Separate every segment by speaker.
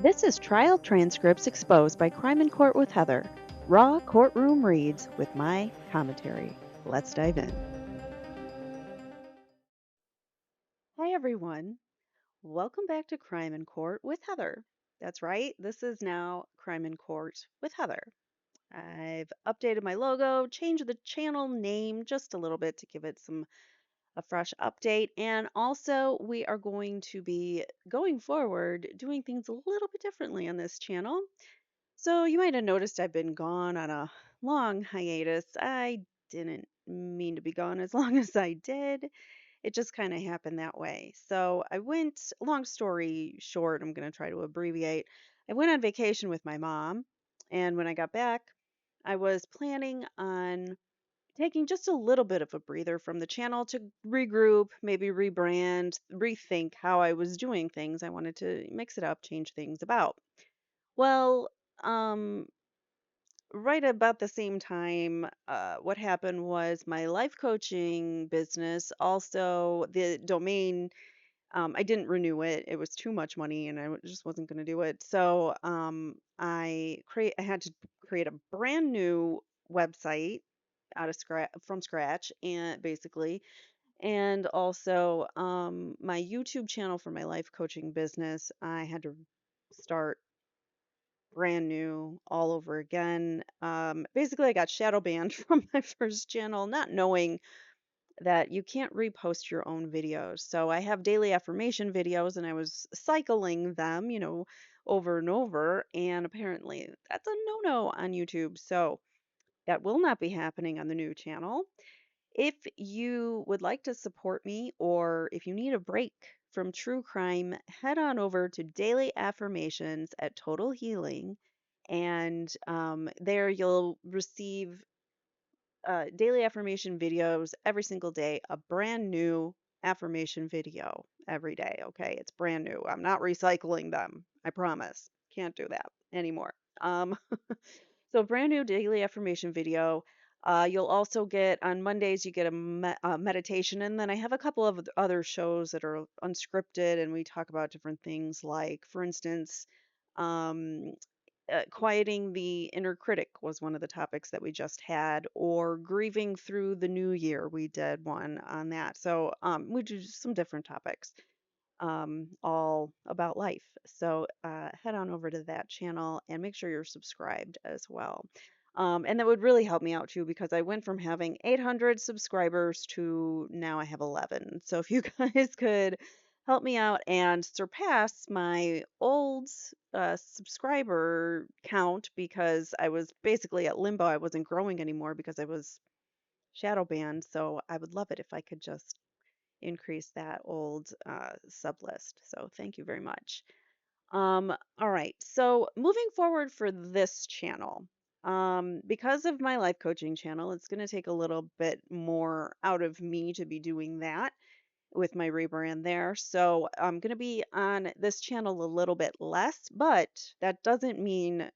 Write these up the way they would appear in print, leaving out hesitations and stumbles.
Speaker 1: This is Trial Transcripts Exposed by Crime in Court with Heather. Raw courtroom reads with my commentary. Let's dive in. Hi, everyone. Welcome back to Crime in Court with Heather. That's right, this is now Crime in Court with Heather. I've updated my logo, changed the channel name just a little bit to give it a fresh update, and also we are going to be going forward doing things a little bit differently on this channel. So you might have noticed I've been gone on a long hiatus. I didn't mean to be gone as long as I did. It just kind of happened that way. So I went, long story short, I'm going to try to abbreviate. I went on vacation with my mom. And when I got back, I was planning on taking just a little bit of a breather from the channel to regroup, maybe rebrand, rethink how I was doing things. I wanted to mix it up, change things about. Well, um, right about the same time, what happened was my life coaching business, also the domain, I didn't renew it. It was too much money and just wasn't going to do it. So I had to create a brand new website out of scratch from scratch and basically and also my YouTube channel for my life coaching business I had to start brand new all over again. Basically, I got shadow banned from my first channel, not knowing that you can't repost your own videos. So I have daily affirmation videos and I was cycling them, over and over. And apparently that's a no-no on YouTube. So that will not be happening on the new channel. If you would like to support me or if you need a break from true crime, head on over to Daily Affirmations at Total Healing. And there you'll receive daily affirmation videos every single day, a brand new affirmation video every day. Okay, it's brand new. I'm not recycling them. I promise. Can't do that anymore. Um, so brand new daily affirmation video. You'll also get on Mondays, you get a meditation, and then I have a couple of other shows that are unscripted, and we talk about different things like, for instance, um, quieting the inner critic was one of the topics that we just had, or grieving through the new year. We did one on that. So we do some different topics, all about life. So head on over to that channel and make sure you're subscribed as well. And that would really help me out too because I went from having 800 subscribers to now I have 11. So if you guys could help me out and surpass my old subscriber count because I was basically at limbo. I wasn't growing anymore because I was shadow banned. So I would love it if I could just increase that old sub list. So thank you very much. All right. So moving forward for this channel, because of my life coaching channel, it's going to take a little bit more out of me to be doing that with my rebrand there. So I'm going to be on this channel a little bit less, but that doesn't mean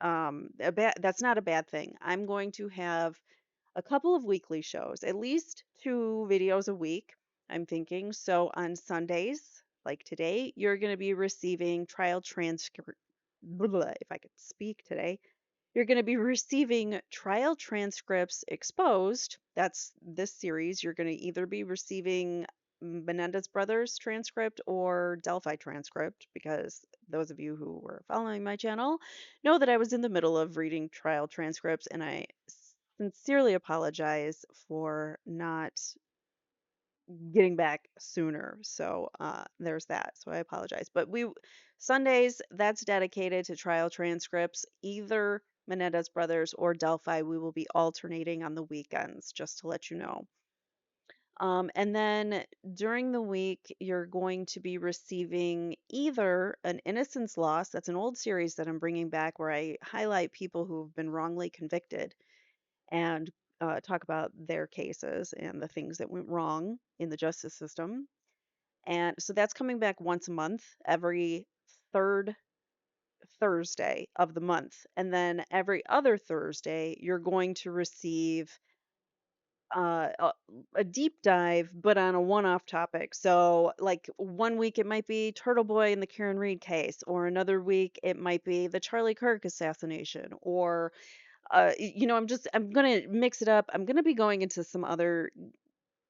Speaker 1: that's not a bad thing. I'm going to have a couple of weekly shows, at least 2 videos a week, I'm thinking. So on Sundays, like today, you're going to be receiving trial transcript. If I could speak today, you're going to be receiving trial transcripts exposed. That's this series. You're going to either be receiving Menendez Brothers transcript or Delphi transcript, because those of you who were following my channel know that I was in the middle of reading trial transcripts and I sincerely apologize for not getting back sooner. So there's that. So I apologize. But Sundays, that's dedicated to trial transcripts, either Menendez Brothers or Delphi. We will be alternating on the weekends, just to let you know. And then during the week, you're going to be receiving either an Innocence Loss, that's an old series that I'm bringing back where I highlight people who have been wrongly convicted and talk about their cases and the things that went wrong in the justice system. And so that's coming back once a month, every third Thursday of the month. And then every other Thursday, you're going to receive a deep dive, but on a one-off topic. So, like one week it might be Turtle Boy and the Karen Reed case, or another week it might be the Charlie Kirk assassination, or I'm gonna mix it up. I'm gonna be going into some other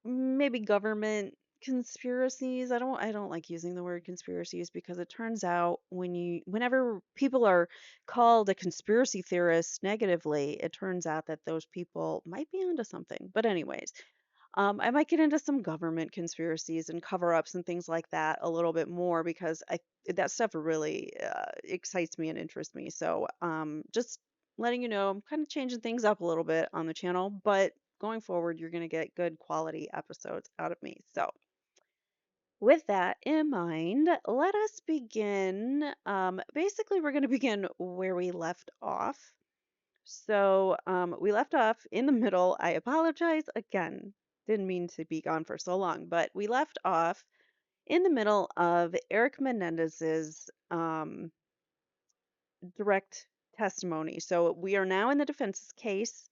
Speaker 1: maybe government conspiracies. I don't like using the word conspiracies because it turns out whenever people are called a conspiracy theorist negatively, it turns out that those people might be onto something. But anyways, I might get into some government conspiracies and cover ups and things like that a little bit more because I that stuff really excites me and interests me. So, just letting you know, I'm kind of changing things up a little bit on the channel, but going forward, you're going to get good quality episodes out of me. So, with that in mind, let us begin. Basically, we're going to begin where we left off. So we left off in the middle. I apologize again. Didn't mean to be gone for so long, but we left off in the middle of Erik Menendez's direct testimony. So we are now in the defense's case,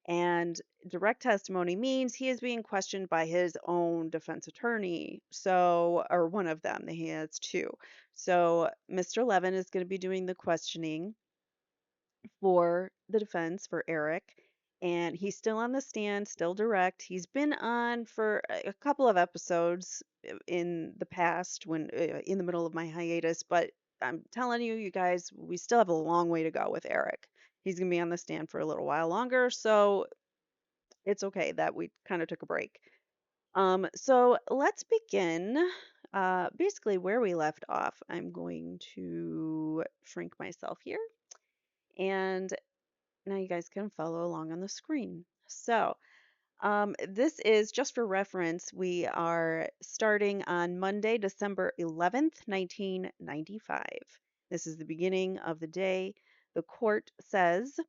Speaker 1: and direct testimony means he is being questioned by his own defense attorney. So, or one of them. He has two. So Mr. Levin is going to be doing the questioning for the defense for Erik, and he's still on the stand, still direct. He's been on for a couple of episodes in the past when in the middle of my hiatus, but I'm telling you, you guys, we still have a long way to go with Erik. He's going to be on the stand for a little while longer, so it's okay that we kind of took a break. So let's begin basically where we left off. I'm going to shrink myself here, and now you guys can follow along on the screen. So, this is just for reference. We are starting on Monday, December 11th, 1995. This is the beginning of the day. The court says,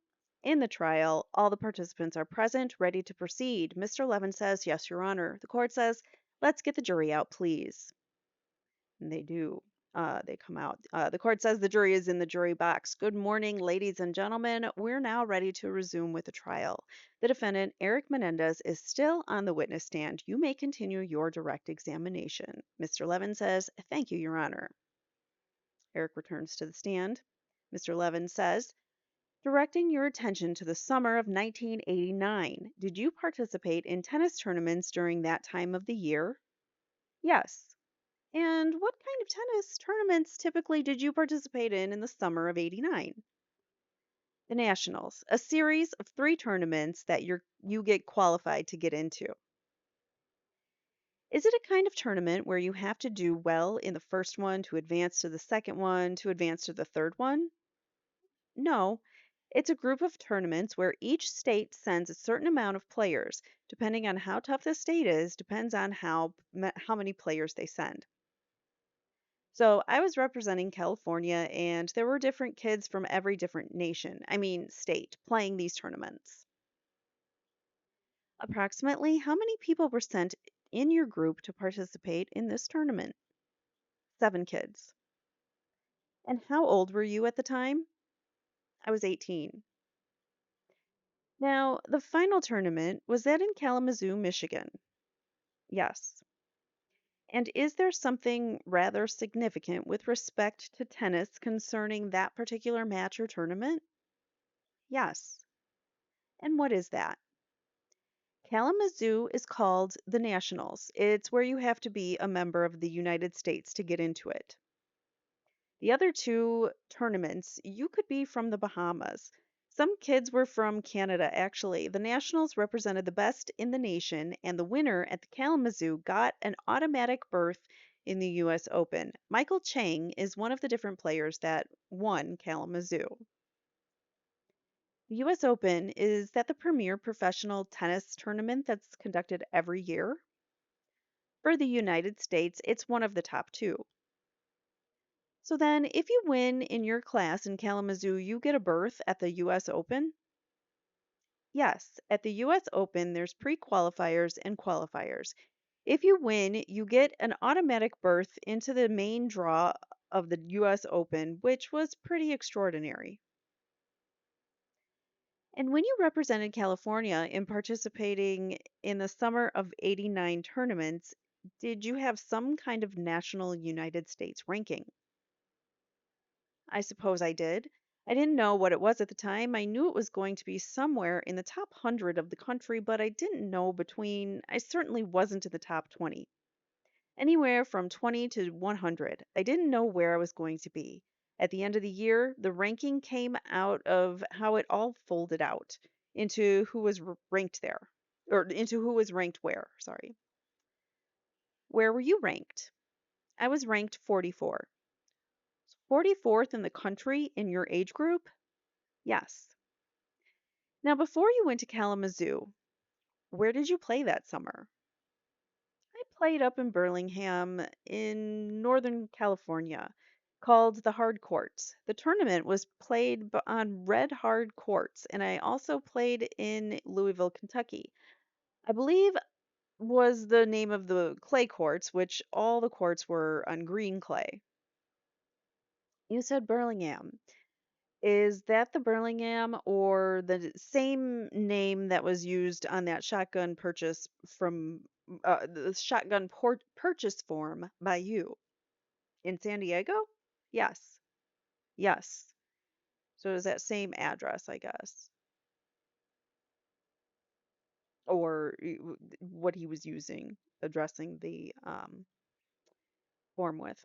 Speaker 1: in the trial, all the participants are present, ready to proceed. Mr. Levin says, yes, Your Honor. The court says, let's get the jury out, please. And they do. They come out. The court says the jury is in the jury box. Good morning, ladies and gentlemen. We're now ready to resume with the trial. The defendant, Erik Menendez, is still on the witness stand. You may continue your direct examination. Mr. Levin says, thank you, Your Honor. Erik returns to the stand. Mr. Levin says, directing your attention to the summer of 1989, did you participate in tennis tournaments during that time of the year? Yes. And what kind of tennis tournaments typically did you participate in the summer of '89? The Nationals, a series of three tournaments that you get qualified to get into. Is it a kind of tournament where you have to do well in the first one to advance to the second one to advance to the third one? No. It's a group of tournaments where each state sends a certain amount of players. Depending on how tough the state is, depends on how many players they send. So I was representing California, and there were different kids from every different state, playing these tournaments. Approximately how many people were sent in your group to participate in this tournament? 7 kids. And how old were you at the time? I was 18. Now, the final tournament, was that in Kalamazoo, Michigan? Yes. And is there something rather significant with respect to tennis concerning that particular match or tournament? Yes. And what is that? Kalamazoo is called the Nationals. It's where you have to be a member of the United States to get into it. The other two tournaments, you could be from the Bahamas. Some kids were from Canada, actually. The Nationals represented the best in the nation, and the winner at the Kalamazoo got an automatic berth in the U.S. Open. Michael Chang is one of the different players that won Kalamazoo. The US Open, is that the premier professional tennis tournament that's conducted every year? For the United States, it's one of the top two. So then, if you win in your class in Kalamazoo, you get a berth at the US Open? Yes, at the US Open, there's pre-qualifiers and qualifiers. If you win, you get an automatic berth into the main draw of the US Open, which was pretty extraordinary. And when you represented California in participating in the summer of '89 tournaments, did you have some kind of national United States ranking? I suppose I did. I didn't know what it was at the time. I knew it was going to be somewhere in the top 100 of the country, but I didn't know between, I certainly wasn't in the top 20. Anywhere from 20 to 100. I didn't know where I was going to be. At the end of the year, the ranking came out of how it all folded out into who was ranked there, or into who was ranked where, sorry. Where were you ranked? I was ranked 44. 44th in the country in your age group? Yes. Now, before you went to Kalamazoo, where did you play that summer? I played up in Burlingame in Northern California, called the hard courts. The tournament was played on red hard courts, and I also played in Louisville, Kentucky. I believe was the name of the clay courts, which all the courts were on green clay. You said Burlingame. Is that the Burlingame or the same name that was used on that shotgun purchase from the shotgun purchase form by you in San Diego? Yes. Yes. So is that same address, I guess, or what he was using addressing the form with?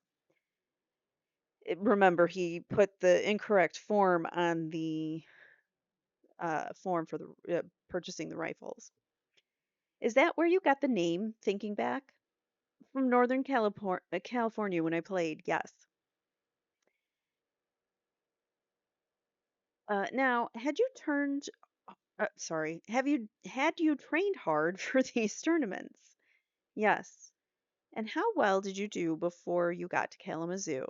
Speaker 1: Remember, he put the incorrect form on the form for the purchasing the rifles. Is that where you got the name, thinking back? From Northern California when I played, yes. Now, had you trained hard for these tournaments? Yes. And how well did you do before you got to Kalamazoo?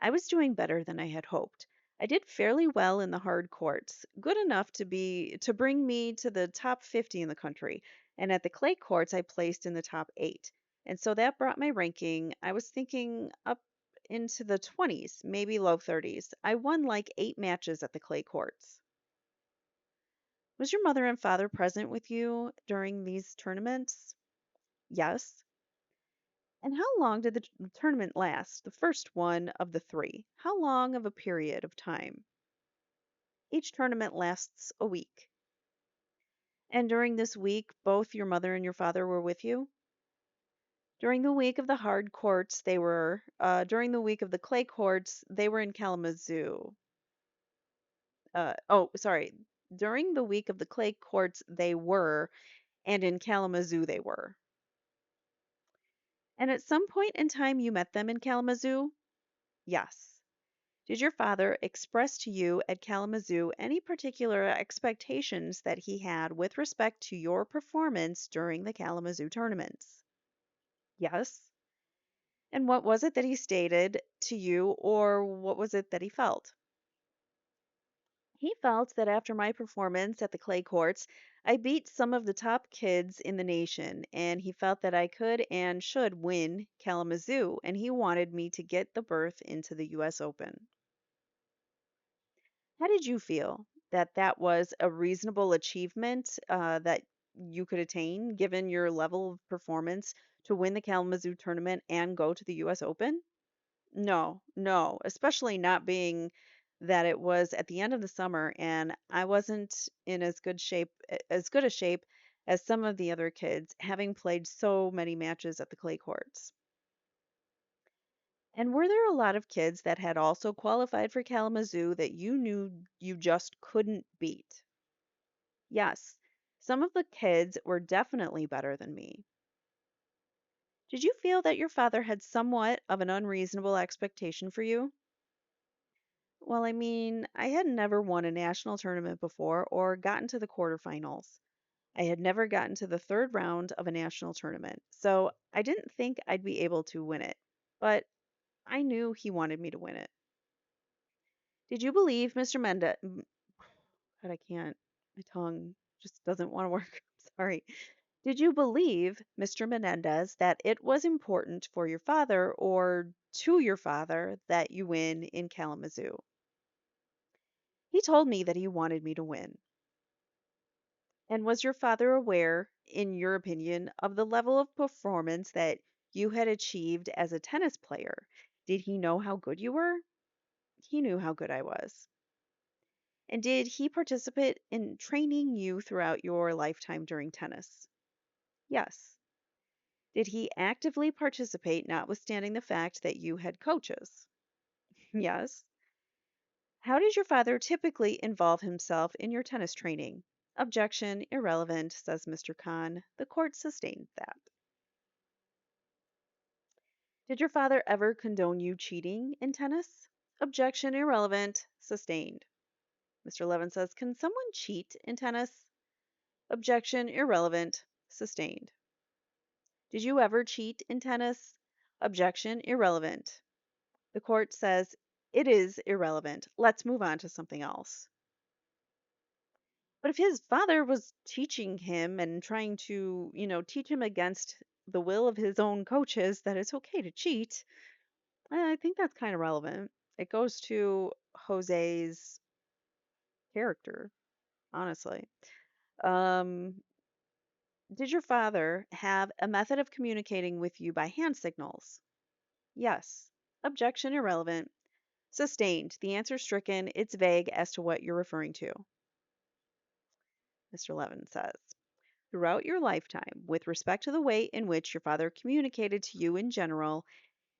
Speaker 1: I was doing better than I had hoped. I did fairly well in the hard courts, good enough to bring me to the top 50 in the country, and at the clay courts I placed in the top 8. And so that brought my ranking, I was thinking up into the 20s, maybe low 30s. I won like 8 matches at the clay courts. Was your mother and father present with you during these tournaments? Yes. And how long did the tournament last? The first one of the 3. How long of a period of time? Each tournament lasts a week. And during this week, both your mother and your father were with you? During the week of the hard courts, they were. During the week of the clay courts, they were in Kalamazoo. Sorry. During the week of the clay courts, they were, and in Kalamazoo, they were. And at some point in time, you met them in Kalamazoo? Yes. Did your father express to you at Kalamazoo any particular expectations that he had with respect to your performance during the Kalamazoo tournaments? Yes. And what was it that he stated to you, or what was it that he felt? He felt that after my performance at the clay courts, I beat some of the top kids in the nation, and he felt that I could and should win Kalamazoo, and he wanted me to get the berth into the U.S. Open. How did you feel that that was a reasonable achievement that you could attain given your level of performance to win the Kalamazoo tournament and go to the US Open? No, no, especially not being that it was at the end of the summer and I wasn't in as good a shape as some of the other kids, having played so many matches at the clay courts. And were there a lot of kids that had also qualified for Kalamazoo that you knew you just couldn't beat? Yes, some of the kids were definitely better than me. Did you feel that your father had somewhat of an unreasonable expectation for you? Well, I mean, I had never won a national tournament before or gotten to the quarterfinals. I had never gotten to the third round of a national tournament, so I didn't think I'd be able to win it. But I knew he wanted me to win it. Did you believe Mr. Mendez? God, I can't. My tongue just doesn't want to work. Sorry. Did you believe Mr. Menendez that it was important for your father or to your father that you win in Kalamazoo? He told me that he wanted me to win. And was your father aware, in your opinion, of the level of performance that you had achieved as a tennis player? Did he know how good you were? He knew how good I was. And did he participate in training you throughout your lifetime during tennis? Yes. Did he actively participate, notwithstanding the fact that you had coaches? Yes. How did your father typically involve himself in your tennis training? Objection, irrelevant, says Mr. Khan. The court sustained that. Did your father ever condone you cheating in tennis? Objection, irrelevant, sustained. Mr. Levin says, can someone cheat in tennis? Objection, irrelevant, sustained. Did you ever cheat in tennis? Objection, irrelevant. The court says, it is irrelevant. Let's move on to something else. But if his father was teaching him and trying to, teach him against the will of his own coaches that it's okay to cheat, I think that's kind of relevant. It goes to Jose's character, honestly. Um, did your father have a method of communicating with you by hand signals? Yes. Objection irrelevant. Sustained. The answer stricken. It's vague as to what you're referring to. Mr. Levin says, throughout your lifetime, with respect to the way in which your father communicated to you in general,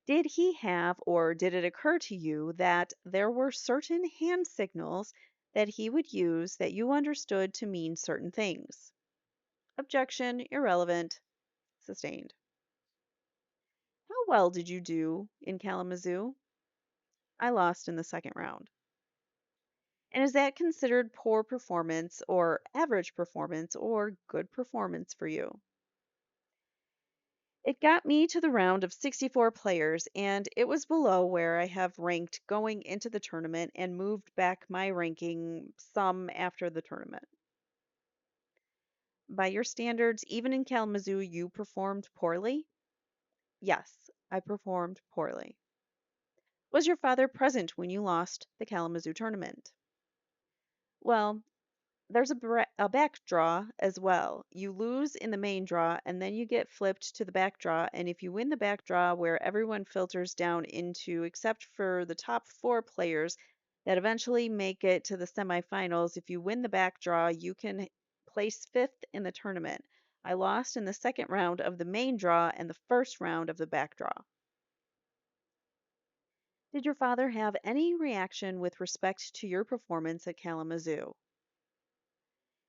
Speaker 1: did he have or did it occur to you that there were certain hand signals that he would use that you understood to mean certain things? Objection, irrelevant, sustained. How well did you do in Kalamazoo? I lost in the second round. And is that considered poor performance or average performance or good performance for you? It got me to the round of 64 players, and it was below where I have ranked going into the tournament and moved back my ranking some after the tournament. By your standards, even in Kalamazoo, you performed poorly? Yes, I performed poorly. Was your father present when you lost the Kalamazoo tournament? Well, there's a back draw as well. You lose in the main draw, and then you get flipped to the back draw. And if you win the back draw, where everyone filters down into, except for the top four players that eventually make it to the semifinals, if you win the back draw, you can place fifth in the tournament. I lost in the second round of the main draw and the first round of the back draw. Did your father have any reaction with respect to your performance at Kalamazoo?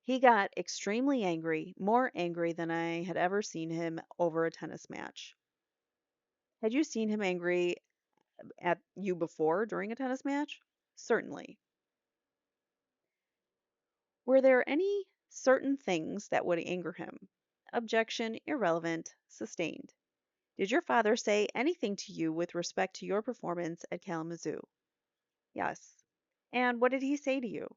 Speaker 1: He got extremely angry, more angry than I had ever seen him over a tennis match. Had you seen him angry at you before during a tennis match? Certainly. Were there any certain things that would anger him? Objection, irrelevant, sustained. Did your father say anything to you with respect to your performance at Kalamazoo? Yes. And what did he say to you?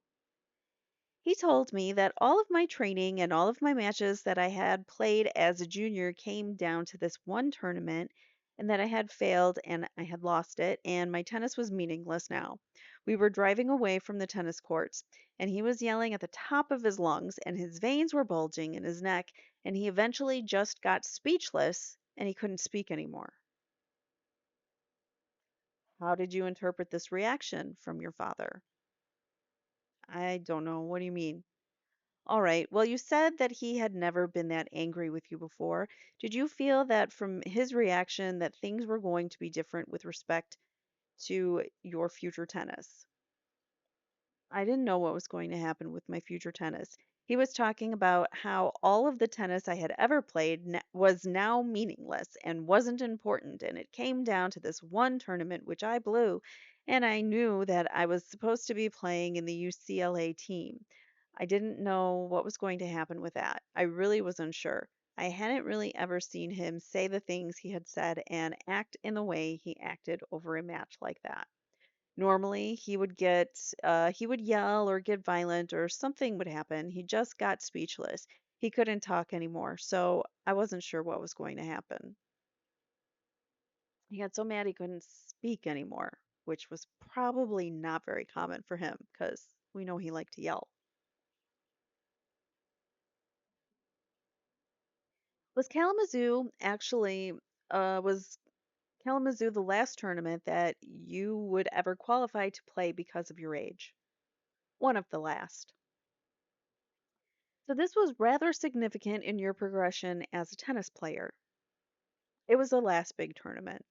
Speaker 1: He told me that all of my training and all of my matches that I had played as a junior came down to this one tournament and that I had failed and I had lost it and my tennis was meaningless now. We were driving away from the tennis courts and he was yelling at the top of his lungs and his veins were bulging in his neck and he eventually just got speechless and he couldn't speak anymore. How did you interpret this reaction from your father? I don't know. What do you mean? All right. Well, you said that he had never been that angry with you before. Did you feel that from his reaction that things were going to be different with respect to your future tennis? I didn't know what was going to happen with my future tennis. He was talking about how all of the tennis I had ever played was now meaningless and wasn't important, and it came down to this one tournament which I blew, and I knew that I was supposed to be playing in the UCLA team. I didn't know what was going to happen with that. I really was unsure. I hadn't really ever seen him say the things he had said and act in the way he acted over a match like that. Normally, he would yell or get violent or something would happen. He just got speechless. He couldn't talk anymore, so I wasn't sure what was going to happen. He got so mad he couldn't speak anymore, which was probably not very common for him because We know he liked to yell. Was Kalamazoo actually was Kalamazoo the last tournament that you would ever qualify to play because of your age? One of the last. So this was rather significant in your progression as a tennis player. It was the last big tournament.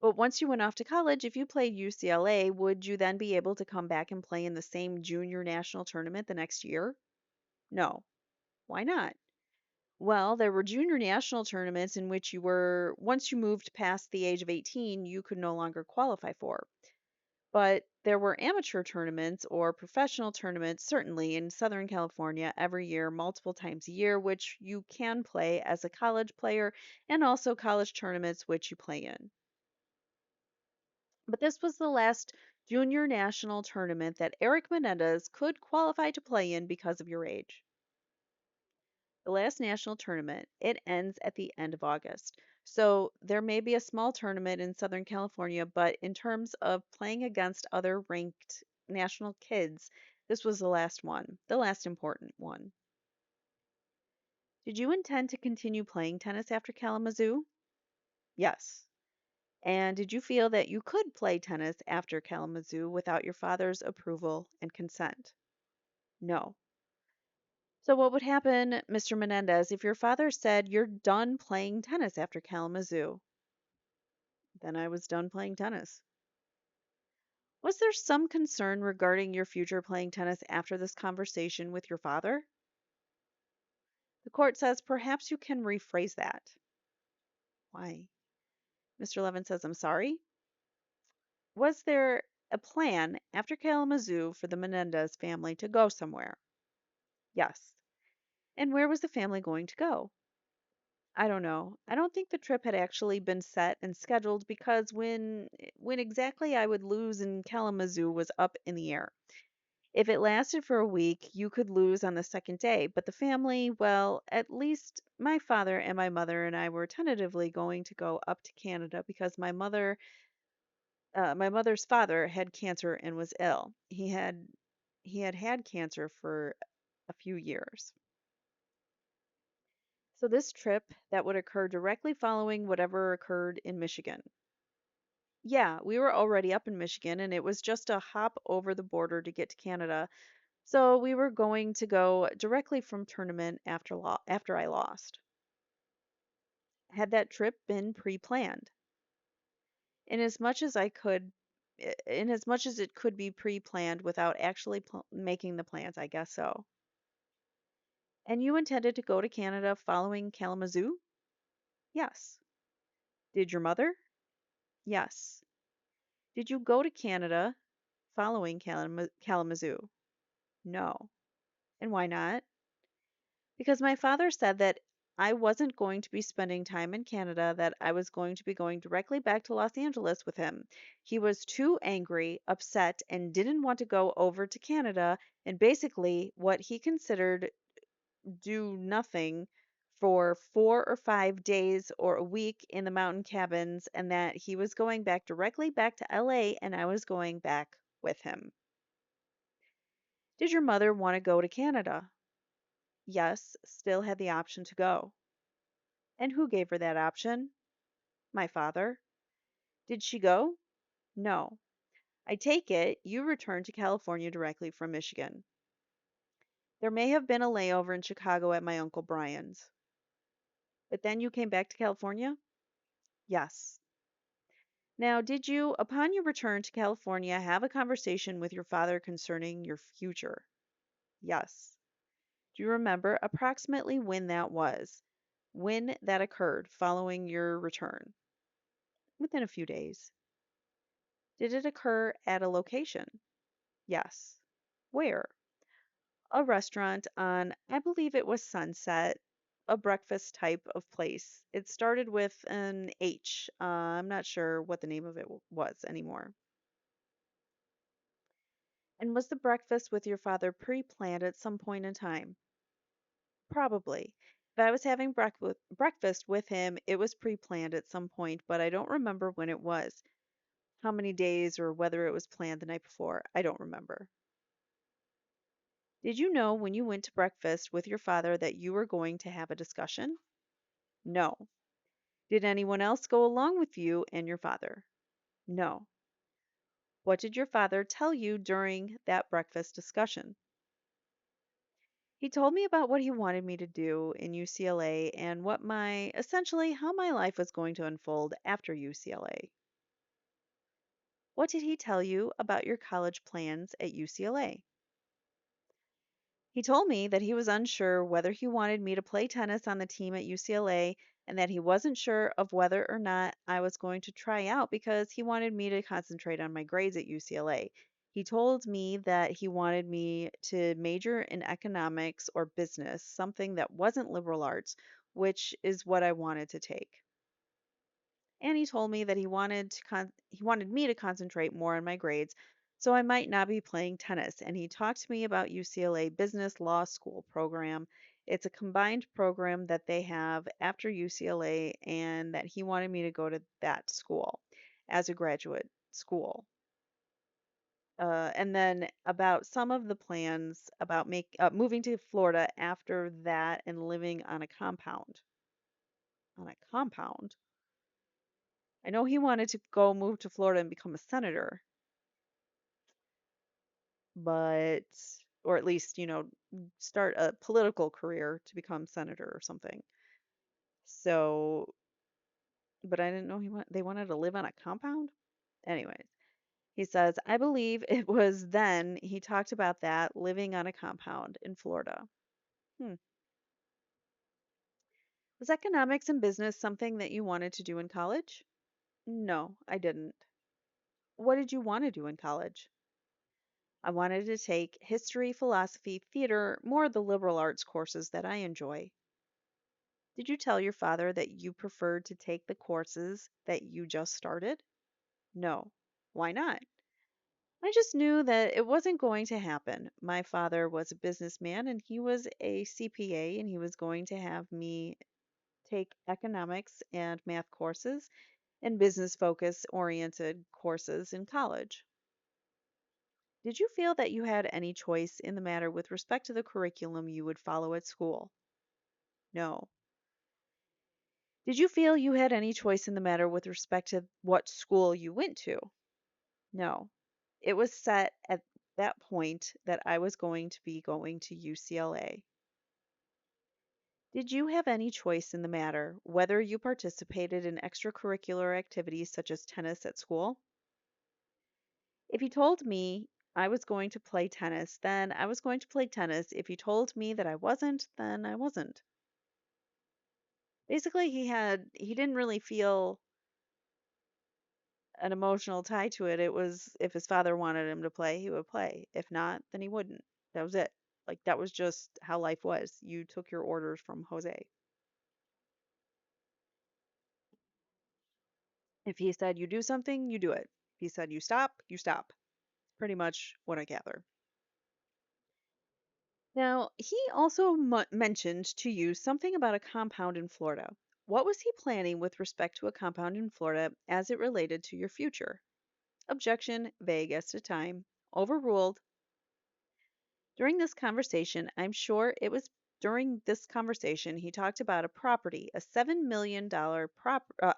Speaker 1: But once you went off to college, if you played UCLA, would you then be able to come back and play in the same junior national tournament the next year? No. Why not? Well, there were junior national tournaments in which once you moved past the age of 18, you could no longer qualify for. But there were amateur tournaments or professional tournaments, certainly in Southern California, every year, multiple times a year, which you can play as a college player, and also college tournaments which you play in. But this was the last junior national tournament that Erik Menendez could qualify to play in because of your age. The last national tournament, it ends at the end of August. So there may be a small tournament in Southern California, but in terms of playing against other ranked national kids, this was the last one, the last important one. Did you intend to continue playing tennis after Kalamazoo? Yes. And did you feel that you could play tennis after Kalamazoo without your father's approval and consent? No. So, what would happen, Mr. Menendez, if your father said you're done playing tennis after Kalamazoo? Then I was done playing tennis. Was there some concern regarding your future playing tennis after this conversation with your father? The court says perhaps you can rephrase that. Why? Mr. Levin says, I'm sorry. Was there a plan after Kalamazoo for the Menendez family to go somewhere? Yes. And where was the family going to go? I don't know. I don't think the trip had actually been set and scheduled because when exactly I would lose in Kalamazoo was up in the air. If it lasted for a week, you could lose on the second day, but the family, well, at least my father and my mother and I were tentatively going to go up to Canada because my mother's father had cancer and was ill. He had cancer for a few years. So this trip that would occur directly following whatever occurred in Michigan. Yeah, we were already up in Michigan and it was just a hop over the border to get to Canada. So we were going to go directly from tournament after I lost. Had that trip been pre-planned? In as much as I could in as much as it could be pre-planned without actually making the plans, I guess so. And you intended to go to Canada following Kalamazoo? Yes. Did your mother? Yes. Did you go to Canada following Kalamazoo? No. And why not? Because my father said that I wasn't going to be spending time in Canada, that I was going to be going directly back to Los Angeles with him. He was too angry, upset, and didn't want to go over to Canada and basically what he considered do nothing for 4 or 5 days or a week in the mountain cabins, and that he was going back directly back to LA and I was going back with him. Did your mother want to go to Canada? Yes, still had the option to go. And who gave her that option? My father. Did she go? No. I take it you returned to California directly from Michigan. There may have been a layover in Chicago at my Uncle Brian's. But then you came back to California? Yes. Now, did you, upon your return to California, have a conversation with your father concerning your future? Yes. Do you remember approximately when that was? When that occurred following your return? Within a few days. Did it occur at a location? Yes. Where? A restaurant on, I believe it was Sunset, a breakfast type of place. It started with an H. I'm not sure what the name of it was anymore. And was the breakfast with your father pre-planned at some point in time? Probably. If I was having breakfast with him, it was pre-planned at some point, but I don't remember when it was. How many days or whether it was planned the night before. I don't remember. Did you know when you went to breakfast with your father that you were going to have a discussion? No. Did anyone else go along with you and your father? No. What did your father tell you during that breakfast discussion? He told me about what he wanted me to do in UCLA and essentially how my life was going to unfold after UCLA. What did he tell you about your college plans at UCLA? He told me that he was unsure whether he wanted me to play tennis on the team at UCLA and that he wasn't sure of whether or not I was going to try out because he wanted me to concentrate on my grades at UCLA. He told me that he wanted me to major in economics or business, something that wasn't liberal arts, which is what I wanted to take. And he told me that he wanted me to concentrate more on my grades so I might not be playing tennis. And he talked to me about UCLA Business Law School program. It's a combined program that they have after UCLA, and that he wanted me to go to that school as a graduate school. And then about some of the plans about moving to Florida after that and living on a compound. On a compound. I know he wanted to go move to Florida and become a senator, but, or at least, start a political career to become senator or something. So, but I didn't know they wanted to live on a compound. Anyways, he says, I believe it was then he talked about that living on a compound in Florida. Hmm. Was economics and business something that you wanted to do in college? No, I didn't. What did you want to do in college? I wanted to take history, philosophy, theater, more of the liberal arts courses that I enjoy. Did you tell your father that you preferred to take the courses that you just started? No. Why not? I just knew that it wasn't going to happen. My father was a businessman and he was a CPA, and he was going to have me take economics and math courses and business focus oriented courses in college. Did you feel that you had any choice in the matter with respect to the curriculum you would follow at school? No. Did you feel you had any choice in the matter with respect to what school you went to? No. It was set at that point that I was going to be going to UCLA. Did you have any choice in the matter whether you participated in extracurricular activities such as tennis at school? If you told me I was going to play tennis, then I was going to play tennis. If you told me that I wasn't, then I wasn't. Basically, he didn't really feel an emotional tie to it. It was if his father wanted him to play, he would play. If not, then he wouldn't. That was it. Like that was just how life was. You took your orders from Jose. If he said you do something, you do it. If he said you stop, you stop. Pretty much what I gather. Now, he also mentioned to you something about a compound in Florida. What was he planning with respect to a compound in Florida as it related to your future? Objection, vague as to time. Overruled. During this conversation, I'm sure it was during this conversation he talked about a property, a $7 million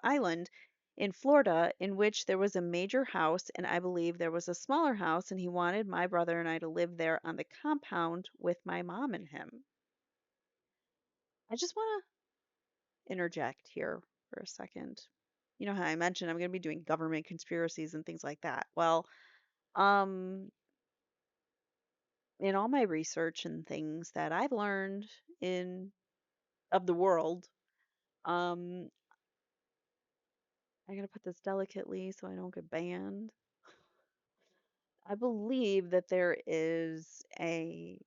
Speaker 1: island in Florida in which there was a major house, and I believe there was a smaller house, and he wanted my brother and I to live there on the compound with my mom and him. I just want to interject here for a second. You know how I mentioned I'm going to be doing government conspiracies and things like that. Well, um, in all my research and things that I've learned in of the world, um, I gotta put this delicately so I don't get banned. I believe that there is a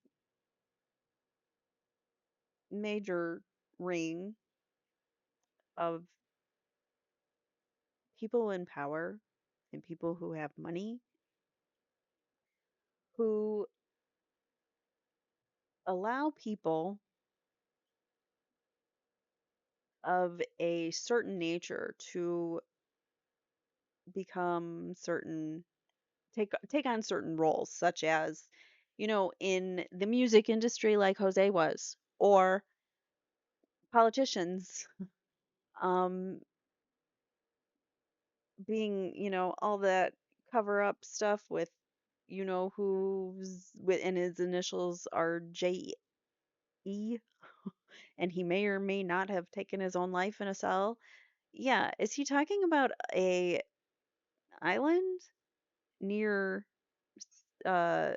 Speaker 1: major ring of people in power and people who have money who allow people of a certain nature to become certain take on certain roles, such as in the music industry like Jose was, or politicians, um, being, all that cover up stuff with, who's with, and his initials are JE, and he may or may not have taken his own life in a cell. Yeah, is he talking about a island near uh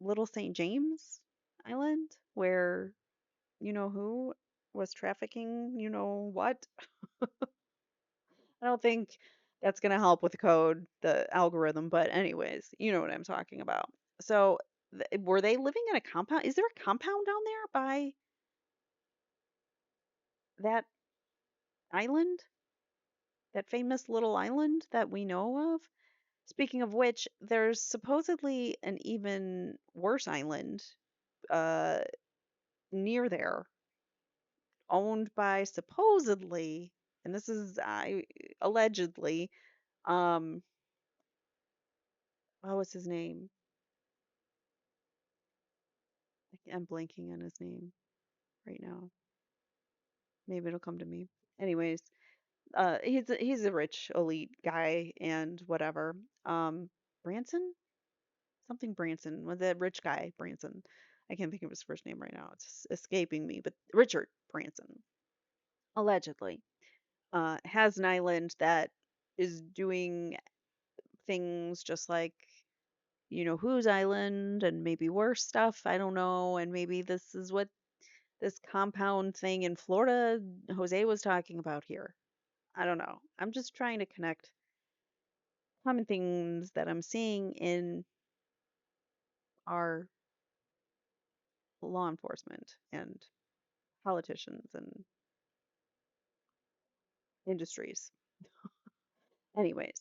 Speaker 1: Little St. James Island where who was trafficking, what? I don't think that's going to help with the code, the algorithm, but anyways, you know what I'm talking about. So, were they living in a compound? Is there a compound down there by that island? That famous little island that we know of? Speaking of which, there's supposedly an even worse island uh near there, owned by supposedly, and this is I allegedly, um what was his name? I'm blanking on his name right now. Maybe it'll come to me. Anyways, he's a rich elite guy and whatever. Branson? Something Branson. Was that rich guy, Branson? I can't think of his first name right now. It's escaping me, but Richard Branson, allegedly, has an island that is doing things just like whose island and maybe worse stuff. I don't know. And maybe this is what this compound thing in Florida Jose was talking about here. I don't know. I'm just trying to connect common things that I'm seeing in our law enforcement and politicians and industries. Anyways,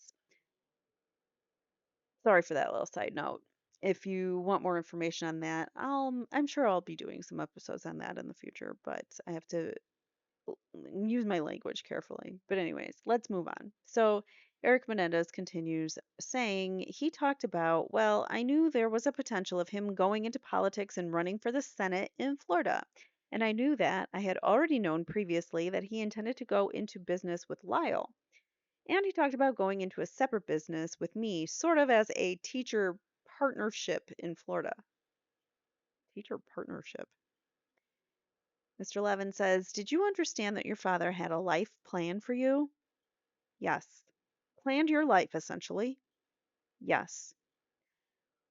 Speaker 1: sorry for that little side note. If you want more information on that, I'm sure I'll be doing some episodes on that in the future, but I have to use my language carefully. But, anyways, let's move on. So, Eric Menendez continues saying he talked about, well, I knew there was a potential of him going into politics and running for the Senate in Florida. And I knew that I had already known previously that he intended to go into business with Lyle. And he talked about going into a separate business with me, sort of as a teacher partnership in Florida. Teacher partnership. Mr. Levin says, did you understand that your father had a life plan for you? Yes. Planned your life, essentially? Yes.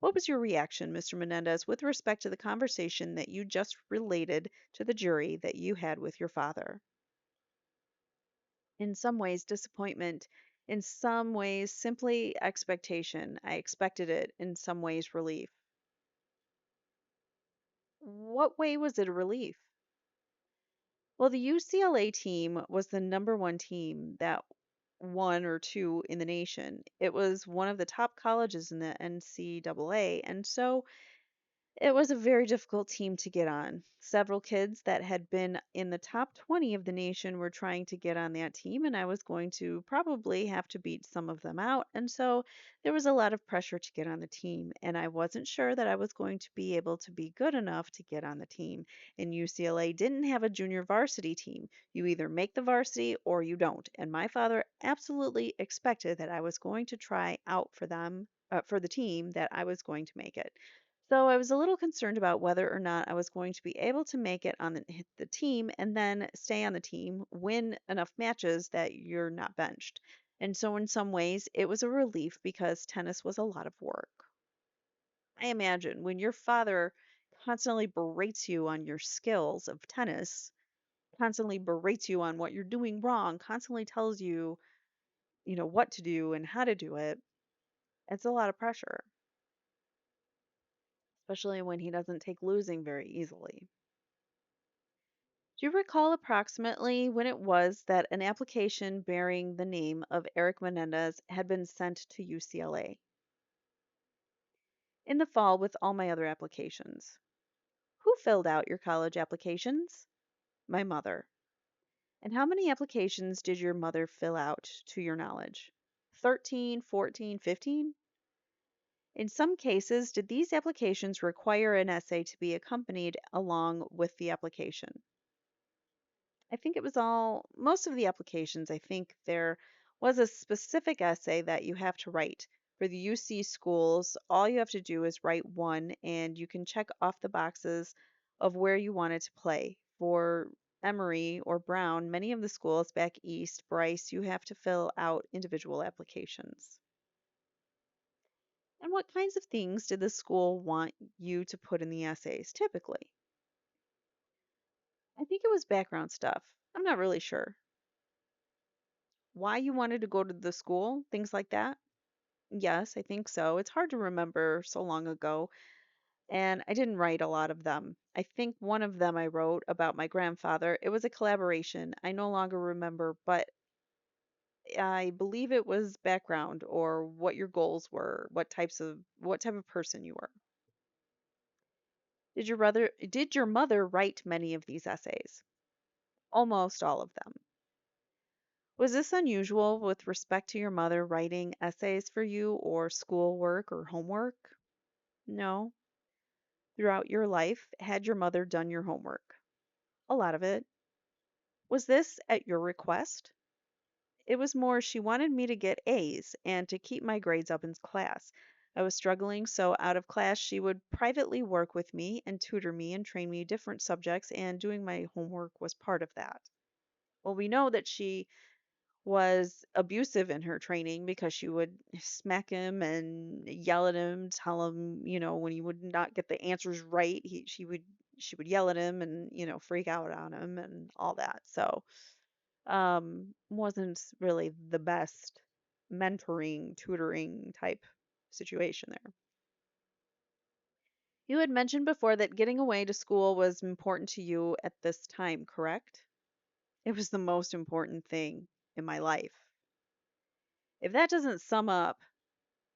Speaker 1: What was your reaction, Mr. Menendez, with respect to the conversation that you just related to the jury that you had with your father? In some ways, disappointment. In some ways, simply expectation. I expected it. In some ways, relief. What way was it a relief? Well, the UCLA team was the number one team that one or two in the nation. It was one of the top colleges in the NCAA, and so it was a very difficult team to get on. Several kids that had been in the top 20 of the nation were trying to get on that team, and I was going to probably have to beat some of them out. And so there was a lot of pressure to get on the team, and I wasn't sure that I was going to be able to be good enough to get on the team. And UCLA didn't have a junior varsity team. You either make the varsity or you don't. And my father absolutely expected that I was going to try out for them, for the team, that I was going to make it. So I was a little concerned about whether or not I was going to be able to make it on the team and then stay on the team, win enough matches that you're not benched. And so, in some ways, it was a relief because tennis was a lot of work. I imagine when your father constantly berates you on your skills of tennis, constantly berates you on what you're doing wrong, constantly tells you, what to do and how to do it, it's a lot of pressure, especially when he doesn't take losing very easily. Do you recall approximately when it was that an application bearing the name of Erik Menendez had been sent to UCLA? In the fall, with all my other applications. Who filled out your college applications? My mother. And how many applications did your mother fill out, to your knowledge? 13, 14, 15? In some cases, did these applications require an essay to be accompanied along with the application? I think it was most of the applications, I think there was a specific essay that you have to write. For the UC schools, all you have to do is write one, and you can check off the boxes of where you want it to play. For Emory or Brown, many of the schools back east, Bryce, you have to fill out individual applications. And what kinds of things did the school want you to put in the essays typically? I think it was background stuff. I'm not really sure. Why you wanted to go to the school, things like that? Yes, I think so. It's hard to remember so long ago, and I didn't write a lot of them. I think one of them I wrote about my grandfather. It was a collaboration. I no longer remember, but I believe it was background or what your goals were, what type of person you were. Did your mother write many of these essays? Almost all of them. Was this unusual with respect to your mother writing essays for you or schoolwork or homework? No. Throughout your life, had your mother done your homework? A lot of it. Was this at your request? It was more she wanted me to get A's and to keep my grades up in class. I was struggling, so out of class, she would privately work with me and tutor me and train me different subjects, and doing my homework was part of that. Well, we know that she was abusive in her training because she would smack him and yell at him, tell him, when he would not get the answers right, she would yell at him and, freak out on him and all that. So, wasn't really the best mentoring, tutoring type situation there. You had mentioned before that getting away to school was important to you at this time, correct? It was the most important thing in my life. If that doesn't sum up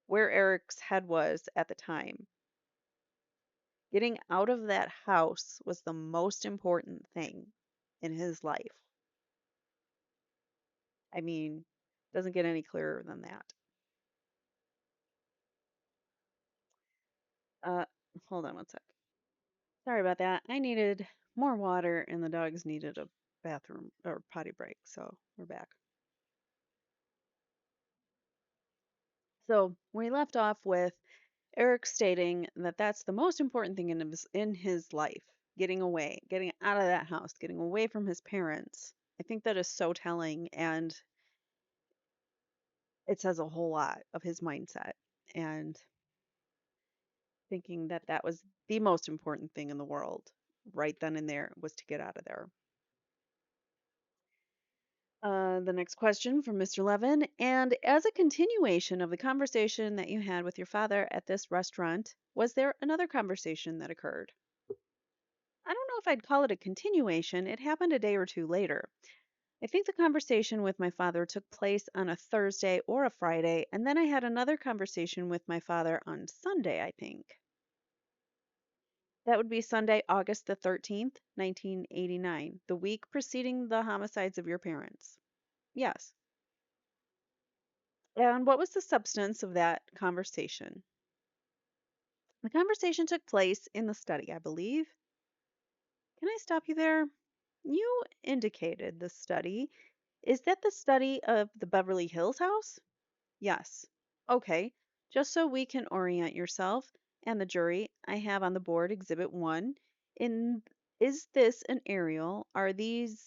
Speaker 1: where Erik's head was at the time. Getting out of that house was the most important thing in his life. I mean, doesn't get any clearer than that. Uh, Hold on one sec. Sorry about that. I needed more water and the dogs needed a bathroom or potty break, so we're back. So we left off with Erik stating that that's the most important thing in his life, getting away, getting out of that house, getting away from his parents. I think that is so telling, and it says a whole lot of his mindset, and thinking that that was the most important thing in the world right then and there was to get out of there. The next question from Mr. Levin. And as a continuation of the conversation that you had with your father at this restaurant, was there another conversation that occurred? I don't know if I'd call it a continuation. It happened a day or two later. I think the conversation with my father took place on a Thursday or a Friday, and then I had another conversation with my father on Sunday, I think. That would be Sunday, August the 13th, 1989, the week preceding the homicides of your parents. Yes. And what was the substance of that conversation? The conversation took place in the study, I believe. Can I stop you there? You indicated the study. Is that the study of the Beverly Hills house? Yes. Okay. Just so we can orient yourself and the jury, I have on the board Exhibit 1. In Is this an aerial? Are these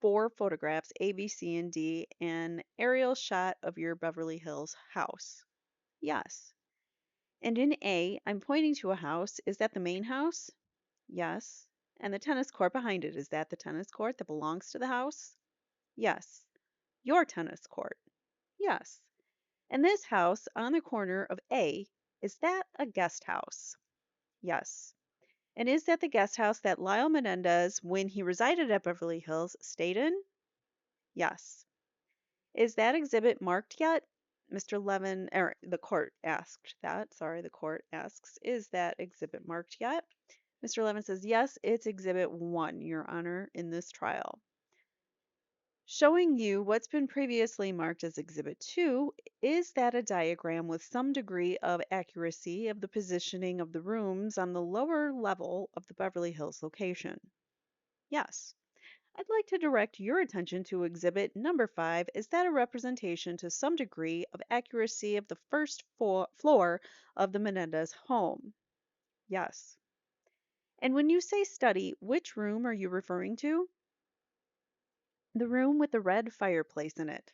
Speaker 1: four photographs, A, B, C, and D, an aerial shot of your Beverly Hills house? Yes. And in A, I'm pointing to a house. Is that the main house? Yes. And the tennis court behind it, is that the tennis court that belongs to the house? Yes. Your tennis court? Yes. And this house on the corner of A, is that a guest house? Yes. And is that the guest house that Lyle Menendez, when he resided at Beverly Hills, stayed in? Yes. Is that exhibit marked yet? Mr. Levin, or the court asked that. Sorry, the court asks, is that exhibit marked yet? Mr. Levin says, yes, it's exhibit 1, Your Honor, in this trial. Showing you what's been previously marked as Exhibit 2 is that a diagram with some degree of accuracy of the positioning of the rooms on the lower level of the Beverly Hills location. Yes. I'd like to direct your attention to Exhibit number 5. Is that a representation to some degree of accuracy of the first floor of the Menendez home? Yes. And when you say study, which room are you referring to? The room with the red fireplace in it.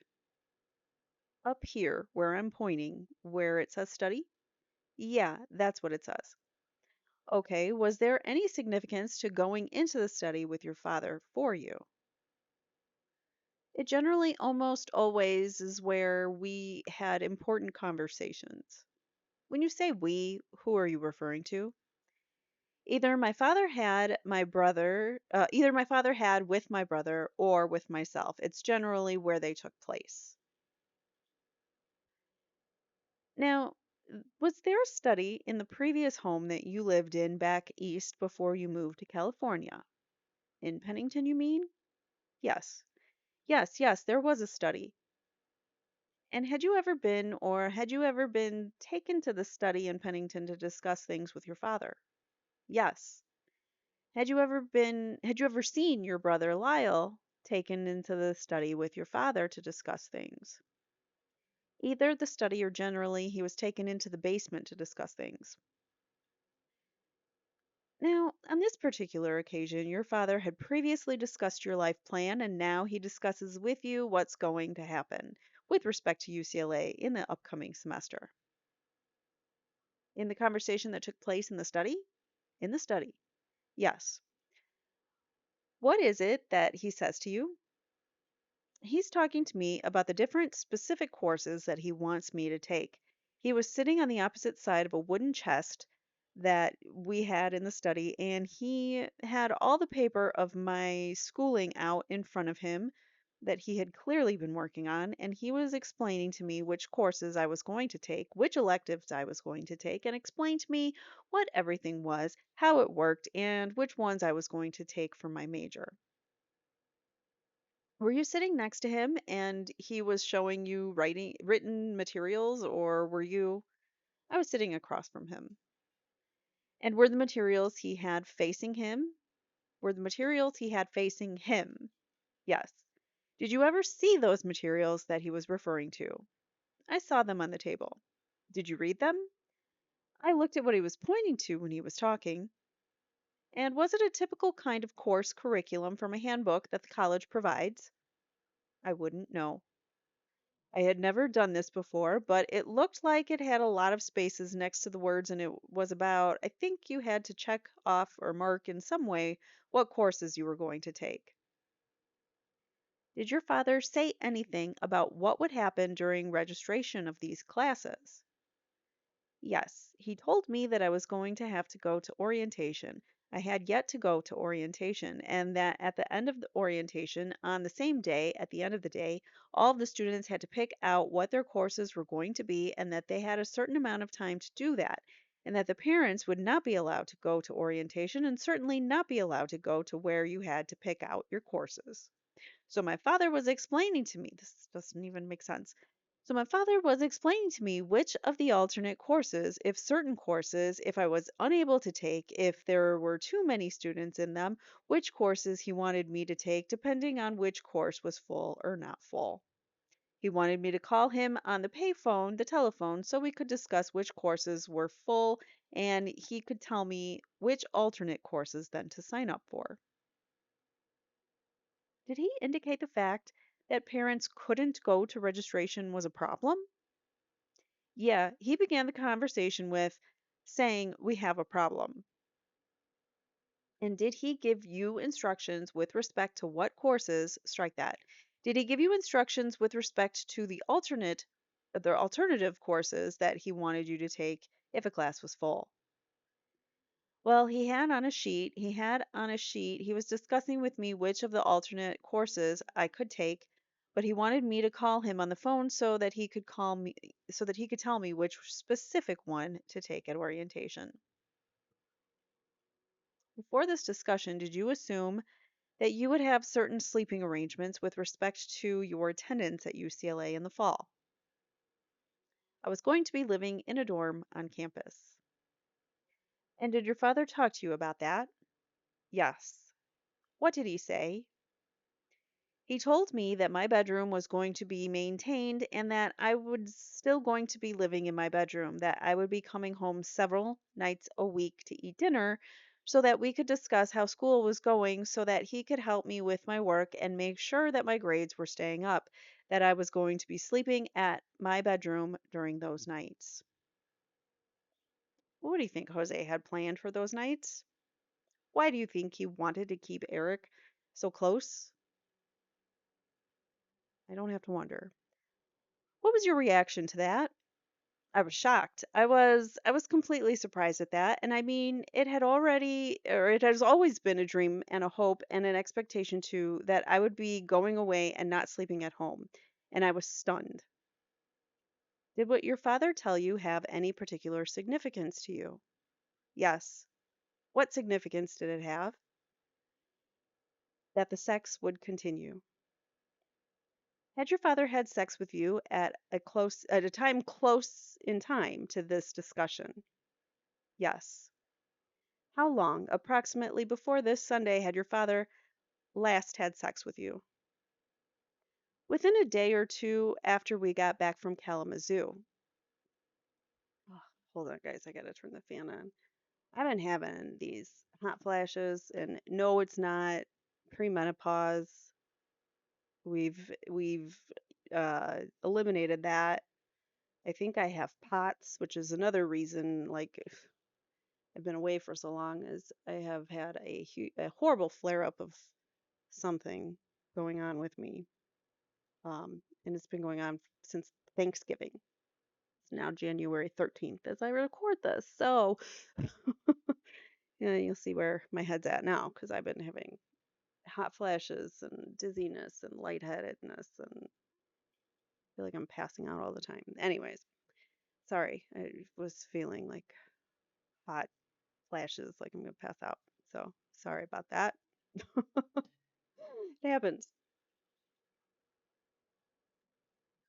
Speaker 1: Up here, where I'm pointing, where it says study? Yeah, that's what it says. Okay, was there any significance to going into the study with your father for you? It generally almost always is where we had important conversations. When you say we, who are you referring to? Either my father had with my brother or with myself. It's generally where they took place. Now, was there a study in the previous home that you lived in back east before you moved to California? In Pennington, you mean? Yes. Yes, there was a study. And had you ever been taken to the study in Pennington to discuss things with your father? Yes. Had you ever seen your brother Lyle taken into the study with your father to discuss things? Either the study or generally he was taken into the basement to discuss things. Now, on this particular occasion, your father had previously discussed your life plan and now he discusses with you what's going to happen with respect to UCLA in the upcoming semester. In the conversation that took place in the study? In the study. Yes. What is it that he says to you? He's talking to me about the different specific courses that he wants me to take. He was sitting on the opposite side of a wooden chest that we had in the study, and he had all the paper of my schooling out in front of him that he had clearly been working on, and he was explaining to me which courses I was going to take, which electives I was going to take, and explained to me what everything was, how it worked, and which ones I was going to take for my major. Were you sitting next to him and he was showing you written materials, or were you? I was sitting across from him. And were the materials he had facing him? Were the materials he had facing him? Yes. Did you ever see those materials that he was referring to? I saw them on the table. Did you read them? I looked at what he was pointing to when he was talking. And was it a typical kind of course curriculum from a handbook that the college provides? I wouldn't know. I had never done this before, but it looked like it had a lot of spaces next to the words, and it was about, I think you had to check off or mark in some way what courses you were going to take. Did your father say anything about what would happen during registration of these classes? Yes, he told me that I was going to have to go to orientation. I had yet to go to orientation, and that at the end of the orientation, on the same day, at the end of the day, all of the students had to pick out what their courses were going to be, and that they had a certain amount of time to do that, and that the parents would not be allowed to go to orientation and certainly not be allowed to go to where you had to pick out your courses. So my father was explaining to me, this doesn't even make sense. So my father was explaining to me which of the alternate courses, if certain courses, if I was unable to take, if there were too many students in them, which courses he wanted me to take, depending on which course was full or not full. He wanted me to call him on the payphone, the telephone, so we could discuss which courses were full and he could tell me which alternate courses then to sign up for. Did he indicate the fact that parents couldn't go to registration was a problem? Yeah, he began the conversation with saying, "We have a problem." And did he give you instructions with respect to what courses, strike that. Did he give you instructions with respect to the alternative courses that he wanted you to take if a class was full? Well, he was discussing with me which of the alternate courses I could take, but he wanted me to call him on the phone so that he could tell me which specific one to take at orientation. Before this discussion, did you assume that you would have certain sleeping arrangements with respect to your attendance at UCLA in the fall. I was going to be living in a dorm on campus. And did your father talk to you about that? Yes. What did he say? He told me that my bedroom was going to be maintained and that I was still going to be living in my bedroom, that I would be coming home several nights a week to eat dinner so that we could discuss how school was going so that he could help me with my work and make sure that my grades were staying up, that I was going to be sleeping at my bedroom during those nights. What do you think Jose had planned for those nights? Why do you think he wanted to keep Erik so close? I don't have to wonder. What was your reaction to that? I was shocked. I was completely surprised at that. And I mean, it has always been a dream and a hope and an expectation too that I would be going away and not sleeping at home. And I was stunned. Did what your father tell you have any particular significance to you? Yes. What significance did it have? That the sex would continue. Had your father had sex with you at a time close in time to this discussion? Yes. How long, approximately before this Sunday, had your father last had sex with you? Within a day or two after we got back from Kalamazoo. Oh, hold on, guys. I gotta turn the fan on. I've been having these hot flashes, and no, it's not premenopause. We've eliminated that. I think I have POTS, which is another reason. Like if I've been away for so long, is I have had a horrible flare up of something going on with me. And it's been going on since Thanksgiving. It's now January 13th as I record this. So, yeah, you'll see where my head's at now because I've been having hot flashes and dizziness and lightheadedness and feel like I'm passing out all the time. Anyways, sorry. I was feeling like hot flashes, like I'm going to pass out. So, sorry about that. It happens.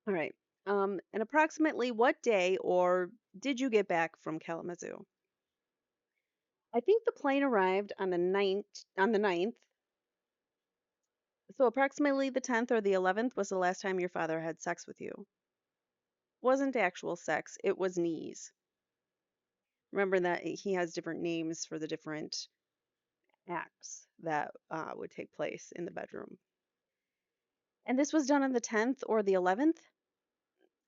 Speaker 1: All right. And approximately what day or did you get back from Kalamazoo? I think the plane arrived on the ninth. So approximately the 10th or the 11th was the last time your father had sex with you. Wasn't actual sex, it was knees. Remember that he has different names for the different acts that would take place in the bedroom. And this was done on the 10th or the 11th?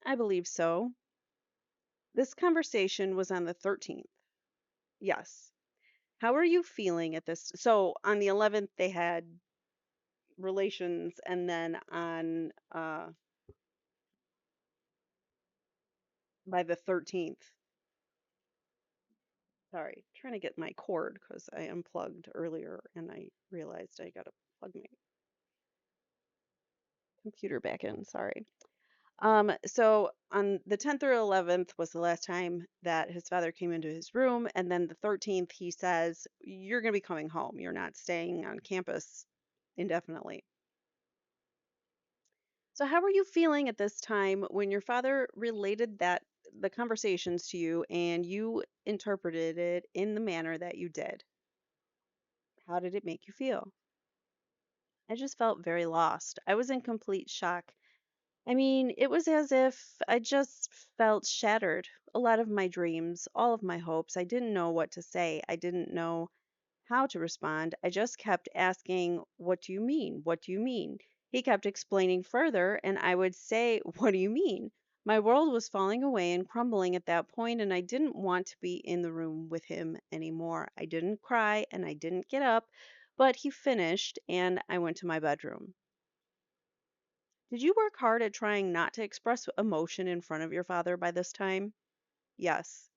Speaker 1: I believe so. This conversation was on the 13th. Yes. How are you feeling at this? So on the 11th, they had relations, and then on by the 13th. Sorry, trying to get my cord because I unplugged earlier and I realized I gotta plug my computer back in. Sorry. So on the 10th or 11th was the last time that his father came into his room, and then the 13th he says, "You're gonna be coming home. You're not staying on campus indefinitely." So how were you feeling at this time when your father related that the conversations to you and you interpreted it in the manner that you did? How did it make you feel? I just felt very lost. I was in complete shock. I mean, it was as if I just felt shattered. A lot of my dreams, all of my hopes. I didn't know what to say. I didn't know how to respond. I just kept asking, "What do you mean? What do you mean?" He kept explaining further, and I would say, "What do you mean?" My world was falling away and crumbling at that point, and I didn't want to be in the room with him anymore. I didn't cry and I didn't get up, but he finished, and I went to my bedroom. Did you work hard at trying not to express emotion in front of your father by this time? Yes.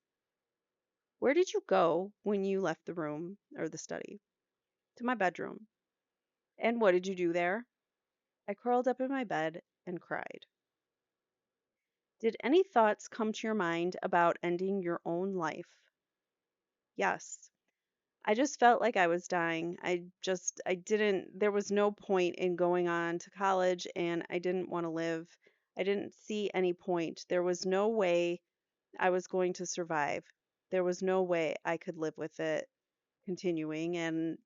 Speaker 1: Where did you go when you left the room or the study? To my bedroom. And what did you do there? I curled up in my bed and cried. Did any thoughts come to your mind about ending your own life? Yes. I just felt like I was dying. I didn't, there was no point in going on to college and I didn't want to live. I didn't see any point. There was no way I was going to survive. There was no way I could live with it continuing and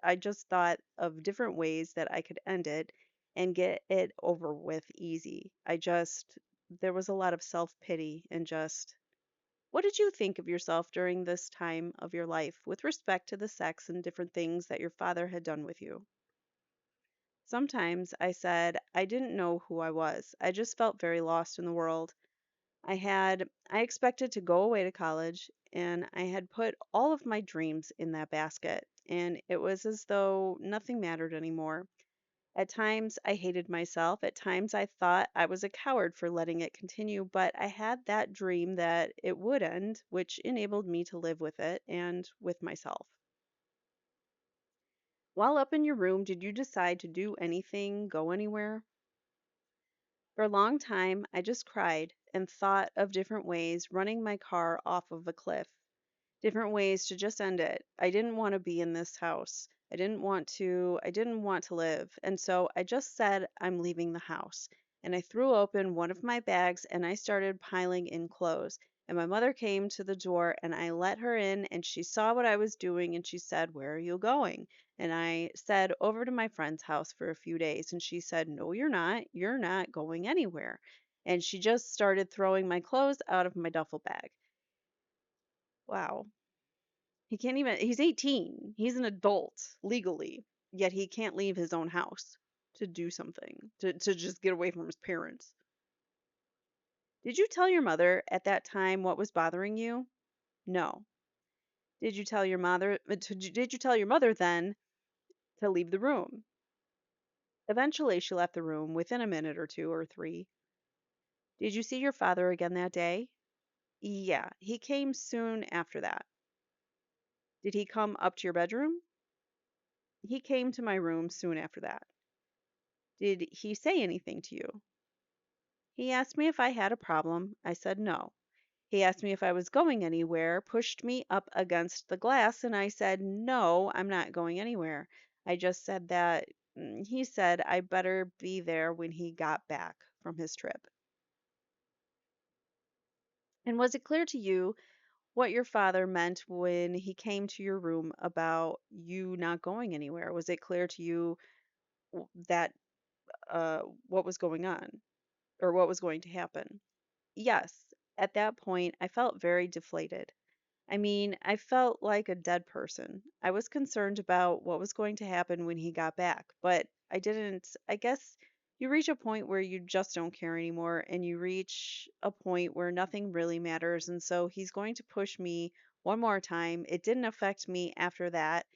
Speaker 1: I just thought of different ways that I could end it and get it over with easy. There was a lot of self-pity and just what did you think of yourself during this time of your life with respect to the sex and different things that your father had done with you? Sometimes I said I didn't know who I was. I just felt very lost in the world. I expected to go away to college and I had put all of my dreams in that basket and it was as though nothing mattered anymore. At times I hated myself. At times I thought I was a coward for letting it continue, but I had that dream that it would end, which enabled me to live with it and with myself. While up in your room, did you decide to do anything, go anywhere? For a long time, I just cried and thought of different ways running my car off of a cliff, different ways to just end it. I didn't want to be in this house. I didn't want to live. And so I just said, I'm leaving the house. And I threw open one of my bags and I started piling in clothes. And my mother came to the door and I let her in and she saw what I was doing and she said, "Where are you going?" And I said, "Over to my friend's house for a few days." And she said, "No, you're not. You're not going anywhere." And she just started throwing my clothes out of my duffel bag. Wow. He can't even, he's 18. He's an adult legally, yet he can't leave his own house to do something, to just get away from his parents. Did you tell your mother at that time what was bothering you? No. Did you tell your mother then to leave the room? Eventually she left the room within a minute or two or three. Did you see your father again that day? Yeah, he came soon after that. Did he come up to your bedroom? He came to my room soon after that. Did he say anything to you? He asked me if I had a problem. I said no. He asked me if I was going anywhere, pushed me up against the glass, and I said, "No, I'm not going anywhere." I just said that. He said I better be there when he got back from his trip. And was it clear to you what your father meant when he came to your room about you not going anywhere? Was it clear to you that what was going on or what was going to happen? Yes, at that point, I felt very deflated. I mean, I felt like a dead person. I was concerned about what was going to happen when he got back, but I didn't. I guess you reach a point where you just don't care anymore, and you reach a point where nothing really matters. And so he's going to push me one more time. It didn't affect me after that.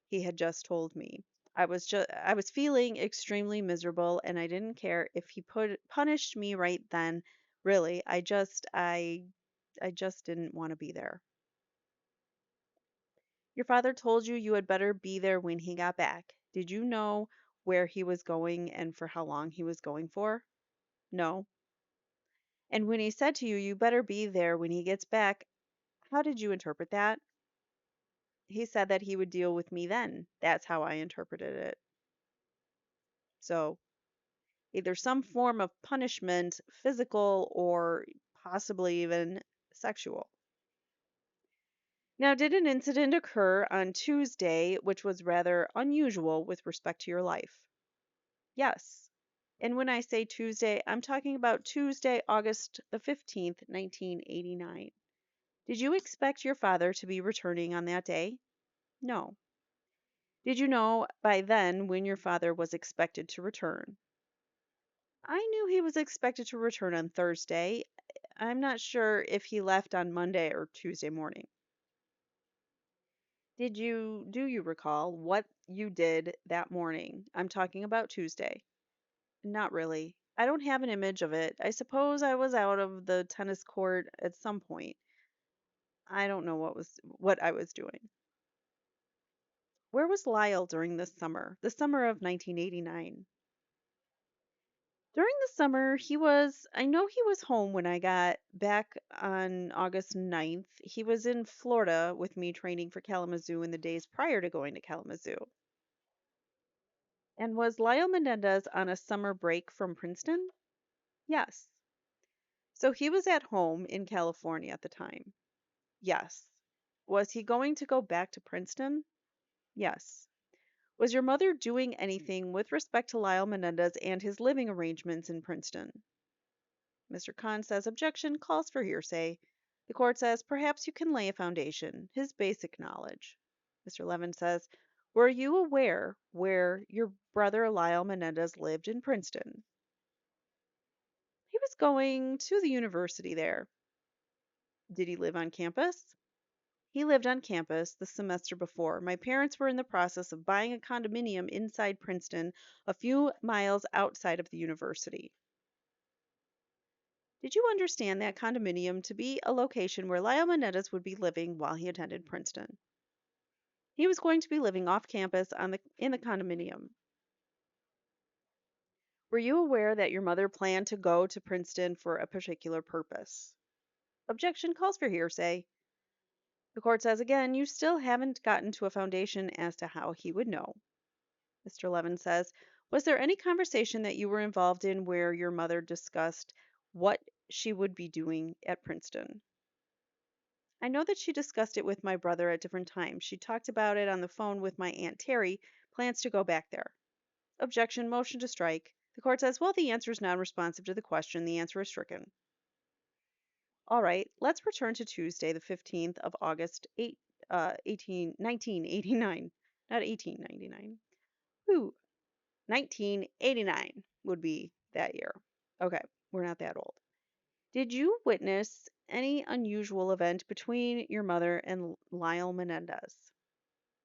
Speaker 1: He had just told me. I was feeling extremely miserable and I didn't care if he punished me right then. Really, I just didn't want to be there. Your father told you you had better be there when he got back. Did you know where he was going and for how long he was going for? No. And when he said to you, you better be there when he gets back, how did you interpret that? He said that he would deal with me then. That's how I interpreted it. So, either some form of punishment, physical or possibly even sexual. Now, did an incident occur on Tuesday which was rather unusual with respect to your life? Yes. And when I say Tuesday, I'm talking about Tuesday, August the 15th, 1989. Did you expect your father to be returning on that day? No. Did you know by then when your father was expected to return? I knew he was expected to return on Thursday. I'm not sure if he left on Monday or Tuesday morning. Do you recall what you did that morning? I'm talking about Tuesday. Not really. I don't have an image of it. I suppose I was out of the tennis court at some point. I don't know what I was doing. Where was Lyle during this summer? The summer of 1989. During the summer, I know he was home when I got back on August 9th. He was in Florida with me training for Kalamazoo in the days prior to going to Kalamazoo. And was Lyle Menendez on a summer break from Princeton? Yes. So he was at home in California at the time. Yes. Was he going to go back to Princeton? Yes. Was your mother doing anything with respect to Lyle Menendez and his living arrangements in Princeton? Mr. Khan says objection calls for hearsay. The court says perhaps you can lay a foundation, his basic knowledge. Mr. Levin says, were you aware where your brother Lyle Menendez lived in Princeton? He was going to the university there. Did he live on campus? He lived on campus the semester before. My parents were in the process of buying a condominium inside Princeton, a few miles outside of the university. Did you understand that condominium to be a location where Lyle Menendez would be living while he attended Princeton? He was going to be living off campus in the condominium. Were you aware that your mother planned to go to Princeton for a particular purpose? Objection calls for hearsay. The court says again, you still haven't gotten to a foundation as to how he would know. Mr. Levin says, was there any conversation that you were involved in where your mother discussed what she would be doing at Princeton? I know that she discussed it with my brother at different times. She talked about it on the phone with my Aunt Terry, plans to go back there. Objection, motion to strike. The court says, well, the answer is non-responsive to the question. The answer is stricken. All right, let's return to Tuesday, the 15th of August, 1989. Not 1899. Ooh, 1989 would be that year. Okay, we're not that old. Did you witness any unusual event between your mother and Lyle Menendez?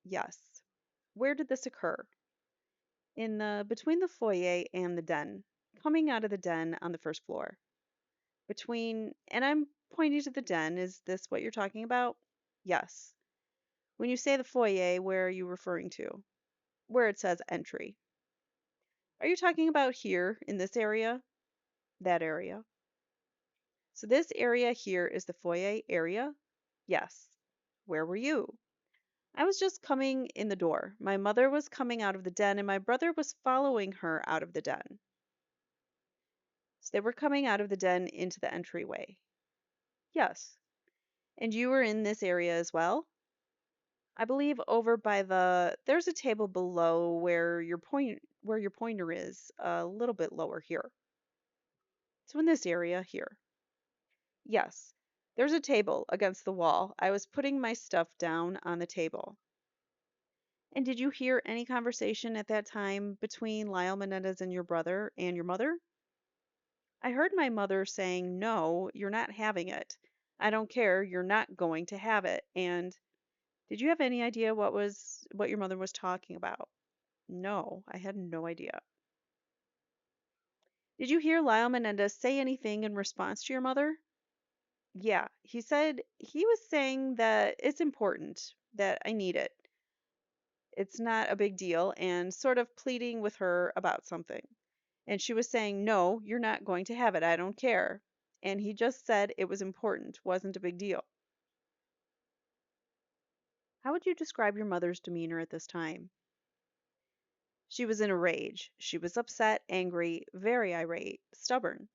Speaker 1: Yes. Where did this occur? In the between the foyer and the den. Coming out of the den on the first floor. And I'm pointing to the den. Is this what you're talking about? Yes. When you say the foyer, where are you referring to? Where it says entry. Are you talking about here in this area? That area. So this area here is the foyer area? Yes. Where were you? I was just coming in the door. My mother was coming out of the den and my brother was following her out of the den. So they were coming out of the den into the entryway. Yes. And you were in this area as well? I believe over by there's a table below where your pointer is, a little bit lower here. So in this area here. Yes. There's a table against the wall. I was putting my stuff down on the table. And did you hear any conversation at that time between Lyle Menendez and your brother and your mother? I heard my mother saying, no, you're not having it. I don't care, you're not going to have it. And did you have any idea what your mother was talking about? No, I had no idea. Did you hear Lyle Menendez say anything in response to your mother? Yeah, he said he was saying that it's important, that I need it. It's not a big deal, and sort of pleading with her about something. And she was saying, no, you're not going to have it. I don't care. And he just said it was important, wasn't a big deal. How would you describe your mother's demeanor at this time? She was in a rage. She was upset, angry, very irate, stubborn.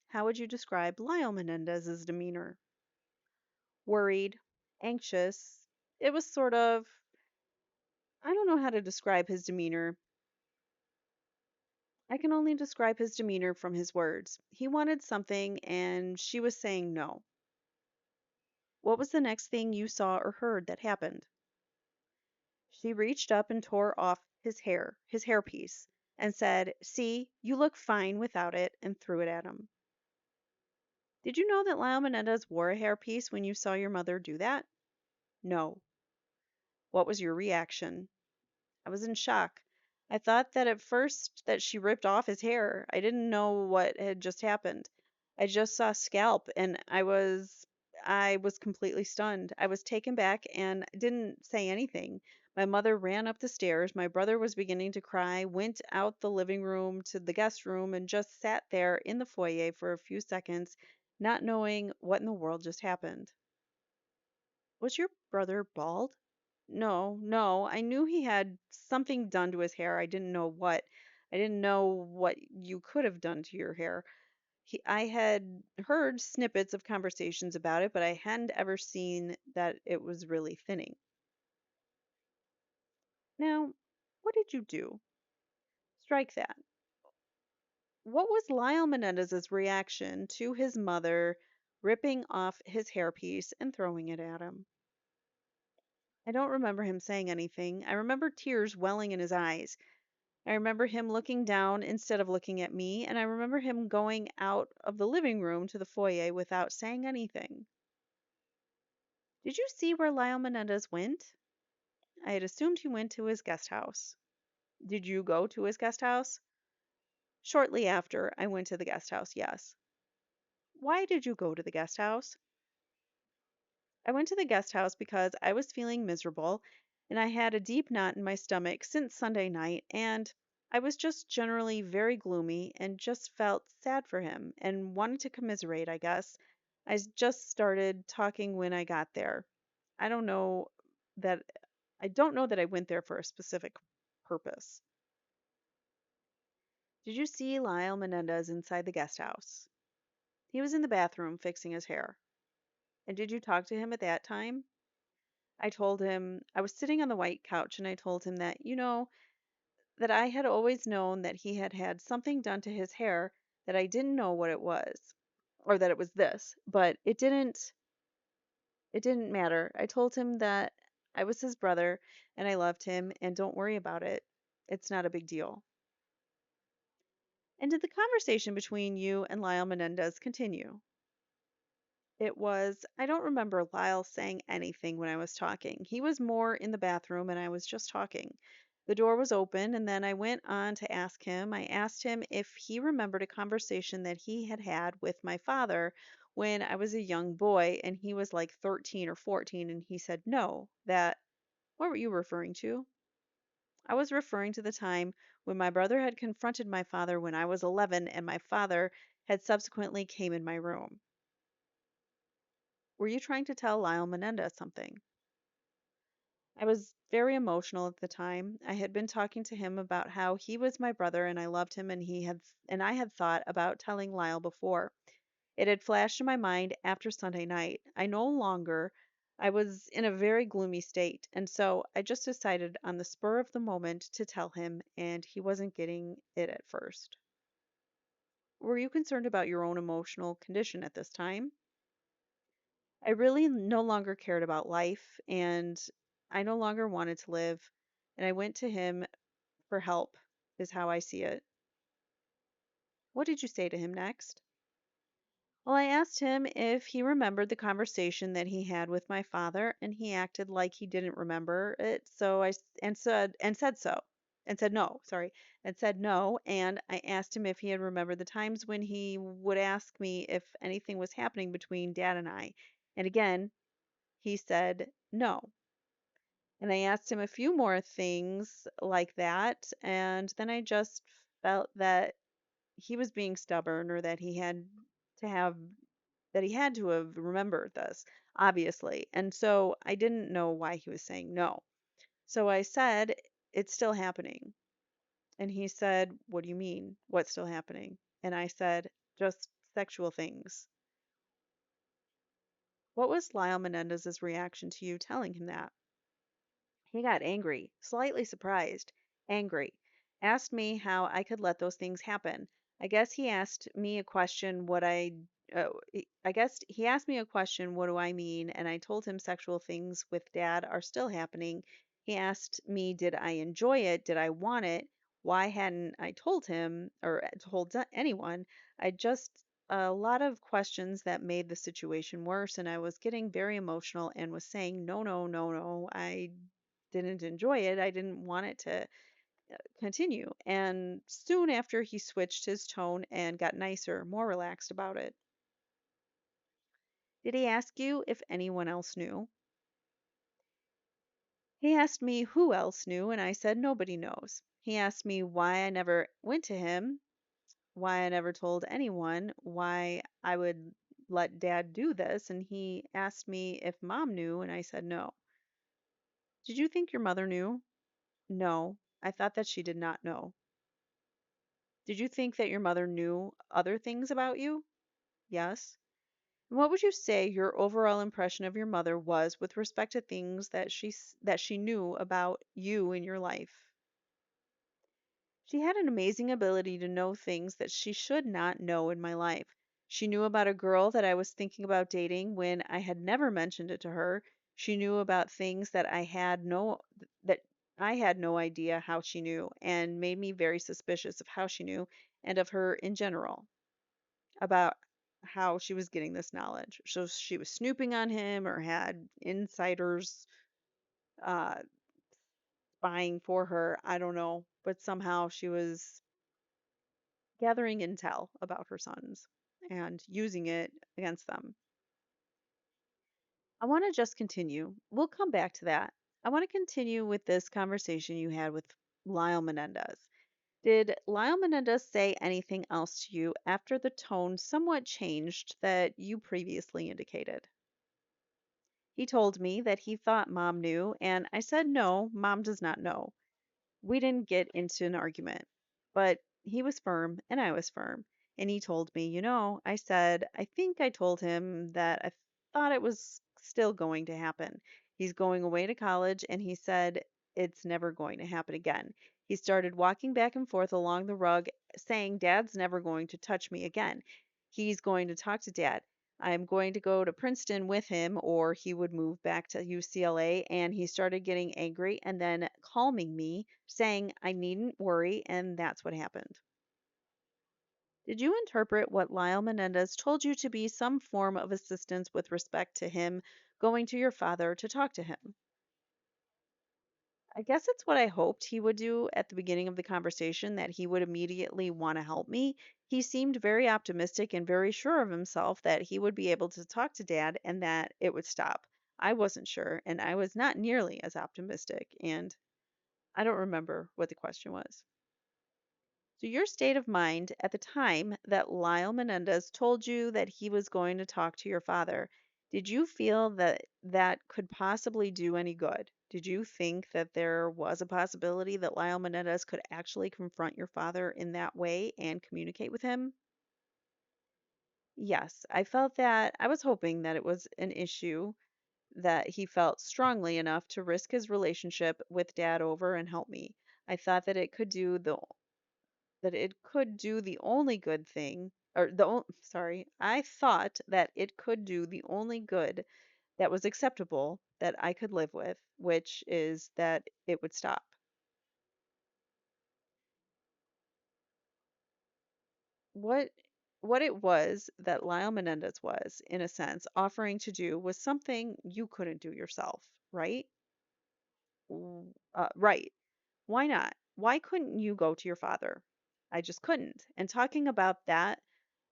Speaker 1: How would you describe Lyle Menendez's demeanor? Worried, anxious. It was sort of, I don't know how to describe his demeanor. I can only describe his demeanor from his words. He wanted something and she was saying no. What was the next thing you saw or heard that happened? She reached up and tore off his hairpiece, and said, see, you look fine without it, and threw it at him. Did you know that Lyle Menendez wore a hairpiece when you saw your mother do that? No. What was your reaction? I was in shock. I thought that at first that she ripped off his hair. I didn't know what had just happened. I just saw scalp and I was completely stunned. I was taken back and didn't say anything. My mother ran up the stairs. My brother was beginning to cry, went out the living room to the guest room, and just sat there in the foyer for a few seconds, not knowing what in the world just happened. Was your brother bald? No, no. I knew he had something done to his hair. I didn't know what. I didn't know what you could have done to your hair. I had heard snippets of conversations about it, but I hadn't ever seen that it was really thinning. Now, what did you do? Strike that. What was Lyle Menendez's reaction to his mother ripping off his hairpiece and throwing it at him? I don't remember him saying anything. I remember tears welling in his eyes. I remember him looking down instead of looking at me, and I remember him going out of the living room to the foyer without saying anything. Did you see where Lyle Menendez went? I had assumed he went to his guest house. Did you go to his guest house? Shortly after, I went to the guest house, yes. Why did you go to the guest house? I went to the guest house because I was feeling miserable and I had a deep knot in my stomach since Sunday night, and I was just generally very gloomy and just felt sad for him and wanted to commiserate, I guess. Just started talking when I got there. I don't know that I don't know that I went there for a specific purpose. Did you see Lyle Menendez inside the guest house? He was in the bathroom fixing his hair. And did you talk to him at that time? I told him I was sitting on the white couch and I told him that, that I had always known that he had had something done to his hair, that I didn't know what it was or that it was this, but it didn't matter. I told him that I was his brother and I loved him and don't worry about it. It's not a big deal. And did the conversation between you and Lyle Menendez continue? I don't remember Lyle saying anything when I was talking. He was more in the bathroom and I was just talking. The door was open and then I went on to ask him. I asked him if he remembered a conversation that he had had with my father when I was a young boy and he was like 13 or 14, and he said no. What were you referring to? I was referring to the time when my brother had confronted my father when I was 11 and my father had subsequently came in my room. Were you trying to tell Lyle Menendez something? I was very emotional at the time. I had been talking to him about how he was my brother and I loved him, and I had thought about telling Lyle before. It had flashed in my mind after Sunday night. I was in a very gloomy state, and so I just decided on the spur of the moment to tell him, and he wasn't getting it at first. Were you concerned about your own emotional condition at this time? I really no longer cared about life and I no longer wanted to live. And I went to him for help, is how I see it. What did you say to him next? Well, I asked him if he remembered the conversation that he had with my father, and he acted like he didn't remember it. So and said no, sorry, and said no. And I asked him if he had remembered the times when he would ask me if anything was happening between Dad and I. And again, he said no. And I asked him a few more things like that, and then I just felt that he was being stubborn or to have that he had to have remembered this, obviously. And so I didn't know why he was saying no. So I said, "It's still happening." And he said, "What do you mean? What's still happening?" And I said, "Just sexual things." What was Lyle Menendez's reaction to you telling him that? He got angry, slightly surprised, angry, asked me how I could let those things happen. I guess he asked me a question I guess he asked me a question, what do I mean? And I told him sexual things with Dad are still happening. He asked me, did I enjoy it? Did I want it? Why hadn't I told him or told anyone? I just a lot of questions that made the situation worse, and I was getting very emotional and was saying, no, no, no, no, I didn't enjoy it. I didn't want it to continue. And soon after, he switched his tone and got nicer, more relaxed about it. Did he ask you if anyone else knew? He asked me who else knew, and I said nobody knows. He asked me why I never went to him, why I never told anyone, why I would let dad do this, and he asked me if mom knew, and I said no. Did you think your mother knew? No. I thought that she did not know. Did you think that your mother knew other things about you? Yes. And what would you say your overall impression of your mother was with respect to things that she knew about you in your life? She had an amazing ability to know things that she should not know in my life. She knew about a girl that I was thinking about dating when I had never mentioned it to her. She knew about things that I had no idea how she knew, and made me very suspicious of how she knew and of her in general about how she was getting this knowledge. So she was snooping on him or had insiders uh, spying for her. I don't know, but somehow she was gathering intel about her sons and using it against them. I want to just continue. We'll come back to that. I want to continue with this conversation you had with Lyle Menendez. Did Lyle Menendez say anything else to you after the tone somewhat changed that you previously indicated? He told me that he thought mom knew, and I said no, mom does not know. We didn't get into an argument, but he was firm and I was firm. And he told me, I said, I think I told him that I thought it was still going to happen. He's going away to college, and he said it's never going to happen again. He started walking back and forth along the rug, saying, Dad's never going to touch me again. He's going to talk to Dad. I'm going to go to Princeton with him, or he would move back to UCLA. And he started getting angry and then calming me, saying I needn't worry, and that's what happened. Did you interpret what Lyle Menendez told you to be some form of assistance with respect to him going to your father to talk to him? I guess it's what I hoped he would do at the beginning of the conversation, that he would immediately want to help me. He seemed very optimistic and very sure of himself that he would be able to talk to Dad and that it would stop. I wasn't sure, and I was not nearly as optimistic, and I don't remember what the question was. So, your state of mind at the time that Lyle Menendez told you that he was going to talk to your father, did you feel that that could possibly do any good? Did you think that there was a possibility that Lyle Menendez could actually confront your father in that way and communicate with him? Yes, I felt that. I was hoping that it was an issue that he felt strongly enough to risk his relationship with Dad over and help me. I thought that it could do the only good thing, or sorry, I thought that it could do the only good that was acceptable that I could live with, which is that it would stop. What what it was that Lyle Menendez was, in a sense, offering to do was something you couldn't do yourself, right? Right. Why not? Why couldn't you go to your father? I just couldn't. And talking about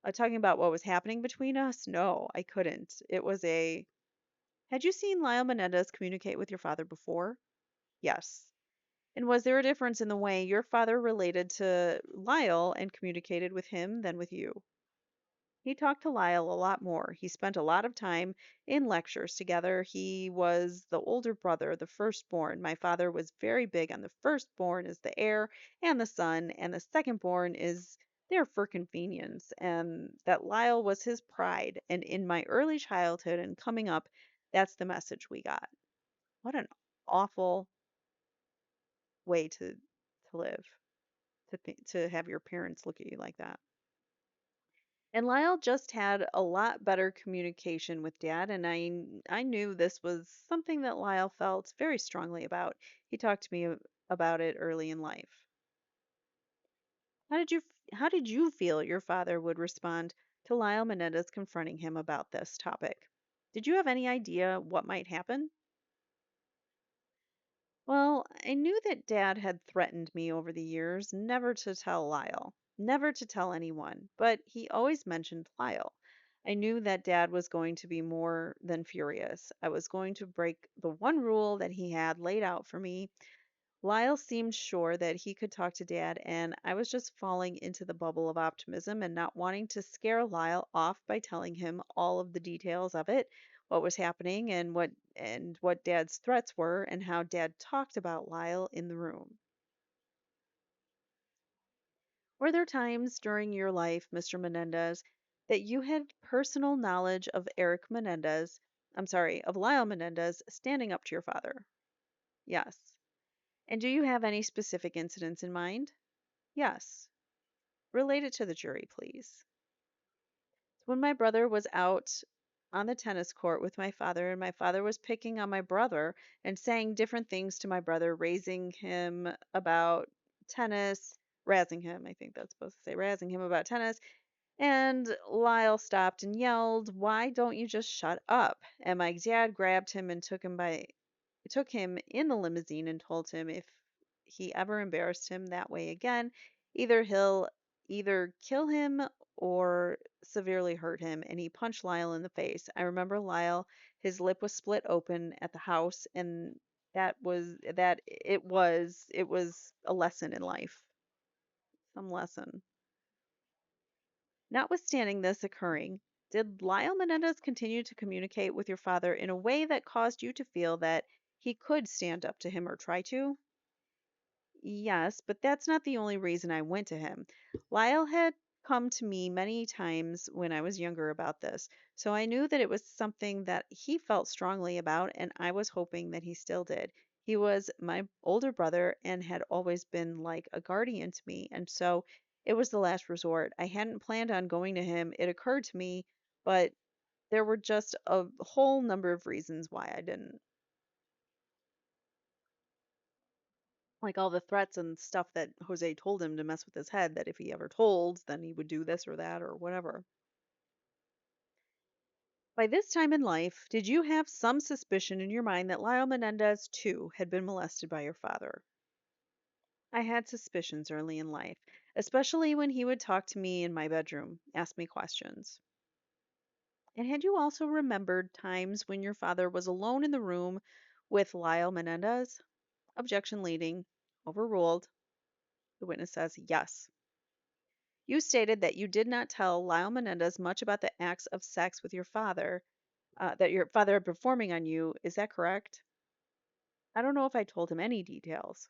Speaker 1: what was happening between us, no, I couldn't. Had you seen Lyle Menendez communicate with your father before? Yes. And was there a difference in the way your father related to Lyle and communicated with him than with you? He talked to Lyle a lot more. He spent a lot of time in lectures together. He was the older brother, the firstborn. My father was very big on the firstborn as the heir and the son, and the secondborn is there for convenience, and that Lyle was his pride. And in my early childhood and coming up, that's the message we got. What an awful way to live, to have your parents look at you like that. And Lyle just had a lot better communication with Dad, and I knew this was something that Lyle felt very strongly about. He talked to me about it early in life. How did you feel your father would respond to Lyle Menendez confronting him about this topic? Did you have any idea what might happen? Well, I knew that Dad had threatened me over the years never to tell Lyle, never to tell anyone, but he always mentioned Lyle. I knew that Dad was going to be more than furious. I was going to break the one rule that he had laid out for me. Lyle seemed sure that he could talk to Dad, and I was just falling into the bubble of optimism and not wanting to scare Lyle off by telling him all of the details of it, what was happening and what Dad's threats were and how Dad talked about Lyle in the room. Were there times during your life, Mr. Menendez, that you had personal knowledge of Erik Menendez, of Lyle Menendez standing up to your father? Yes. And do you have any specific incidents in mind? Yes. Relate it to the jury, please. When my brother was out on the tennis court with my father, and my father was picking on my brother and saying different things to my brother, raising him about tennis, razzing him, I think that's supposed to say, razzing him about tennis. And Lyle stopped and yelled, "Why don't you just shut up?" And my dad grabbed him and took him in the limousine and told him if he ever embarrassed him that way again, he'll either kill him or severely hurt him. And he punched Lyle in the face. I remember Lyle, his lip was split open at the house, and it was a lesson in life, some lesson. Notwithstanding this occurring, did Lyle Menendez continue to communicate with your father in a way that caused you to feel that he could stand up to him or try to? Yes, but that's not the only reason I went to him. Lyle had come to me many times when I was younger about this, so I knew that it was something that he felt strongly about, and I was hoping that he still did. He was my older brother and had always been like a guardian to me, and so it was the last resort. I hadn't planned on going to him. It occurred to me, but there were just a whole number of reasons why I didn't. Like all the threats and stuff that Jose told him to mess with his head, that if he ever told, then he would do this or that or whatever. By this time in life, did you have some suspicion in your mind that Lyle Menendez, too, had been molested by your father? I had suspicions early in life, especially when he would talk to me in my bedroom, ask me questions. And had you also remembered times when your father was alone in the room with Lyle Menendez? Objection leading. Overruled. The witness says yes. You stated that you did not tell Lyle Menendez much about the acts of sex with your father, that your father had performing on you. Is that correct? I don't know if I told him any details.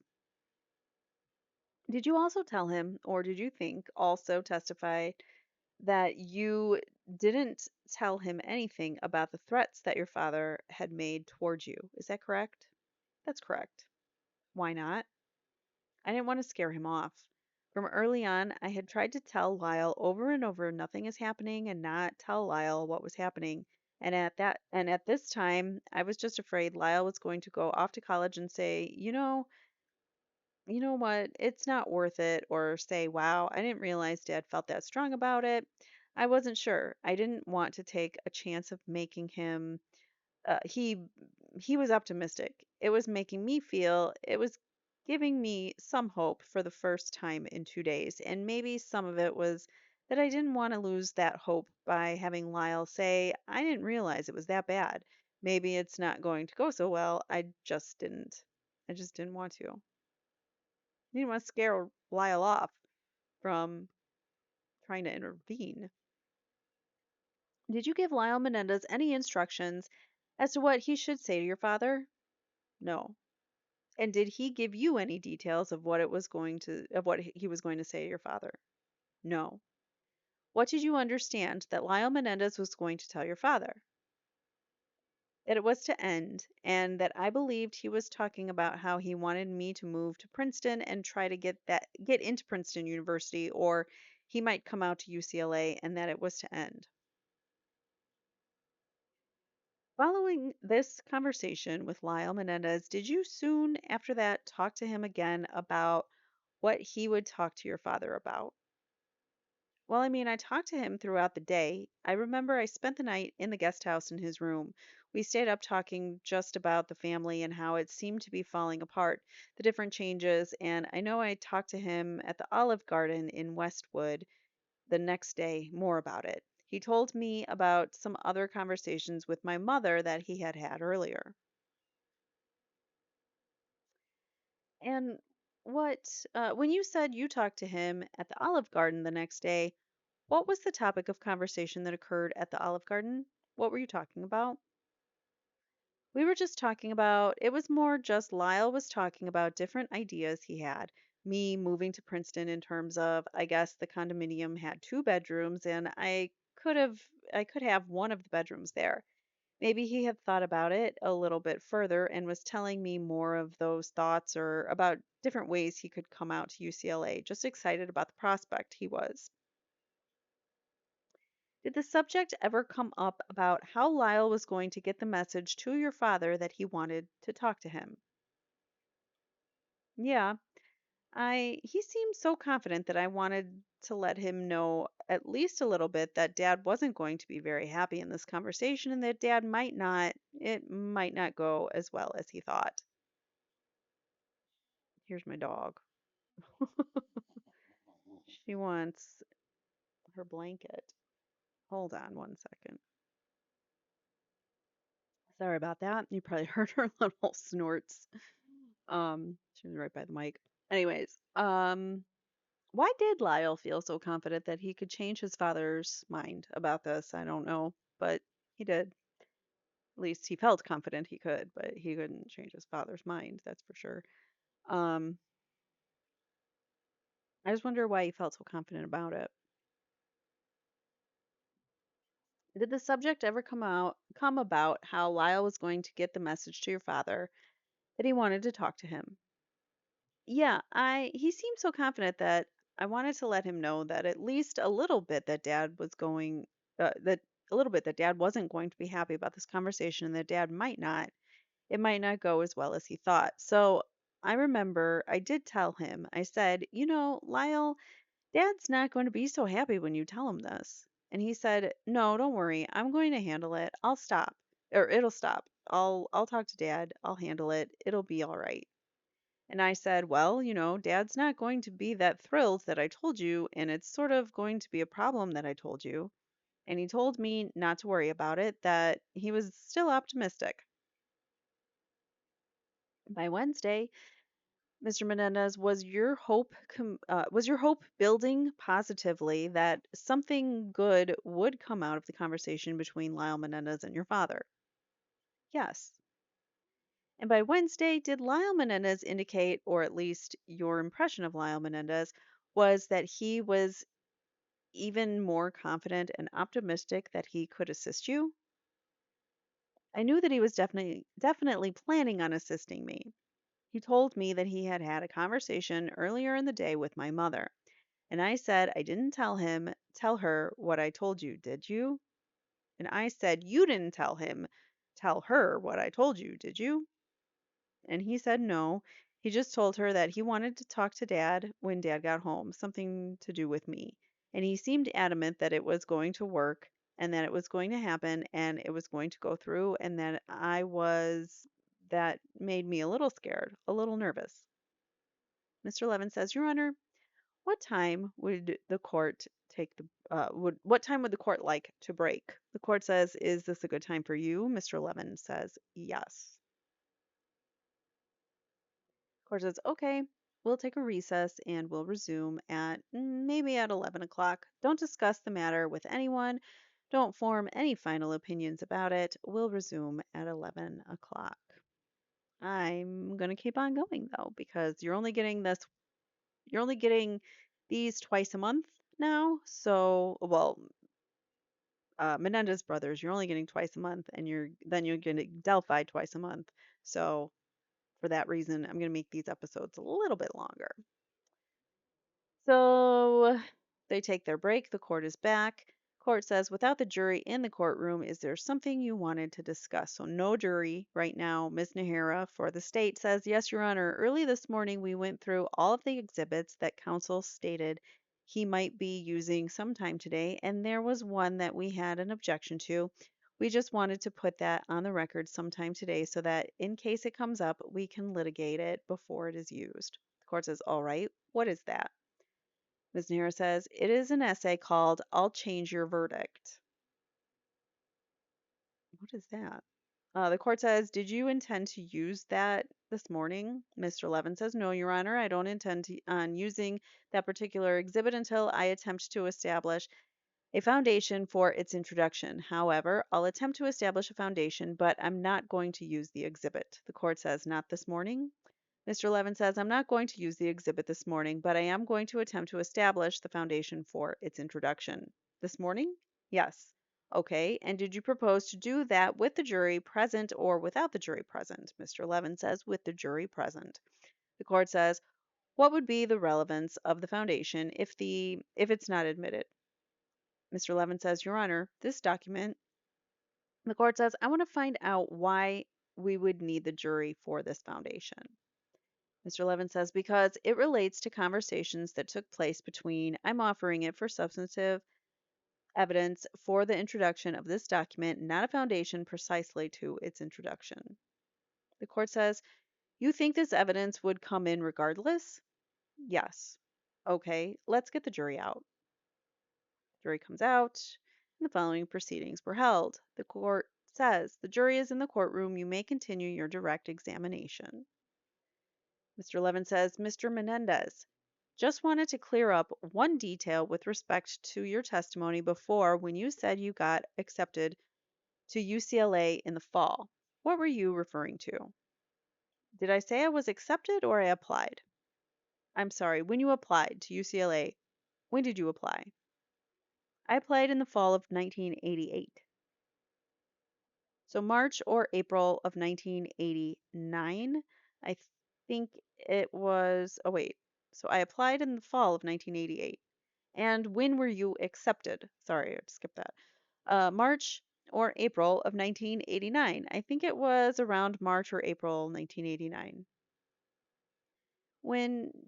Speaker 1: Did you also tell him, or did you think also testify that you didn't tell him anything about the threats that your father had made towards you? Is that correct? That's correct. Why not? I didn't want to scare him off. From early on, I had tried to tell Lyle over and over nothing is happening and not tell Lyle what was happening. And at this time, I was just afraid Lyle was going to go off to college and say, you know what, it's not worth it, or say, wow, I didn't realize Dad felt that strong about it. I wasn't sure. I didn't want to take a chance of making him uh, he he was optimistic. It was making me feel it was giving me some hope for the first time in 2 days. And maybe some of it was that I didn't want to lose that hope by having Lyle say, I didn't realize it was that bad. Maybe it's not going to go so well. I just didn't want to. I didn't want to scare Lyle off from trying to intervene. Did you give Lyle Menendez any instructions as to what he should say to your father? No. And did he give you any details of what he was going to say to your father? No. What did you understand that Lyle Menendez was going to tell your father? That it was to end, and that I believed he was talking about how he wanted me to move to Princeton and try to get into Princeton University, or he might come out to UCLA, and that it was to end. Following this conversation with Lyle Menendez, did you soon after that talk to him again about what he would talk to your father about? Well, I mean, I talked to him throughout the day. I remember I spent the night in the guest house in his room. We stayed up talking just about the family and how it seemed to be falling apart, the different changes, and I know I talked to him at the Olive Garden in Westwood the next day more about it. He told me about some other conversations with my mother that he had had earlier. And when you said you talked to him at the Olive Garden the next day, what was the topic of conversation that occurred at the Olive Garden? What were you talking about? We were just talking about, it was more just Lyle was talking about different ideas he had. Me moving to Princeton in terms of, I guess the condominium had two bedrooms and I could have one of the bedrooms there. Maybe he had thought about it a little bit further and was telling me more of those thoughts or about different ways he could come out to UCLA. Just excited about the prospect he was. Did the subject ever come up about how Lyle was going to get the message to your father that he wanted to talk to him? Yeah, I he seemed so confident that I wanted to let him know at least a little bit that dad wasn't going to be very happy in this conversation and that dad might not go as well as he thought. Here's my dog. She wants her blanket. Hold on one second. Sorry about that. You probably heard her little snorts. She was right by the mic. Anyways, why did Lyle feel so confident that he could change his father's mind about this? I don't know, but he did. At least he felt confident he could, but he couldn't change his father's mind, that's for sure. Um, I just wonder why he felt so confident about it. Did the subject ever come about how Lyle was going to get the message to your father that he wanted to talk to him? Yeah, I he seemed so confident that I wanted to let him know that at least a little bit that dad was going that a little bit that dad wasn't going to be happy about this conversation and that dad might not go as well as he thought. So I remember I did tell him. I said, "You know, Lyle, dad's not going to be so happy when you tell him this." And he said, "No, don't worry. I'm going to handle it. I'll stop. Or it'll stop. I'll talk to dad. I'll handle it. It'll be all right." And I said, "Well, you know, dad's not going to be that thrilled that I told you, and it's sort of going to be a problem that I told you." And he told me not to worry about it, that he was still optimistic. By Wednesday, Mr. Menendez, was your hope building positively that something good would come out of the conversation between Lyle Menendez and your father? Yes. And by Wednesday, did Lyle Menendez indicate, or at least your impression of Lyle Menendez, was that he was even more confident and optimistic that he could assist you? I knew that he was definitely planning on assisting me. He told me that he had had a conversation earlier in the day with my mother, and I said I didn't tell her what I told you, did you? And I said you didn't tell her what I told you, did you? And he said no. He just told her that he wanted to talk to dad when dad got home, something to do with me. And he seemed adamant that it was going to work and that it was going to happen and it was going to go through and that made me a little scared, a little nervous. Mr. Levin says, Your Honor, what time would the court take the what time would the court like to break? The court says, Is this a good time for you? Mr. Levin says, Yes. Court says, okay, we'll take a recess and we'll resume at maybe at 11 o'clock. Don't discuss the matter with anyone. Don't form any final opinions about it. We'll resume at 11 o'clock. I'm going to keep on going though, because you're only getting these twice a month now. So, well, Menendez Brothers, you're only getting twice a month, and you're getting Delphi twice a month. So, for that reason, I'm going to make these episodes a little bit longer. So they take their break. The court is back. Court says, without the jury in the courtroom, is there something you wanted to discuss? So no jury right now. Ms. Nahara for the state says, yes, Your Honor. Early this morning, we went through all of the exhibits that counsel stated he might be using sometime today, and there was one that we had an objection to. We just wanted to put that on the record sometime today so that in case it comes up, we can litigate it before it is used. The court says, all right, what is that? Ms. Nehra says, it is an essay called I'll Change Your Verdict. What is that? The court says, did you intend to use that this morning? Mr. Levin says, no, Your Honor, I don't intend on using that particular exhibit until I attempt to establish a foundation for its introduction. However, I'll attempt to establish a foundation, but I'm not going to use the exhibit. The court says, not this morning. Mr. Levin says, I'm not going to use the exhibit this morning, but I am going to attempt to establish the foundation for its introduction. This morning? Yes. Okay, and did you propose to do that with the jury present or without the jury present? Mr. Levin says, with the jury present. The court says, what would be the relevance of the foundation if it's not admitted? Mr. Levin says, Your Honor, this document, the court says, I want to find out why we would need the jury for this foundation. Mr. Levin says, because it relates to conversations that took place between, I'm offering it for substantive evidence for the introduction of this document, not a foundation precisely to its introduction. The court says, you think this evidence would come in regardless? Yes. Okay, let's get the jury out. Jury comes out, and the following proceedings were held. The court says, the jury is in the courtroom. You may continue your direct examination. Mr. Levin says, Mr. Menendez, just wanted to clear up one detail with respect to your testimony before when you said you got accepted to UCLA in the fall. What were you referring to? Did I say I was accepted or I applied? I'm sorry, when you applied to UCLA, when did you apply? I applied in the fall of 1988. So March or April of 1989. I think it was, oh wait. So I applied in the fall of 1988. And when were you accepted? Sorry, I skipped that. March or April of 1989. I think it was around March or April 1989.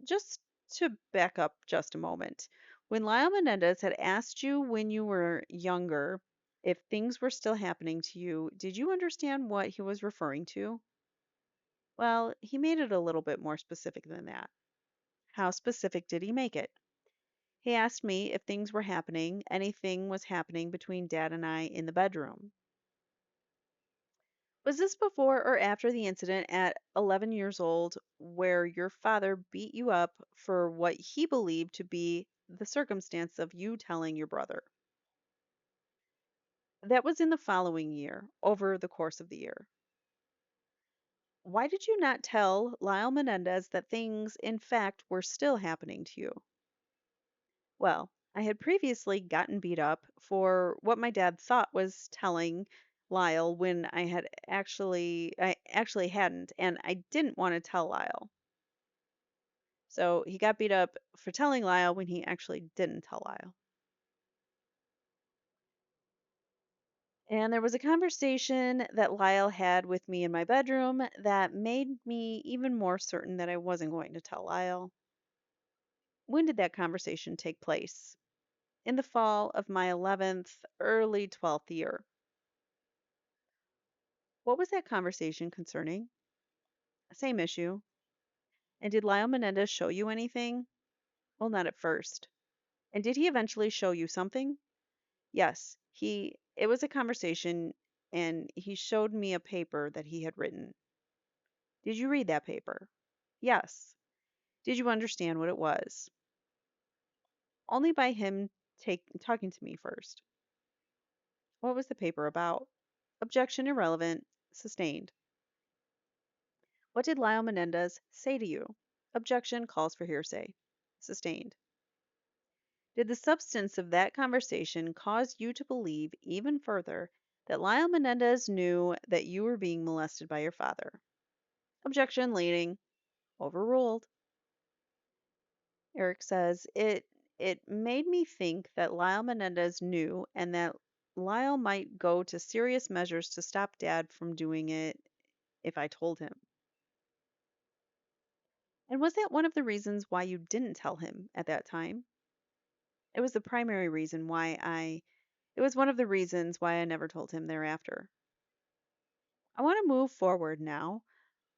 Speaker 1: Just to back up just a moment, when Lyle Menendez had asked you when you were younger if things were still happening to you, did you understand what he was referring to? Well, he made it a little bit more specific than that. How specific did he make it? He asked me if things were happening, anything was happening between Dad and I in the bedroom. Was this before or after the incident at 11 years old where your father beat you up for what he believed to be the circumstance of you telling your brother? That was in the following year, over the course of the year. Why did you not tell Lyle Menendez that things, in fact, were still happening to you? Well, I had previously gotten beat up for what my dad thought was telling Lyle when I actually hadn't, and I didn't want to tell Lyle. So he got beat up for telling Lyle when he actually didn't tell Lyle. And there was a conversation that Lyle had with me in my bedroom that made me even more certain that I wasn't going to tell Lyle. When did that conversation take place? In the fall of my 11th, early 12th year. What was that conversation concerning? Same issue. And did Lyle Menendez show you anything? Well, not at first. And did he eventually show you something? Yes, it was a conversation and he showed me a paper that he had written. Did you read that paper? Yes. Did you understand what it was? Only by him talking to me first. What was the paper about? Objection irrelevant. Sustained. What did Lyle Menendez say to you? Objection calls for hearsay. Sustained. Did the substance of that conversation cause you to believe even further that Lyle Menendez knew that you were being molested by your father? Objection leading. Overruled. Erik says, it made me think that Lyle Menendez knew and that Lyle might go to serious measures to stop Dad from doing it if I told him. And was that one of the reasons why you didn't tell him at that time? It was the primary reason why it was one of the reasons why I never told him thereafter. I want to move forward now.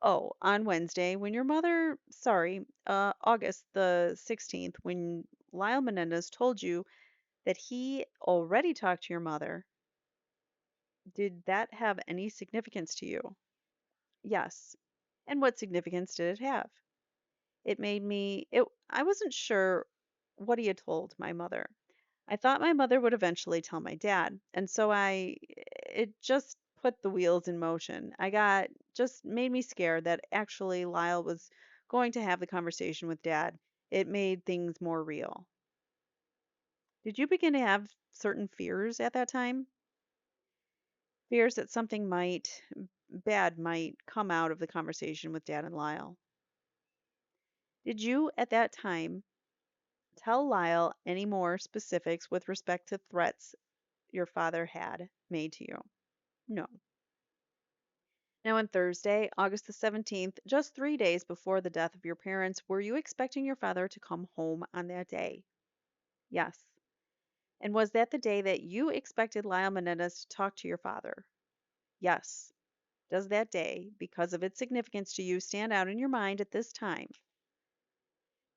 Speaker 1: Oh, on Wednesday, when your mother, sorry, August the 16th, when Lyle Menendez told you that he already talked to your mother, did that have any significance to you? Yes. And what significance did it have? It made me it I wasn't sure what he had told my mother. I thought my mother would eventually tell my dad, and so I it just put the wheels in motion. I got just made me scared that actually Lyle was going to have the conversation with dad. It made things more real. Did you begin to have certain fears at that time? Fears that something bad might come out of the conversation with dad and Lyle. Did you at that time tell Lyle any more specifics with respect to threats your father had made to you? No. Now, on Thursday, August the 17th, just 3 days before the death of your parents, were you expecting your father to come home on that day? Yes. And was that the day that you expected Lyle Menendez to talk to your father? Yes. Does that day, because of its significance to you, stand out in your mind at this time?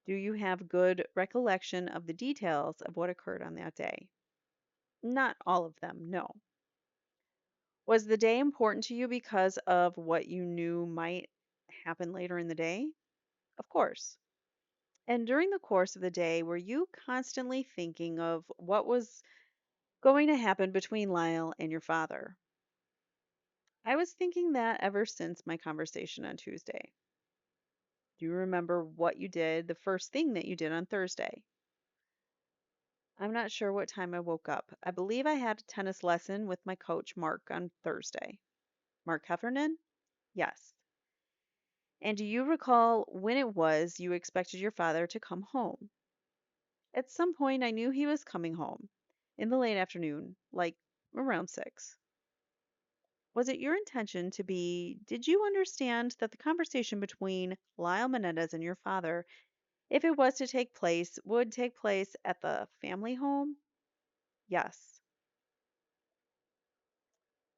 Speaker 1: Do you have good recollection of the details of what occurred on that day? Not all of them, no. Was the day important to you because of what you knew might happen later in the day? Of course. And during the course of the day, were you constantly thinking of what was going to happen between Lyle and your father? I was thinking that ever since my conversation on Tuesday. Do you remember what you did, the first thing that you did on Thursday? I'm not sure what time I woke up. I believe I had a tennis lesson with my coach, Mark, on Thursday. Mark Heffernan? Yes. And do you recall when it was you expected your father to come home? At some point, I knew he was coming home in the late afternoon, like around 6. Was it your intention to be, did you understand that the conversation between Lyle Menendez and your father, if it was to take place, would take place at the family home? Yes.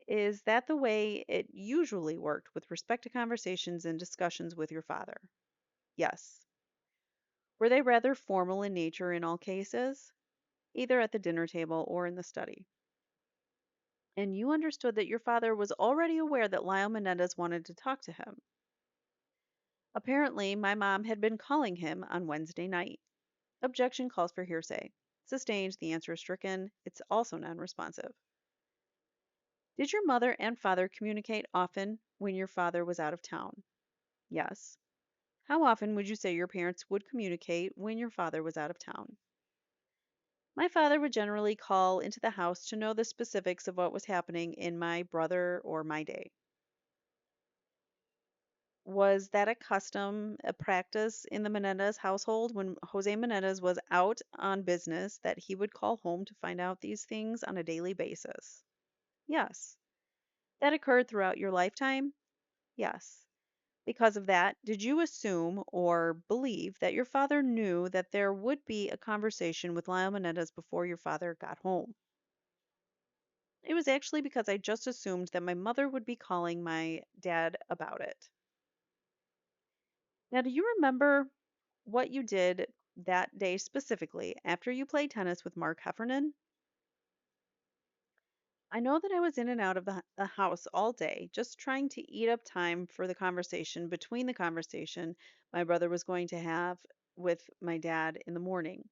Speaker 1: Is that the way it usually worked with respect to conversations and discussions with your father? Yes. Were they rather formal in nature in all cases, either at the dinner table or in the study? And you understood that your father was already aware that Lyle Menendez wanted to talk to him. Apparently, my mom had been calling him on Wednesday night. Objection calls for hearsay. Sustained, the answer is stricken. It's also non responsive. Did your mother and father communicate often when your father was out of town? Yes. How often would you say your parents would communicate when your father was out of town? My father would generally call into the house to know the specifics of what was happening in my brother or my day. Was that a custom, a practice in the Menendez household when Jose Menendez was out on business that he would call home to find out these things on a daily basis? Yes. That occurred throughout your lifetime? Yes. Because of that, did you assume or believe that your father knew that there would be a conversation with Lyle Menendez before your father got home? It was actually because I just assumed that my mother would be calling my dad about it. Now, do you remember what you did that day specifically after you played tennis with Mark Heffernan? I know that I was in and out of the house all day, just trying to eat up time for the conversation between the conversation my brother was going to have with my dad in the morning.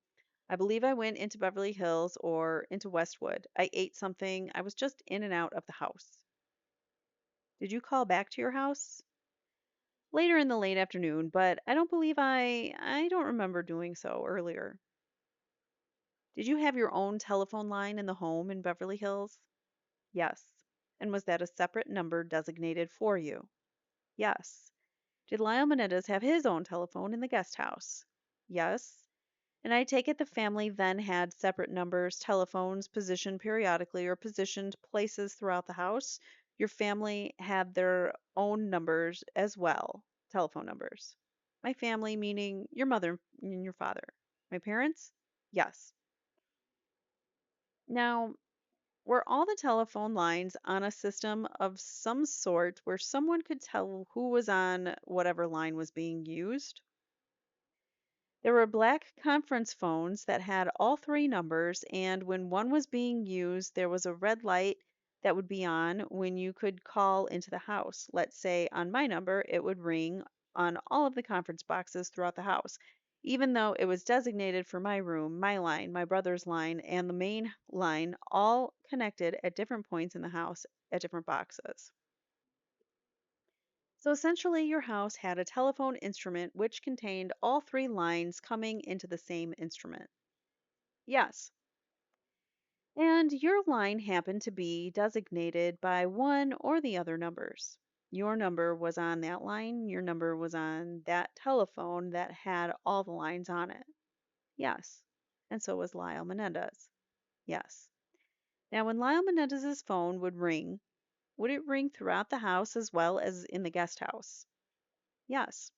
Speaker 1: I believe I went into Beverly Hills or into Westwood. I ate something. I was just in and out of the house. Did you call back to your house? Later in the late afternoon, but I don't remember doing so earlier. Did you have your own telephone line in the home in Beverly Hills? Yes. And was that a separate number designated for you? Yes. Did Lyle Menendez have his own telephone in the guest house? Yes. And I take it the family then had separate numbers, telephones positioned periodically or positioned places throughout the house. Your family had their own numbers as well, telephone numbers. My family, meaning your mother and your father. My parents? Yes. Now, were all the telephone lines on a system of some sort where someone could tell who was on whatever line was being used? There were black conference phones that had all three numbers, and when one was being used, there was a red light that would be on when you could call into the house. Let's say on my number, it would ring on all of the conference boxes throughout the house, even though it was designated for my room, my line, my brother's line, and the main line, all connected at different points in the house at different boxes. So essentially, your house had a telephone instrument which contained all three lines coming into the same instrument. Yes. And your line happened to be designated by one or the other numbers. Your number was on that line, your number was on that telephone that had all the lines on it. Yes. And so was Lyle Menendez. Yes. Now, when Lyle Menendez's phone would ring, would it ring throughout the house as well as in the guest house? Yes.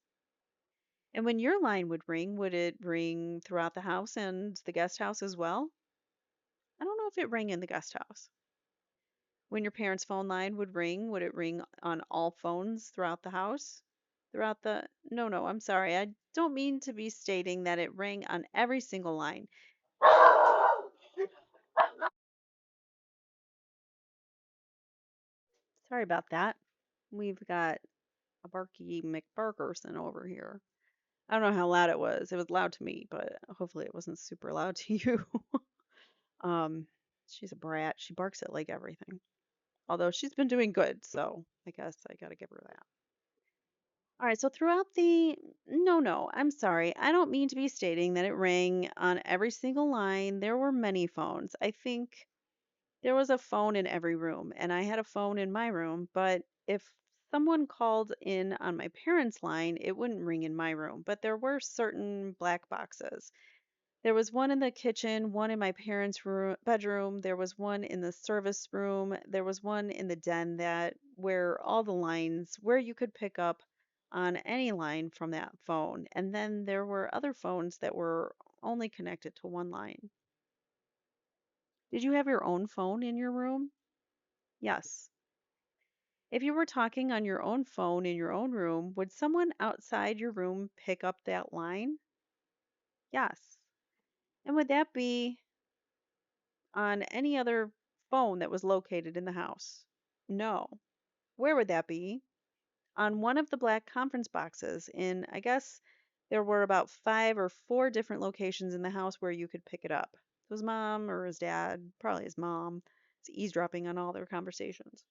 Speaker 1: And when your line would ring, would it ring throughout the house and the guest house as well? I don't know if it rang in the guest house. When your parents' phone line would it ring on all phones throughout the house? Throughout the. No, no, I'm sorry. I don't mean to be stating that it rang on every single line. Sorry about that. We've got a Barky McBarkerson over here. I don't know how loud it was. It was loud to me, but hopefully it wasn't super loud to you. um, she's a brat. She barks at like everything. Although she's been doing good, so I guess I gotta give her that. All right, so throughout the. No, no, I'm sorry. I don't mean to be stating that it rang on every single line. There were many phones. I think there was a phone in every room, and I had a phone in my room, but if someone called in on my parents' line, it wouldn't ring in my room. But there were certain black boxes. There was one in the kitchen, one in my parents' bedroom, there was one in the service room, there was one in the den that where all the lines where you could pick up on any line from that phone. And then there were other phones that were only connected to one line. Did you have your own phone in your room? Yes. If you were talking on your own phone in your own room, would someone outside your room pick up that line? Yes. And would that be on any other phone that was located in the house? No. Where would that be? On one of the black conference boxes in, I guess there were about five or four different locations in the house where you could pick it up. His mom or his dad, probably his mom, is eavesdropping on all their conversations.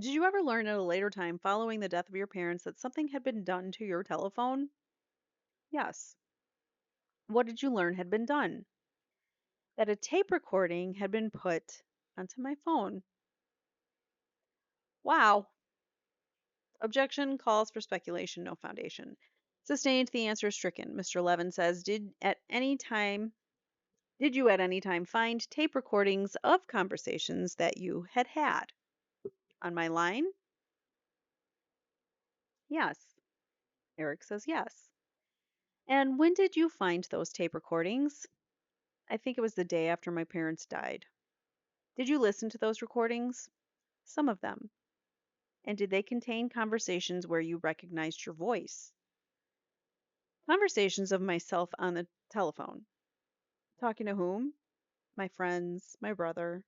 Speaker 1: Did you ever learn at a later time following the death of your parents that something had been done to your telephone? Yes. What did you learn had been done? That a tape recording had been put onto my phone. Wow. Objection calls for speculation, no foundation. Sustained, the answer is stricken. Mr. Levin says, did you at any time find tape recordings of conversations that you had had? On my line? Yes. Erik says yes. And when did you find those tape recordings? I think it was the day after my parents died. Did you listen to those recordings? Some of them. And did they contain conversations where you recognized your voice? Conversations of myself on the telephone. Talking to whom? My friends, my brother.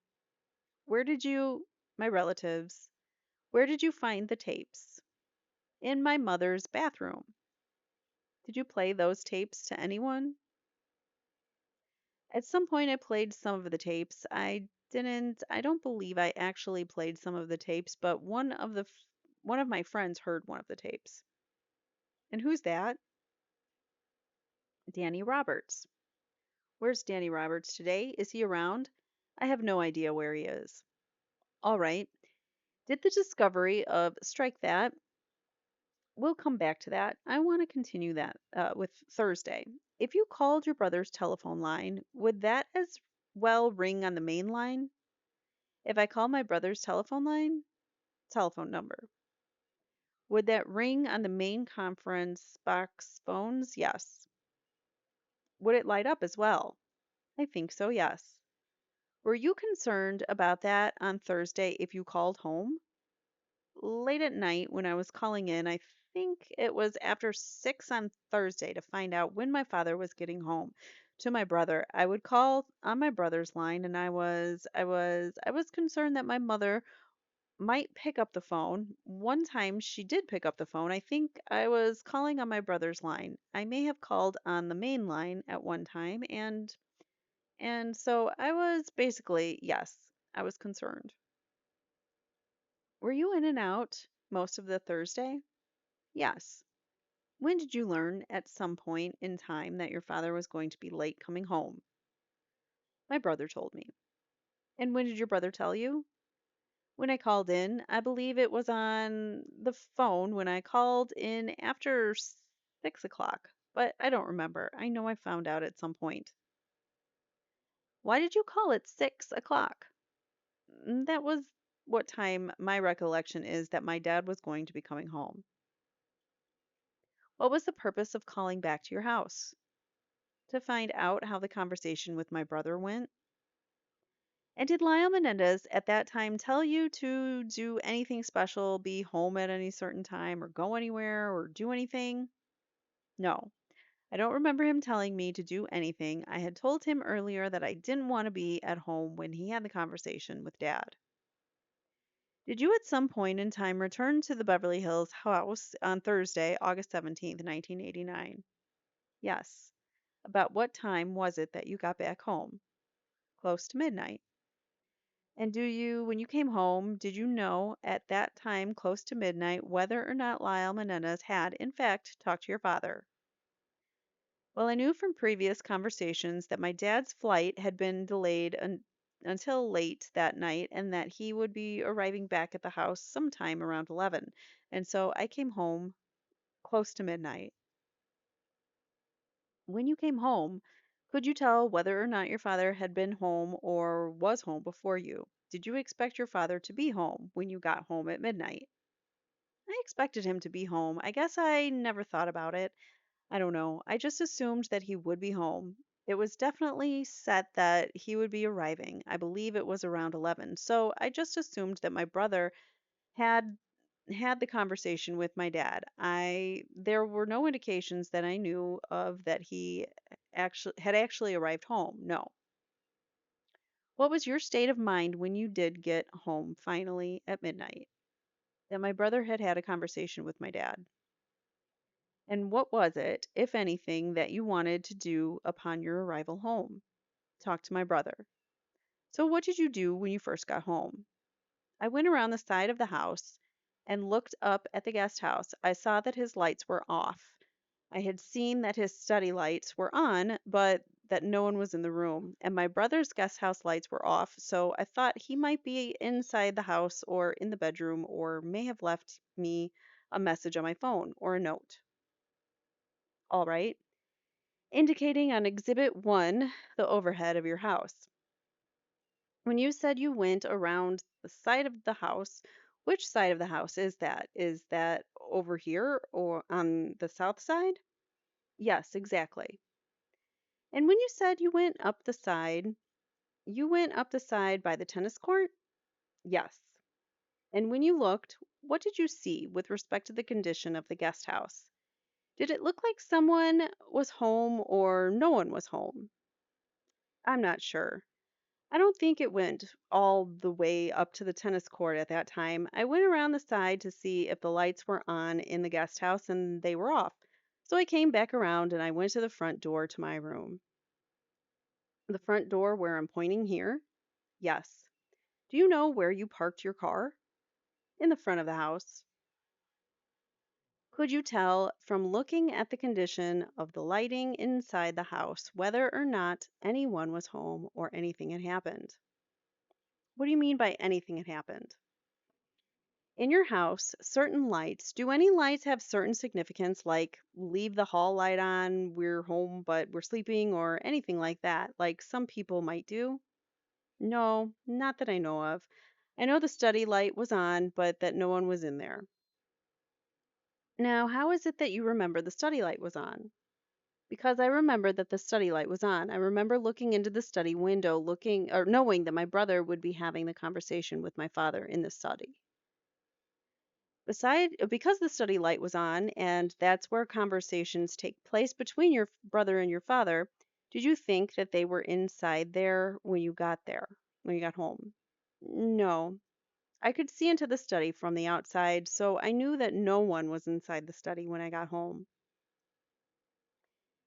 Speaker 1: Where did you, my relatives, where did you find the tapes? In my mother's bathroom. Did you play those tapes to anyone? At some point, I played some of the tapes. I don't believe I actually played some of the tapes, but one of my friends heard one of the tapes. And who's that? Danny Roberts. Where's Danny Roberts today? Is he around? I have no idea where he is. All right. Did the discovery of strike that? We'll come back to that. I want to continue that with Thursday. If you called your brother's telephone line, would that as well ring on the main line? If I call my brother's telephone number, would that ring on the main conference box phones? Yes. Would it light up as well? I think so, yes. Were you concerned about that on Thursday if you called home? Late at night when I was calling in, think it was after 6 on Thursday to find out when my father was getting home to my brother. I would call on my brother's line and I was concerned that my mother might pick up the phone. One time she did pick up the phone. I think I was calling on my brother's line. I may have called on the main line at one time and so I was basically, yes, I was concerned. Were you in and out most of the Thursday? Yes. When did you learn at some point in time that your father was going to be late coming home? My brother told me. And when did your brother tell you? When I called in, I believe it was on the phone when I called in after 6 o'clock, but I don't remember. I know I found out at some point. Why did you call at 6 o'clock? That was what time my recollection is that my dad was going to be coming home. What was the purpose of calling back to your house? To find out how the conversation with my brother went? And did Lyle Menendez at that time tell you to do anything special, be home at any certain time, or go anywhere, or do anything? No, I don't remember him telling me to do anything. I had told him earlier that I didn't want to be at home when he had the conversation with Dad. Did you at some point in time return to the Beverly Hills house on Thursday, August 17th, 1989? Yes. About what time was it that you got back home? Close to midnight. And when you came home, did you know at that time, close to midnight, whether or not Lyle Menendez had, in fact, talked to your father? Well, I knew from previous conversations that my dad's flight had been delayed until late that night and that he would be arriving back at the house sometime around 11. And so I came home close to midnight. When you came home, could you tell whether or not your father had been home or was home before you? Did you expect your father to be home when you got home at midnight? I expected him to be home. I guess I never thought about it. I don't know. I just assumed that he would be home. It was definitely set that he would be arriving. I believe it was around 11. So I just assumed that my brother had had the conversation with my dad. There were no indications that I knew of that he actually arrived home. No. What was your state of mind when you did get home finally at midnight? That my brother had had a conversation with my dad. And what was it, if anything, that you wanted to do upon your arrival home? Talk to my brother. So what did you do when you first got home? I went around the side of the house and looked up at the guest house. I saw that his lights were off. I had seen that his study lights were on, but that no one was in the room, and my brother's guest house lights were off, so I thought he might be inside the house or in the bedroom or may have left me a message on my phone or a note. All right, indicating on Exhibit 1 the overhead of your house. When you said you went around the side of the house, which side of the house is that? Is that over here or on the south side? Yes, exactly. And when you said you went up the side by the tennis court? Yes. And when you looked, what did you see with respect to the condition of the guest house? Did it look like someone was home or no one was home? I'm not sure. I don't think it went all the way up to the tennis court at that time. I went around the side to see if the lights were on in the guest house and they were off. So I came back around and I went to the front door to my room. The front door where I'm pointing here? Yes. Do you know where you parked your car? In the front of the house. Could you tell from looking at the condition of the lighting inside the house whether or not anyone was home or anything had happened? What do you mean by anything had happened? In your house, certain lights, do any lights have certain significance, like leave the hall light on, we're home but we're sleeping, or anything like that, like some people might do? No, not that I know of. I know the study light was on, but that no one was in there. Now, how is it that you remember the study light was on? Because I remember that the study light was on. I remember looking into the study window, looking or knowing that my brother would be having the conversation with my father in the study. Because the study light was on, and that's where conversations take place between your brother and your father, did you think that they were inside there when you got home? No. I could see into the study from the outside, so I knew that no one was inside the study when I got home.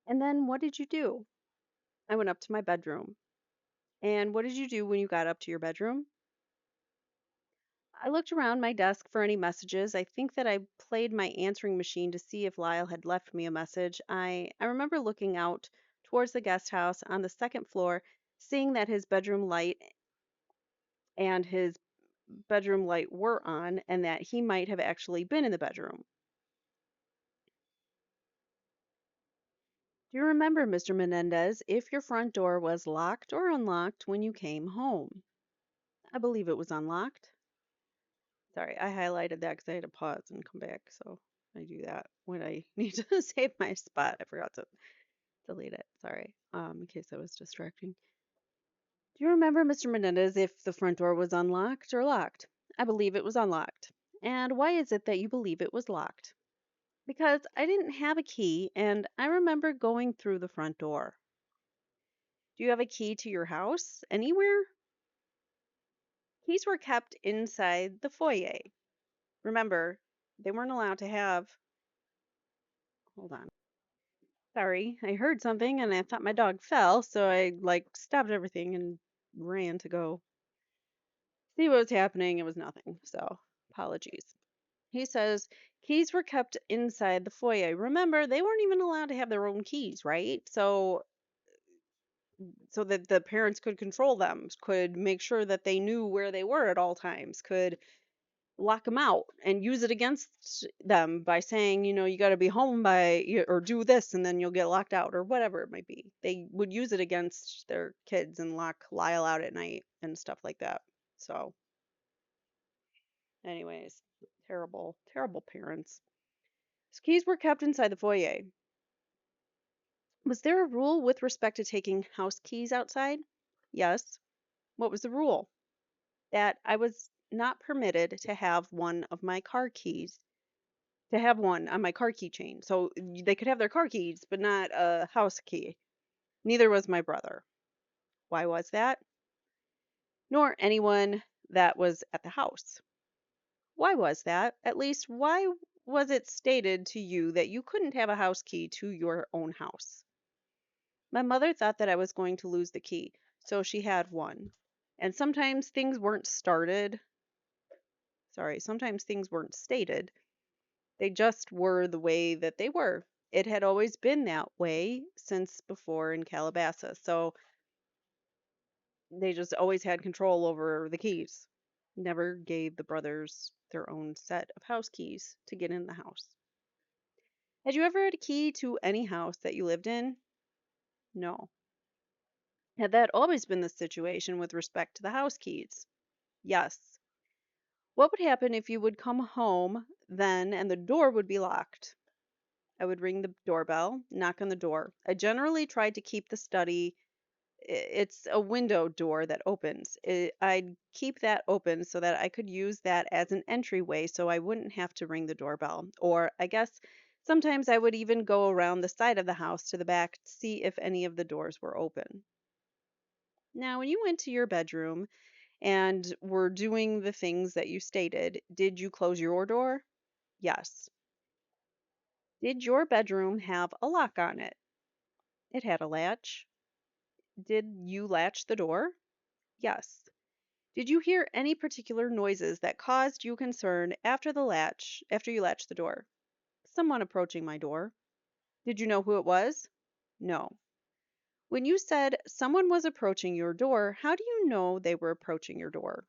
Speaker 1: And then what did you do? I went up to my bedroom. And what did you do when you got up to your bedroom? I looked around my desk for any messages. I think that I played my answering machine to see if Lyle had left me a message. I remember looking out towards the guest house on the second floor, seeing that his bedroom light and his bedroom light were on, and that he might have actually been in the bedroom. Do you remember, Mr. Menendez, if your front door was locked or unlocked when you came home? I believe it was unlocked. Sorry, I highlighted that because I had to pause and come back. So I do that when I need to save my spot. I forgot to delete it. Sorry, in case that was distracting. Do you remember, Mr. Menendez, if the front door was unlocked or locked? I believe it was unlocked. And why is it that you believe it was locked? Because I didn't have a key and I remember going through the front door. Do you have a key to your house anywhere? Keys were kept inside the foyer. Remember, they weren't allowed to have. Hold on. Sorry, I heard something and I thought my dog fell, so I stopped everything and ran to go see what was happening. It was nothing. So, apologies. He says keys were kept inside the foyer. Remember, they weren't even allowed to have their own keys, right? So that the parents could control them, could make sure that they knew where they were at all times, could lock them out and use it against them by saying, you got to be home or do this and then you'll get locked out or whatever it might be. They would use it against their kids and lock Lyle out at night and stuff like that. So, anyways, terrible, terrible parents. His keys were kept inside the foyer. Was there a rule with respect to taking house keys outside? Yes. What was the rule? That I was not permitted to have one of my car keys to have one on my car keychain. So they could have their car keys, but not a house key. Neither was my brother. Why was that? Nor anyone that was at the house. Why was that? At least, why was it stated to you that you couldn't have a house key to your own house? My mother thought that I was going to lose the key, so she had one. And sometimes things weren't started. Sorry, sometimes things weren't stated. They just were the way that they were. It had always been that way since before in Calabasas. So they just always had control over the keys. Never gave the brothers their own set of house keys to get in the house. Had you ever had a key to any house that you lived in? No. Had that always been the situation with respect to the house keys? Yes. What would happen if you would come home then and the door would be locked? I would ring the doorbell, knock on the door. I generally tried to keep the study. It's a window door that opens. I'd keep that open so that I could use that as an entryway so I wouldn't have to ring the doorbell. Or I guess sometimes I would even go around the side of the house to the back to see if any of the doors were open. Now, when you went to your bedroom and were doing the things that you stated, did you close your door? Yes. Did your bedroom have a lock on it? It had a latch. Did you latch the door? Yes. Did you hear any particular noises that caused you concern after you latched the door? Someone approaching my door. Did you know who it was? No. When you said someone was approaching your door, how do you know they were approaching your door?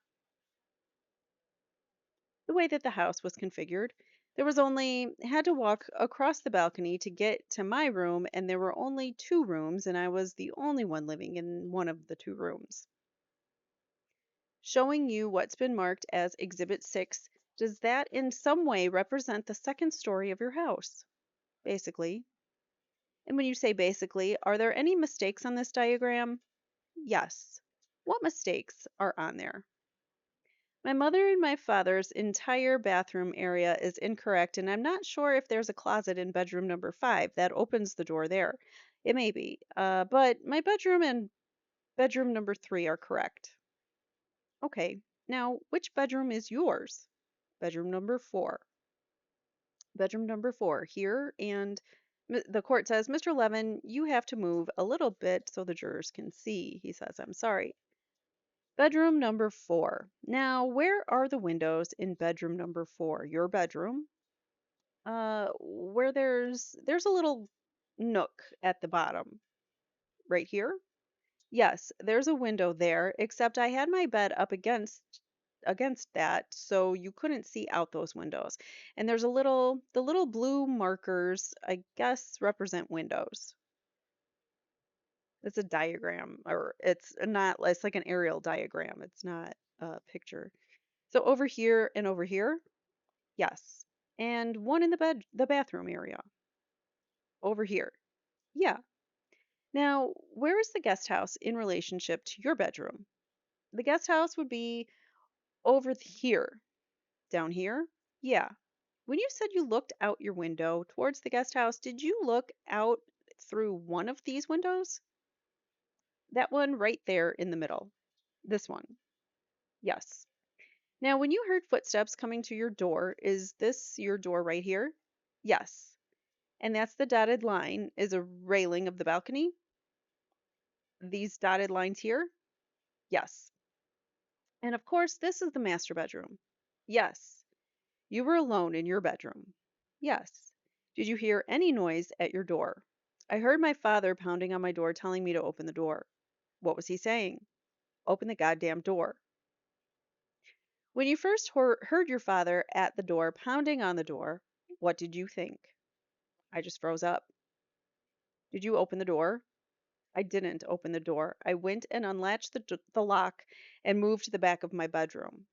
Speaker 1: The way that the house was configured. There was only had to walk across the balcony to get to my room, and there were only two rooms, and I was the only one living in one of the two rooms. Showing you what's been marked as Exhibit 6, does that in some way represent the second story of your house? Basically. And when you say basically, are there any mistakes on this diagram? Yes. What mistakes are on there? My mother and my father's entire bathroom area is incorrect, and I'm not sure if there's a closet in bedroom number 5 that opens the door there. It may be, but my bedroom and bedroom number 3 are correct. Okay, now which bedroom is yours? Bedroom number 4. Bedroom number 4 here, and the court says, Mr. Levin, you have to move a little bit so the jurors can see. He says, I'm sorry. Bedroom number 4. Now, where are the windows in bedroom number 4? Your bedroom? Where there's a little nook at the bottom. Right here? Yes, there's a window there, except I had my bed up against that, so you couldn't see out those windows. And there's the little blue markers, I guess, represent windows. It's a diagram, or it's not, it's like an aerial diagram. It's not a picture. So over here and over here, yes. And one in the bathroom area over here. Yeah. Now, where is the guest house in relationship to your bedroom? The guest house would be over here. Down here? Yeah. When you said you looked out your window towards the guest house, did you look out through one of these windows? That one right there in the middle. This one. Yes. Now, when you heard footsteps coming to your door, is this your door right here? Yes. And that's the dotted line is a railing of the balcony. These dotted lines here? Yes. And of course, this is the master bedroom. Yes. You were alone in your bedroom. Yes. Did you hear any noise at your door? I heard my father pounding on my door telling me to open the door. What was he saying? Open the goddamn door. When you first heard your father at the door pounding on the door, what did you think? I just froze up. Did you open the door? I didn't open the door. I went and unlatched the lock and moved to the back of my bedroom.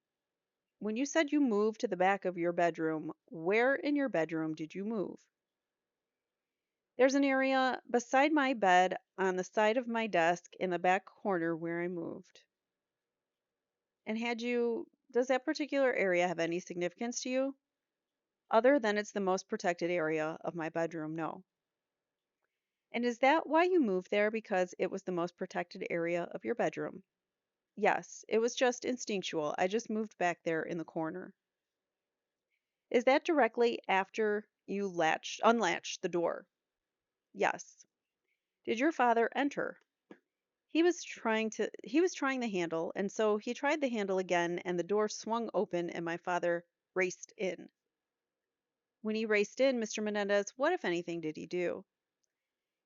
Speaker 1: When you said you moved to the back of your bedroom, where in your bedroom did you move? There's an area beside my bed on the side of my desk in the back corner where I moved. And does that particular area have any significance to you? Other than it's the most protected area of my bedroom, no. And is that why you moved there, because it was the most protected area of your bedroom? Yes, it was just instinctual. I just moved back there in the corner. Is that directly after you unlatched the door? Yes. Did your father enter? He was trying the handle, and so he tried the handle again, and the door swung open and my father raced in. When he raced in, Mr. Menendez, what if anything did he do?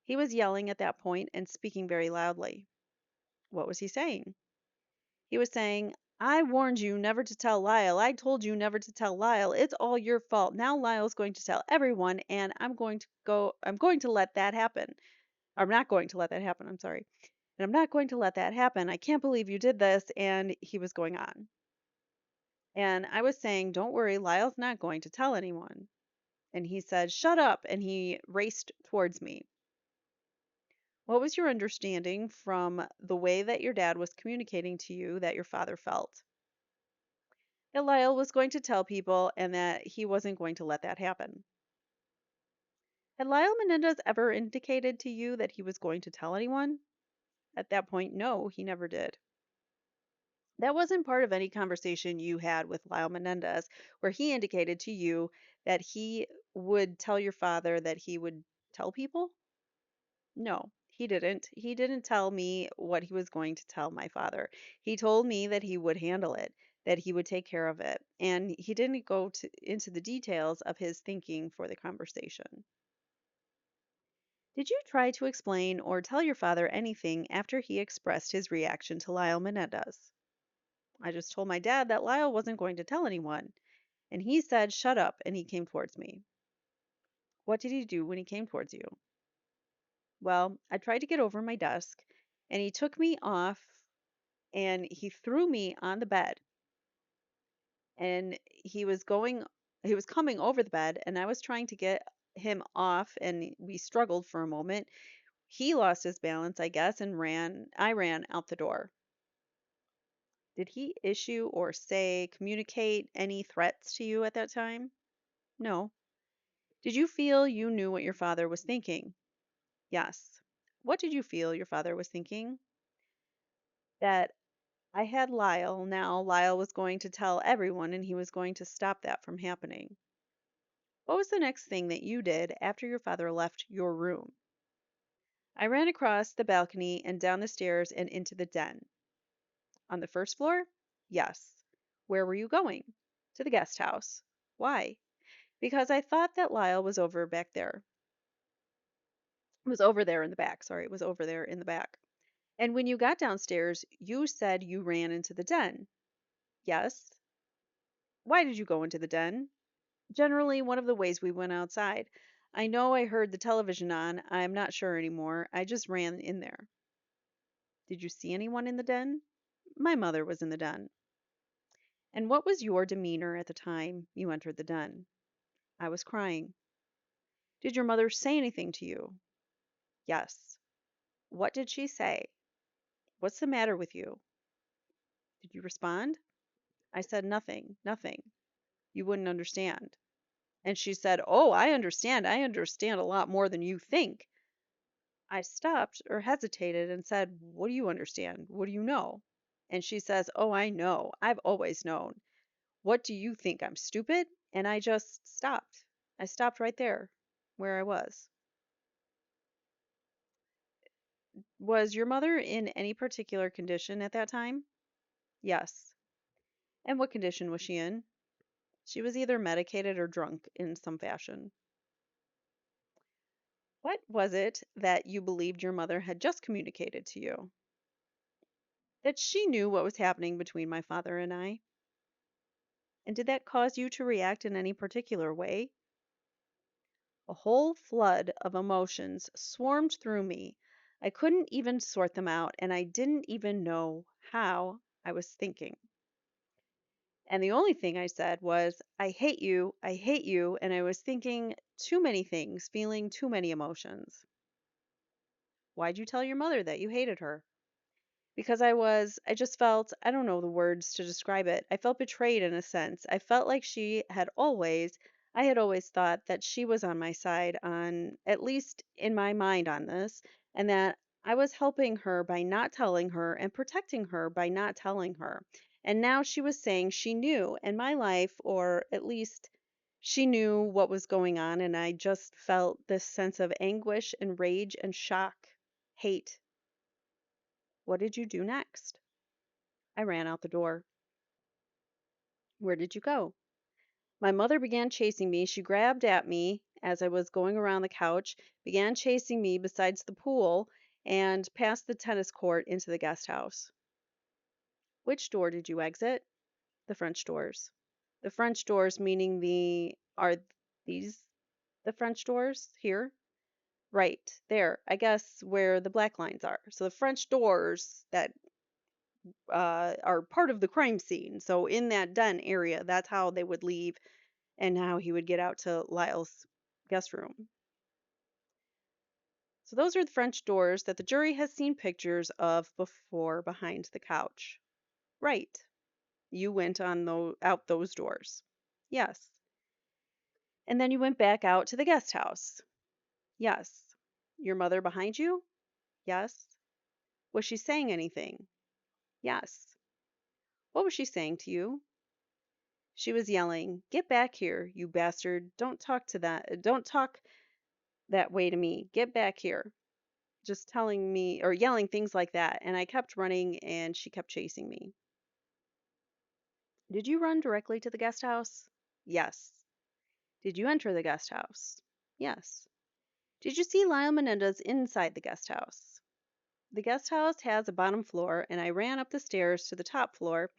Speaker 1: He was yelling at that point and speaking very loudly. What was he saying? He was saying, I warned you never to tell Lyle. I told you never to tell Lyle. It's all your fault. Now Lyle's going to tell everyone, and I'm going to let that happen. I'm not going to let that happen. I'm sorry. And I'm not going to let that happen. I can't believe you did this. And he was going on. And I was saying, don't worry, Lyle's not going to tell anyone. And he said, shut up. And he raced towards me. What was your understanding from the way that your dad was communicating to you that your father felt? That Lyle was going to tell people and that he wasn't going to let that happen. Had Lyle Menendez ever indicated to you that he was going to tell anyone? At that point, no, he never did. That wasn't part of any conversation you had with Lyle Menendez where he indicated to you that he would tell your father that he would tell people? No, he didn't. He didn't tell me what he was going to tell my father. He told me that he would handle it, that he would take care of it, and he didn't into the details of his thinking for the conversation. Did you try to explain or tell your father anything after he expressed his reaction to Lyle Menendez? I just told my dad that Lyle wasn't going to tell anyone, and he said, shut up, and he came towards me. What did he do when he came towards you? Well, I tried to get over my desk, and he took me off and he threw me on the bed. And he was coming over the bed, and I was trying to get him off, and we struggled for a moment. He lost his balance, I guess, and I ran out the door. Did he issue or say, communicate any threats to you at that time? No. Did you feel you knew what your father was thinking? Yes. What did you feel your father was thinking? That I had Lyle. Now Lyle was going to tell everyone and he was going to stop that from happening. What was the next thing that you did after your father left your room? I ran across the balcony and down the stairs and into the den. On the first floor? Yes. Where were you going? To the guest house. Why? Because I thought that Lyle was over back there. It was over there in the back. Sorry, it was over there in the back. And when you got downstairs, you said you ran into the den. Yes. Why did you go into the den? Generally, one of the ways we went outside. I know I heard the television on. I'm not sure anymore. I just ran in there. Did you see anyone in the den? My mother was in the den. And what was your demeanor at the time you entered the den? I was crying. Did your mother say anything to you? Yes. What did she say? What's the matter with you? Did you respond? I said nothing, nothing. You wouldn't understand. And she said, Oh, I understand. I understand a lot more than you think. I stopped or hesitated and said, What do you understand? What do you know? And she says, Oh, I know. I've always known. What do you think? I'm stupid? And I just stopped. I stopped right there where I was. Was your mother in any particular condition at that time? Yes. And what condition was she in? She was either medicated or drunk in some fashion. What was it that you believed your mother had just communicated to you? That she knew what was happening between my father and I. And did that cause you to react in any particular way? A whole flood of emotions swarmed through me. I couldn't even sort them out, and I didn't even know how I was thinking. And the only thing I said was, I hate you, and I was thinking too many things, feeling too many emotions. Why'd you tell your mother that you hated her? Because I just felt, I don't know the words to describe it. I felt betrayed in a sense. I felt like I had always thought that she was on my side on, at least in my mind on this, and that I was helping her by not telling her and protecting her by not telling her. And now she was saying she knew in my life, or at least she knew what was going on, and I just felt this sense of anguish and rage and shock, hate. What did you do next? I ran out the door. Where did you go? My mother began chasing me. She grabbed at me as I was going around the couch, began chasing me besides the pool, and past the tennis court into the guest house. Which door did you exit? The French doors. The French doors meaning are these the French doors here? Right, there, I guess where the black lines are. So the French doors that are part of the crime scene. So in that den area, that's how they would leave and how he would get out to Lyle's guest room. So those are the French doors that the jury has seen pictures of before behind the couch. Right. You went out those doors. Yes. And then you went back out to the guest house. Yes. Your mother behind you? Yes. Was she saying anything? Yes. What was she saying to you? She was yelling, "Get back here, you bastard. Don't talk that way to me. Get back here." Just telling me or yelling things like that. And I kept running and she kept chasing me. Did you run directly to the guest house? Yes. Did you enter the guest house? Yes. Did you see Lyle Menendez inside the guest house? The guest house has a bottom floor, and I ran up the stairs to the top floor,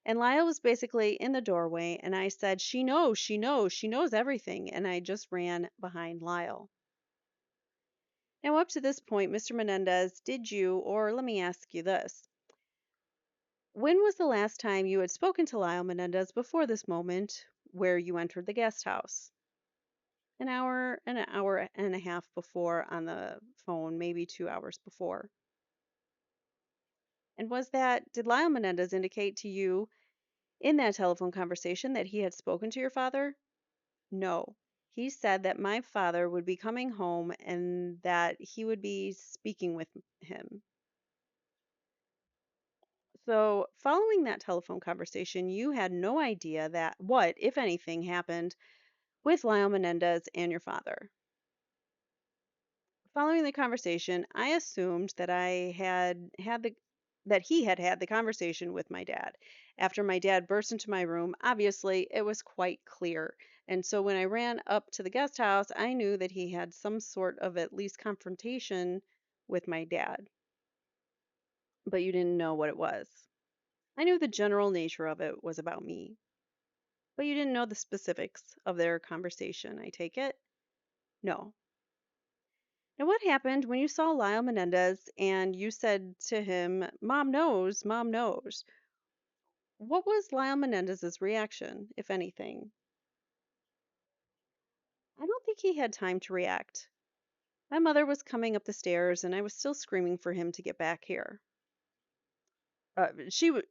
Speaker 1: and Lyle was basically in the doorway, and I said, She knows, she knows, she knows everything, and I just ran behind Lyle. Now, up to this point, Mr. Menendez, did you, or let me ask you this, when was the last time you had spoken to Lyle Menendez before this moment where you entered the guest house? An hour and a half before on the phone, maybe 2 hours before. And did Lyle Menendez indicate to you in that telephone conversation that he had spoken to your father? No. He said that my father would be coming home and that he would be speaking with him. So, following that telephone conversation, you had no idea that what, if anything, happened with Lyle Menendez and your father. Following the conversation, I assumed that he had had the conversation with my dad. After my dad burst into my room, obviously it was quite clear. And so when I ran up to the guest house, I knew that he had some sort of at least confrontation with my dad, but you didn't know what it was. I knew the general nature of it was about me, but you didn't know the specifics of their conversation, I take it? No. Now, what happened when you saw Lyle Menendez and you said to him, Mom knows, Mom knows? What was Lyle Menendez's reaction, if anything? I don't think he had time to react. My mother was coming up the stairs and I was still screaming for him to get back here. She would,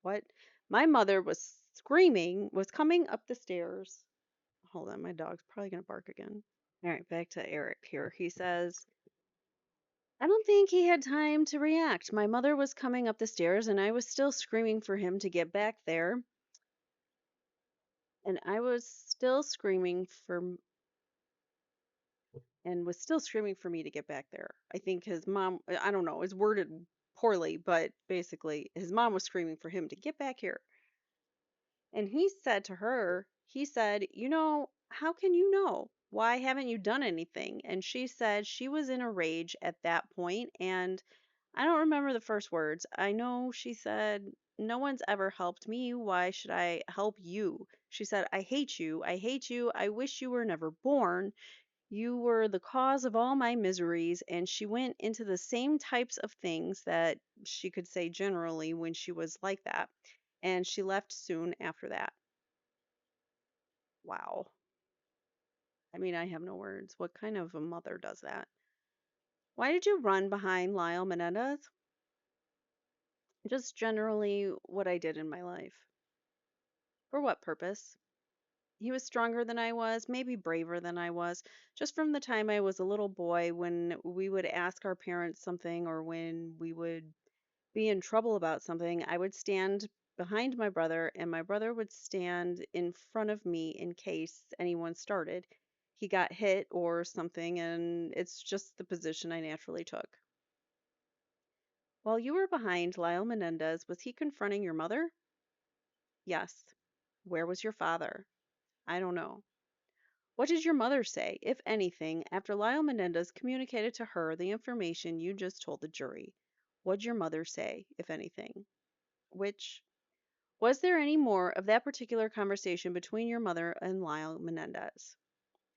Speaker 1: what? My mother was coming up the stairs. Hold on, my dog's probably going to bark again. All right, back to Erik here. He says, I don't think he had time to react. My mother was coming up the stairs and I was still screaming for him to get back there. And I was still screaming was still screaming for me to get back there. I think his mom, I don't know, it's worded poorly, but basically his mom was screaming for him to get back here. And he said to her, he said, how can you know? Why haven't you done anything? And she said she was in a rage at that point, and I don't remember the first words. I know she said, no one's ever helped me. Why should I help you? She said, I hate you. I hate you. I wish you were never born. You were the cause of all my miseries. And she went into the same types of things that she could say generally when she was like that. And she left soon after that. Wow. I mean, I have no words. What kind of a mother does that? Why did you run behind Lyle Menendez? Just generally what I did in my life. For what purpose? He was stronger than I was, maybe braver than I was. Just from the time I was a little boy, when we would ask our parents something or when we would be in trouble about something, I would stand behind my brother and my brother would stand in front of me in case anyone started. He got hit or something, and it's just the position I naturally took. While you were behind Lyle Menendez, was he confronting your mother? Yes. Where was your father? I don't know. What did your mother say, if anything, after Lyle Menendez communicated to her the information you just told the jury? What'd your mother say, if anything? Which, was there any more of that particular conversation between your mother and Lyle Menendez?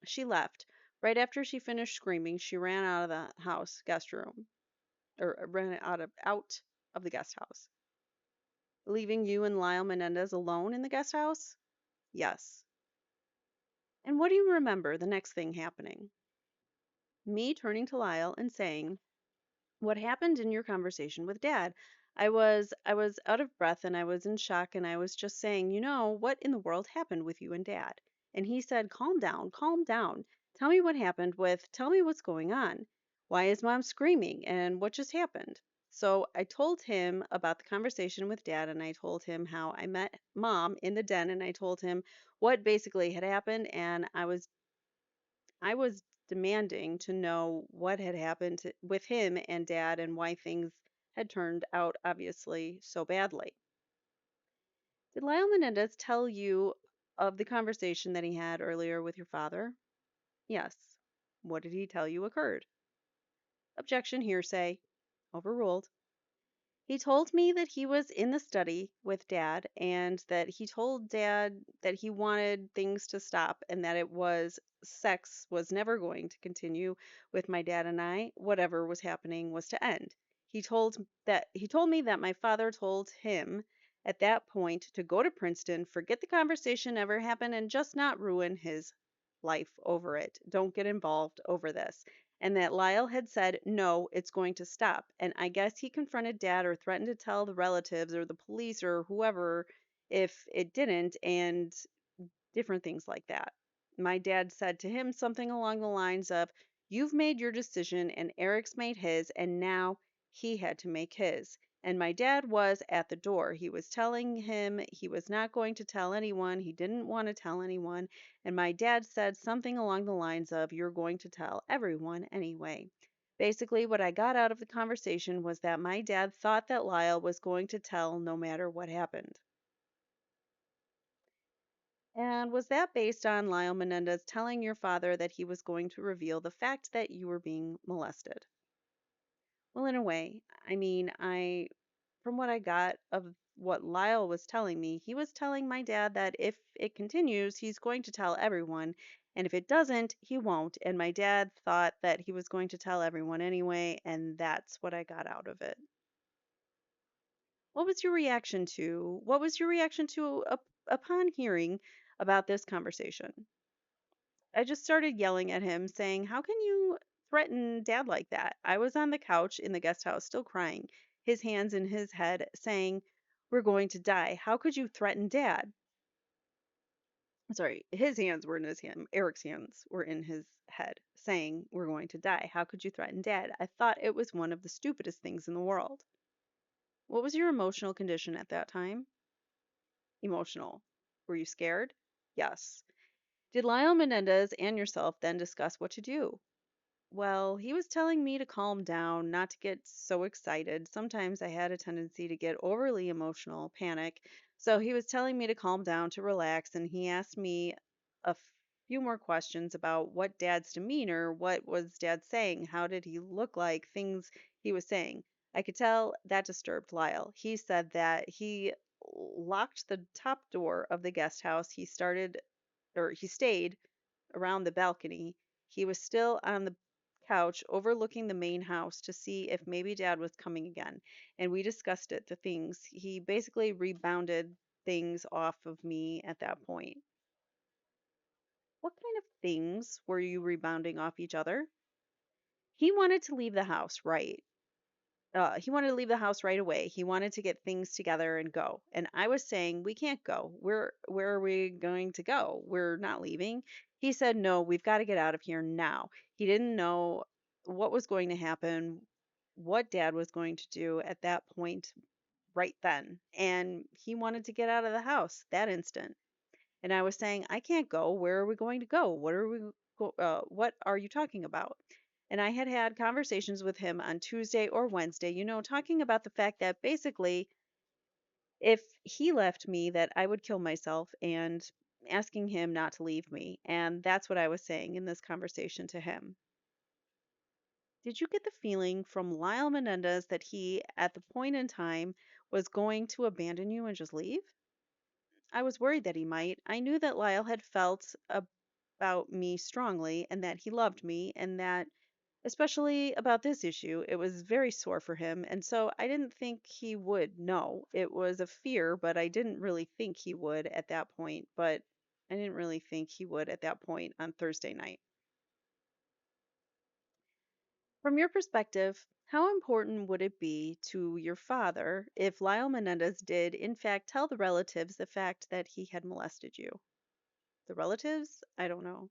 Speaker 1: She left. Right after she finished screaming, she ran out of the house guest room, or ran out of the guest house, leaving you and Lyle Menendez alone in the guest house? Yes. And what do you remember the next thing happening? Me turning to Lyle and saying, what happened in your conversation with Dad? I was out of breath and I was in shock and I was just saying, what in the world happened with you and Dad? And he said, calm down, calm down. Tell me what happened tell me what's going on. Why is Mom screaming and what just happened? So I told him about the conversation with Dad and I told him how I met Mom in the den and I told him what basically had happened and I was demanding to know what had happened with him and Dad and why things had turned out obviously so badly. Did Lyle Menendez tell you of the conversation that he had earlier with your father? Yes. What did he tell you occurred? Objection, hearsay. Overruled. He told me that he was in the study with Dad and that he told Dad that he wanted things to stop and that sex was never going to continue with my dad and I. Whatever was happening was to end. He told me that my father told him at that point to go to Princeton, forget the conversation ever happened, and just not ruin his life over it. Don't get involved over this. and that Lyle had said, no, it's going to stop. And I guess he confronted dad or threatened to tell the relatives or the police or whoever if it didn't, and different things like that. My dad said to him something along the lines of, you've made your decision and Eric's made his, and now he had to make his. And my dad was at the door. He was telling him he was not going to tell anyone. He didn't want to tell anyone. And my dad said something along the lines of, you're going to tell everyone anyway. Basically, what I got out of the conversation was that my dad thought that Lyle was going to tell no matter what happened. And was that based on Lyle Menendez telling your father that he was going to reveal the fact that you were being molested? Well, in a way, I mean, from what I got of what Lyle was telling me, he was telling my dad that if it continues, he's going to tell everyone, and if it doesn't, he won't. And my dad thought that he was going to tell everyone anyway, and that's what I got out of it. What was your reaction to upon hearing about this conversation? I just started yelling at him, saying, how can you threaten dad like that? I was on the couch in the guest house, still crying, his hands in his head, saying, we're going to die. How could you threaten dad? Sorry, his hands were in his hand. Eric's hands were in his head, saying, we're going to die. How could you threaten dad? I thought it was one of the stupidest things in the world. What was your emotional condition at that time? Emotional. Were you scared? Yes. Did Lyle Menendez and yourself then discuss what to do? Well, he was telling me to calm down, not to get so excited. Sometimes I had a tendency to get overly emotional, panic. So he was telling me to calm down, to relax, and he asked me a few more questions about what dad's demeanor, what was dad saying, how did he look like, things he was saying. I could tell that disturbed Lyle. He said that he locked the top door of the guest house. He stayed around the balcony. He was still on the couch overlooking the main house to see if maybe dad was coming again. And we discussed it, the things. He basically rebounded things off of me at that point. What kind of things were you rebounding off each other? He wanted to leave the house, right? He wanted to leave the house right away. He wanted to get things together and go. And I was saying, we can't go. Where are we going to go? We're not leaving. He said, no, we've got to get out of here now. He didn't know what was going to happen, what dad was going to do at that point right then. And he wanted to get out of the house that instant. And I was saying, I can't go. Where are we going to go? What are you talking about? And I had had conversations with him on Tuesday or Wednesday, talking about the fact that basically, if he left me, that I would kill myself, and asking him not to leave me. And that's what I was saying in this conversation to him. Did you get the feeling from Lyle Menendez that he, at the point in time, was going to abandon you and just leave? I was worried that he might. I knew that Lyle had felt about me strongly, and that he loved me, and that, especially about this issue, it was very sore for him. And so I didn't think he would. No, it was a fear, but I didn't really think he would at that point. But I didn't really think he would at that point on Thursday night. From your perspective, how important would it be to your father if Lyle Menendez did, in fact, tell the relatives the fact that he had molested you? The relatives? I don't know.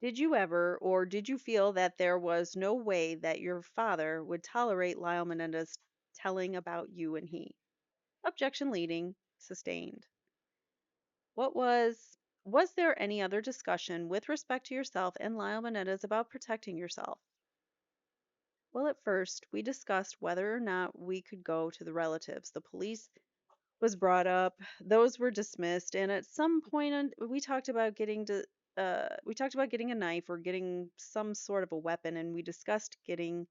Speaker 1: Did you ever, or did you feel that there was no way that your father would tolerate Lyle Menendez telling about you and he? Objection leading, sustained. Was there any other discussion with respect to yourself and Lyle Menendez about protecting yourself? Well, at first, we discussed whether or not we could go to the relatives. The police was brought up. Those were dismissed, and at some point, we talked about getting a knife or getting some sort of a weapon, and we discussed getting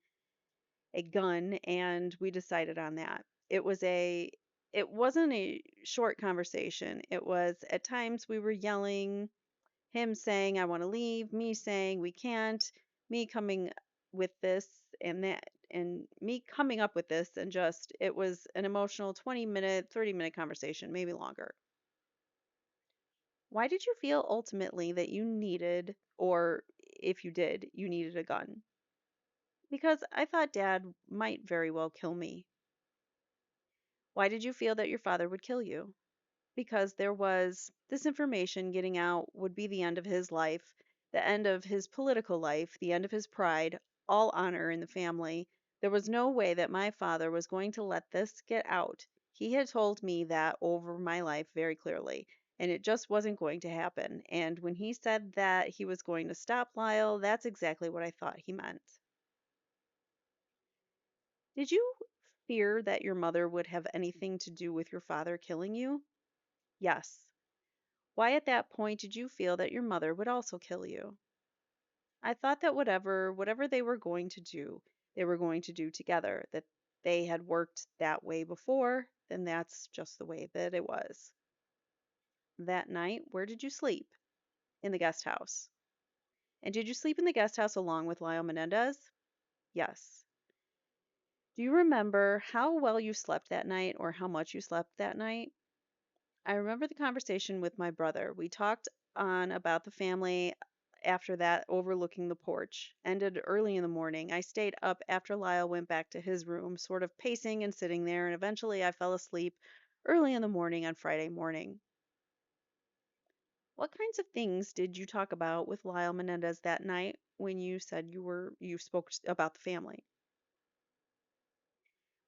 Speaker 1: a gun, and we decided on that. It wasn't a short conversation. It was, at times we were yelling, him saying, I want to leave, me saying, we can't, me coming with this and that, and me coming up with this, and just, it was an emotional 20-minute, 30-minute conversation, maybe longer. Why did you feel ultimately that you needed or if you did, you needed a gun. Because I thought Dad might very well kill me. Why did you feel that your father would kill you? Because there was this information getting out would be the end of his life, the end of his political life, the end of his pride, all honor in the family. There was no way that my father was going to let this get out. He had told me that over my life very clearly, and it just wasn't going to happen. And when he said that he was going to stop Lyle, that's exactly what I thought he meant. Did you fear that your mother would have anything to do with your father killing you? Yes. Why at that point did you feel that your mother would also kill you? I thought that whatever they were going to do, they were going to do together, that they had worked that way before, then that's just the way that it was. That night, where did you sleep? In the guest house. And did you sleep in the guest house along with Lyle Menendez? Yes. Do you remember how well you slept that night or how much you slept that night? I remember the conversation with my brother. We talked on about the family after that, overlooking the porch. Ended early in the morning. I stayed up after Lyle went back to his room, sort of pacing and sitting there, and eventually I fell asleep early in the morning on Friday morning. What kinds of things did you talk about with Lyle Menendez that night when you said you spoke about the family?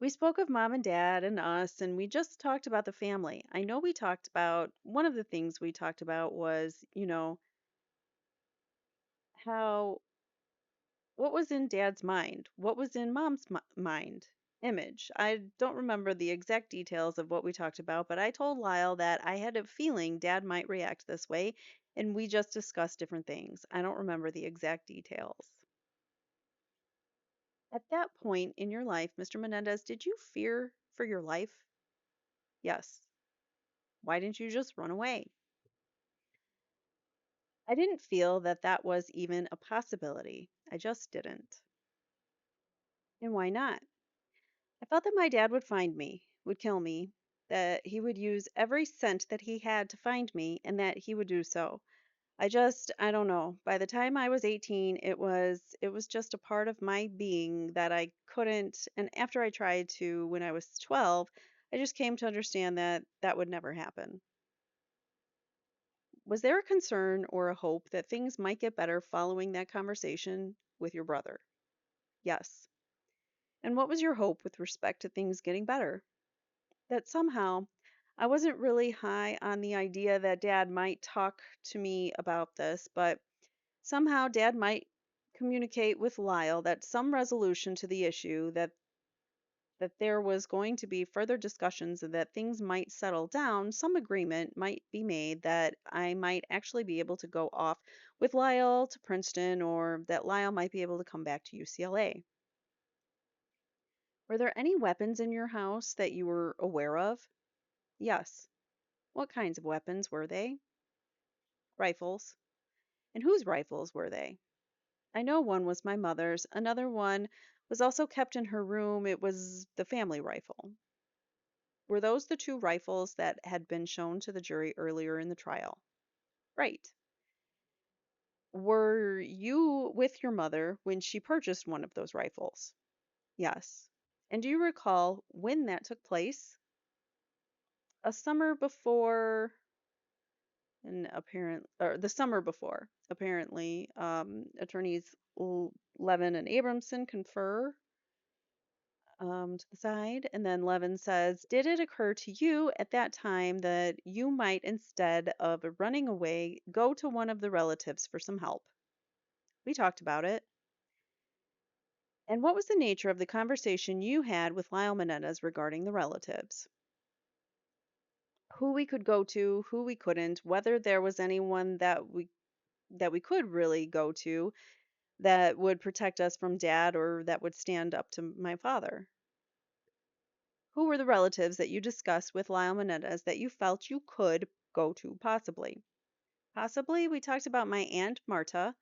Speaker 1: We spoke of mom and dad and us, and we just talked about the family. I know we talked about one of the things we talked about was, how what was in dad's mind? What was in mom's mind? Image. I don't remember the exact details of what we talked about, but I told Lyle that I had a feeling dad might react this way, and we just discussed different things. I don't remember the exact details. At that point in your life, Mr. Menendez, did you fear for your life? Yes. Why didn't you just run away? I didn't feel that that was even a possibility. I just didn't. And why not? I felt that my dad would find me, would kill me, that he would use every cent that he had to find me, and that he would do so. I don't know. By the time I was 18, it was just a part of my being that I couldn't, and after I tried to when I was 12, I just came to understand that that would never happen. Was there a concern or a hope that things might get better following that conversation with your brother? Yes. And what was your hope with respect to things getting better? That somehow I wasn't really high on the idea that dad might talk to me about this, but somehow dad might communicate with Lyle that some resolution to the issue, that there was going to be further discussions and that things might settle down, some agreement might be made that I might actually be able to go off with Lyle to Princeton or that Lyle might be able to come back to UCLA. Were there any weapons in your house that you were aware of? Yes. What kinds of weapons were they? Rifles. And whose rifles were they? I know one was my mother's. Another one was also kept in her room. It was the family rifle. Were those the two rifles that had been shown to the jury earlier in the trial? Right. Were you with your mother when she purchased one of those rifles? Yes. And do you recall when that took place? A summer before, and apparent, or the summer before, apparently. Attorneys Levin and Abramson confer to the side, and then Levin says, "Did it occur to you at that time that you might, instead of running away, go to one of the relatives for some help?" We talked about it. And what was the nature of the conversation you had with Lyle Menendez regarding the relatives? Who we could go to, who we couldn't, whether there was anyone that we could really go to that would protect us from dad or that would stand up to my father. Who were the relatives that you discussed with Lyle Menendez that you felt you could go to possibly? Possibly, we talked about my Aunt Marta,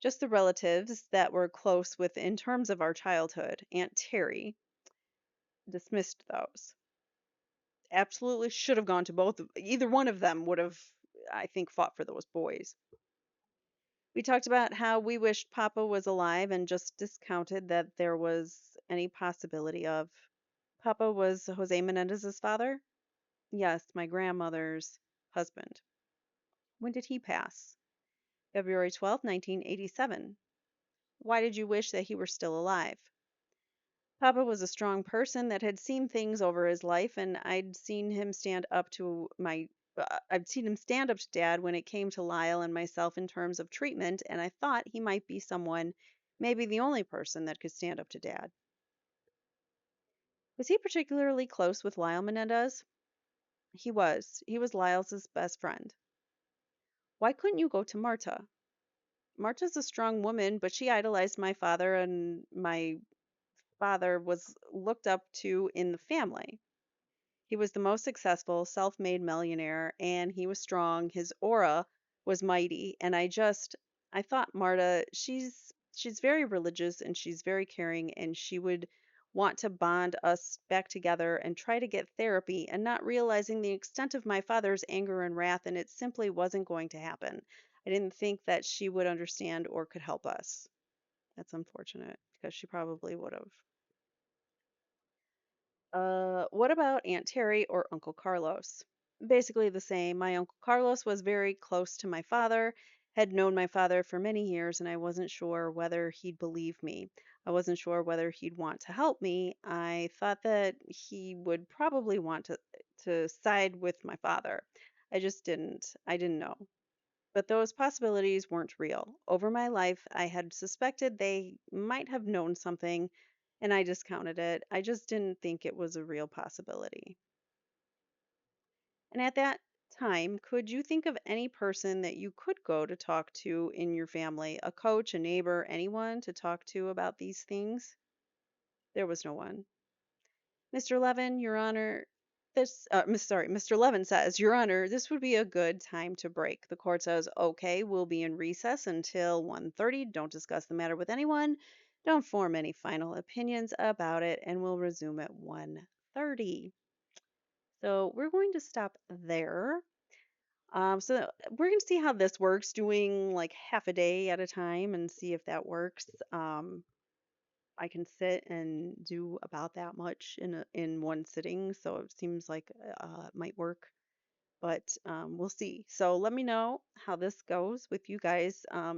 Speaker 1: just the relatives that were close with in terms of our childhood. Aunt Terry dismissed those. Absolutely should have gone to both. Either one of them would have, I think, fought for those boys. We talked about how we wished Papa was alive and just discounted that there was any possibility of. Papa was Jose Menendez's father? Yes, my grandmother's husband. When did he pass? February 12th, 1987. Why did you wish that he were still alive? Papa was a strong person that had seen things over his life, and I'd seen him stand up to Dad when it came to Lyle and myself in terms of treatment, and I thought he might be someone, maybe the only person that could stand up to Dad. Was he particularly close with Lyle Menendez? He was. He was Lyle's best friend. Why couldn't you go to Marta? Marta's a strong woman, but she idolized my father, and my father was looked up to in the family. He was the most successful, self made millionaire, and he was strong. His aura was mighty. And I thought Marta, she's very religious and she's very caring, and she would want to bond us back together and try to get therapy, and not realizing the extent of my father's anger and wrath, and it simply wasn't going to happen. I didn't think that she would understand or could help us. That's unfortunate because she probably would have. What about Aunt Terry or Uncle Carlos? Basically the same. My Uncle Carlos was very close to my father, had known my father for many years, and I wasn't sure whether he'd believe me. I wasn't sure whether he'd want to help me. I thought that he would probably want to side with my father. I didn't know. But those possibilities weren't real. Over my life, I had suspected they might have known something, and I discounted it. I just didn't think it was a real possibility. And at that time, could you think of any person that you could go to talk to in your family? A coach, a neighbor, anyone to talk to about these things? There was no one. Mr. Levin, Your Honor, Mr. Levin says, Your Honor, this would be a good time to break. The court says, okay, we'll be in recess until 1:30. Don't discuss the matter with anyone. Don't form any final opinions about it, and we'll resume at 1:30. So we're going to stop there. So we're going to see how this works, doing like half a day at a time and see if that works. I can sit and do about that much in one sitting, so it seems like it might work, but we'll see. So let me know how this goes with you guys. Uh,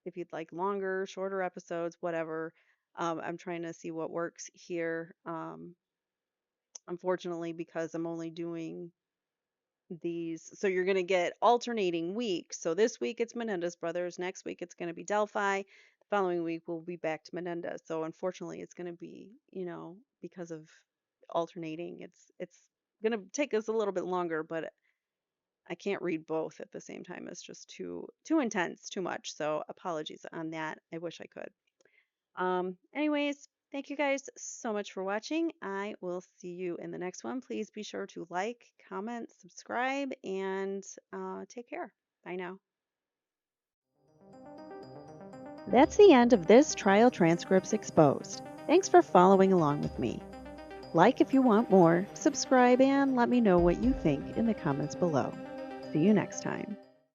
Speaker 1: if you'd like longer, shorter episodes, whatever. I'm trying to see what works here. Unfortunately, because I'm only doing these. So you're going to get alternating weeks. So this week it's Menendez Brothers. Next week it's going to be Delphi. The following week we'll be back to Menendez. So unfortunately it's going to be, because of alternating, it's going to take us a little bit longer, but I can't read both at the same time. It's just too intense, too much. So apologies on that. I wish I could. Anyways, thank you guys so much for watching. I will see you in the next one. Please be sure to like, comment, subscribe, and take care. Bye now. That's the end of this Trial Transcripts Exposed. Thanks for following along with me. Like if you want more, subscribe, and let me know what you think in the comments below. See you next time.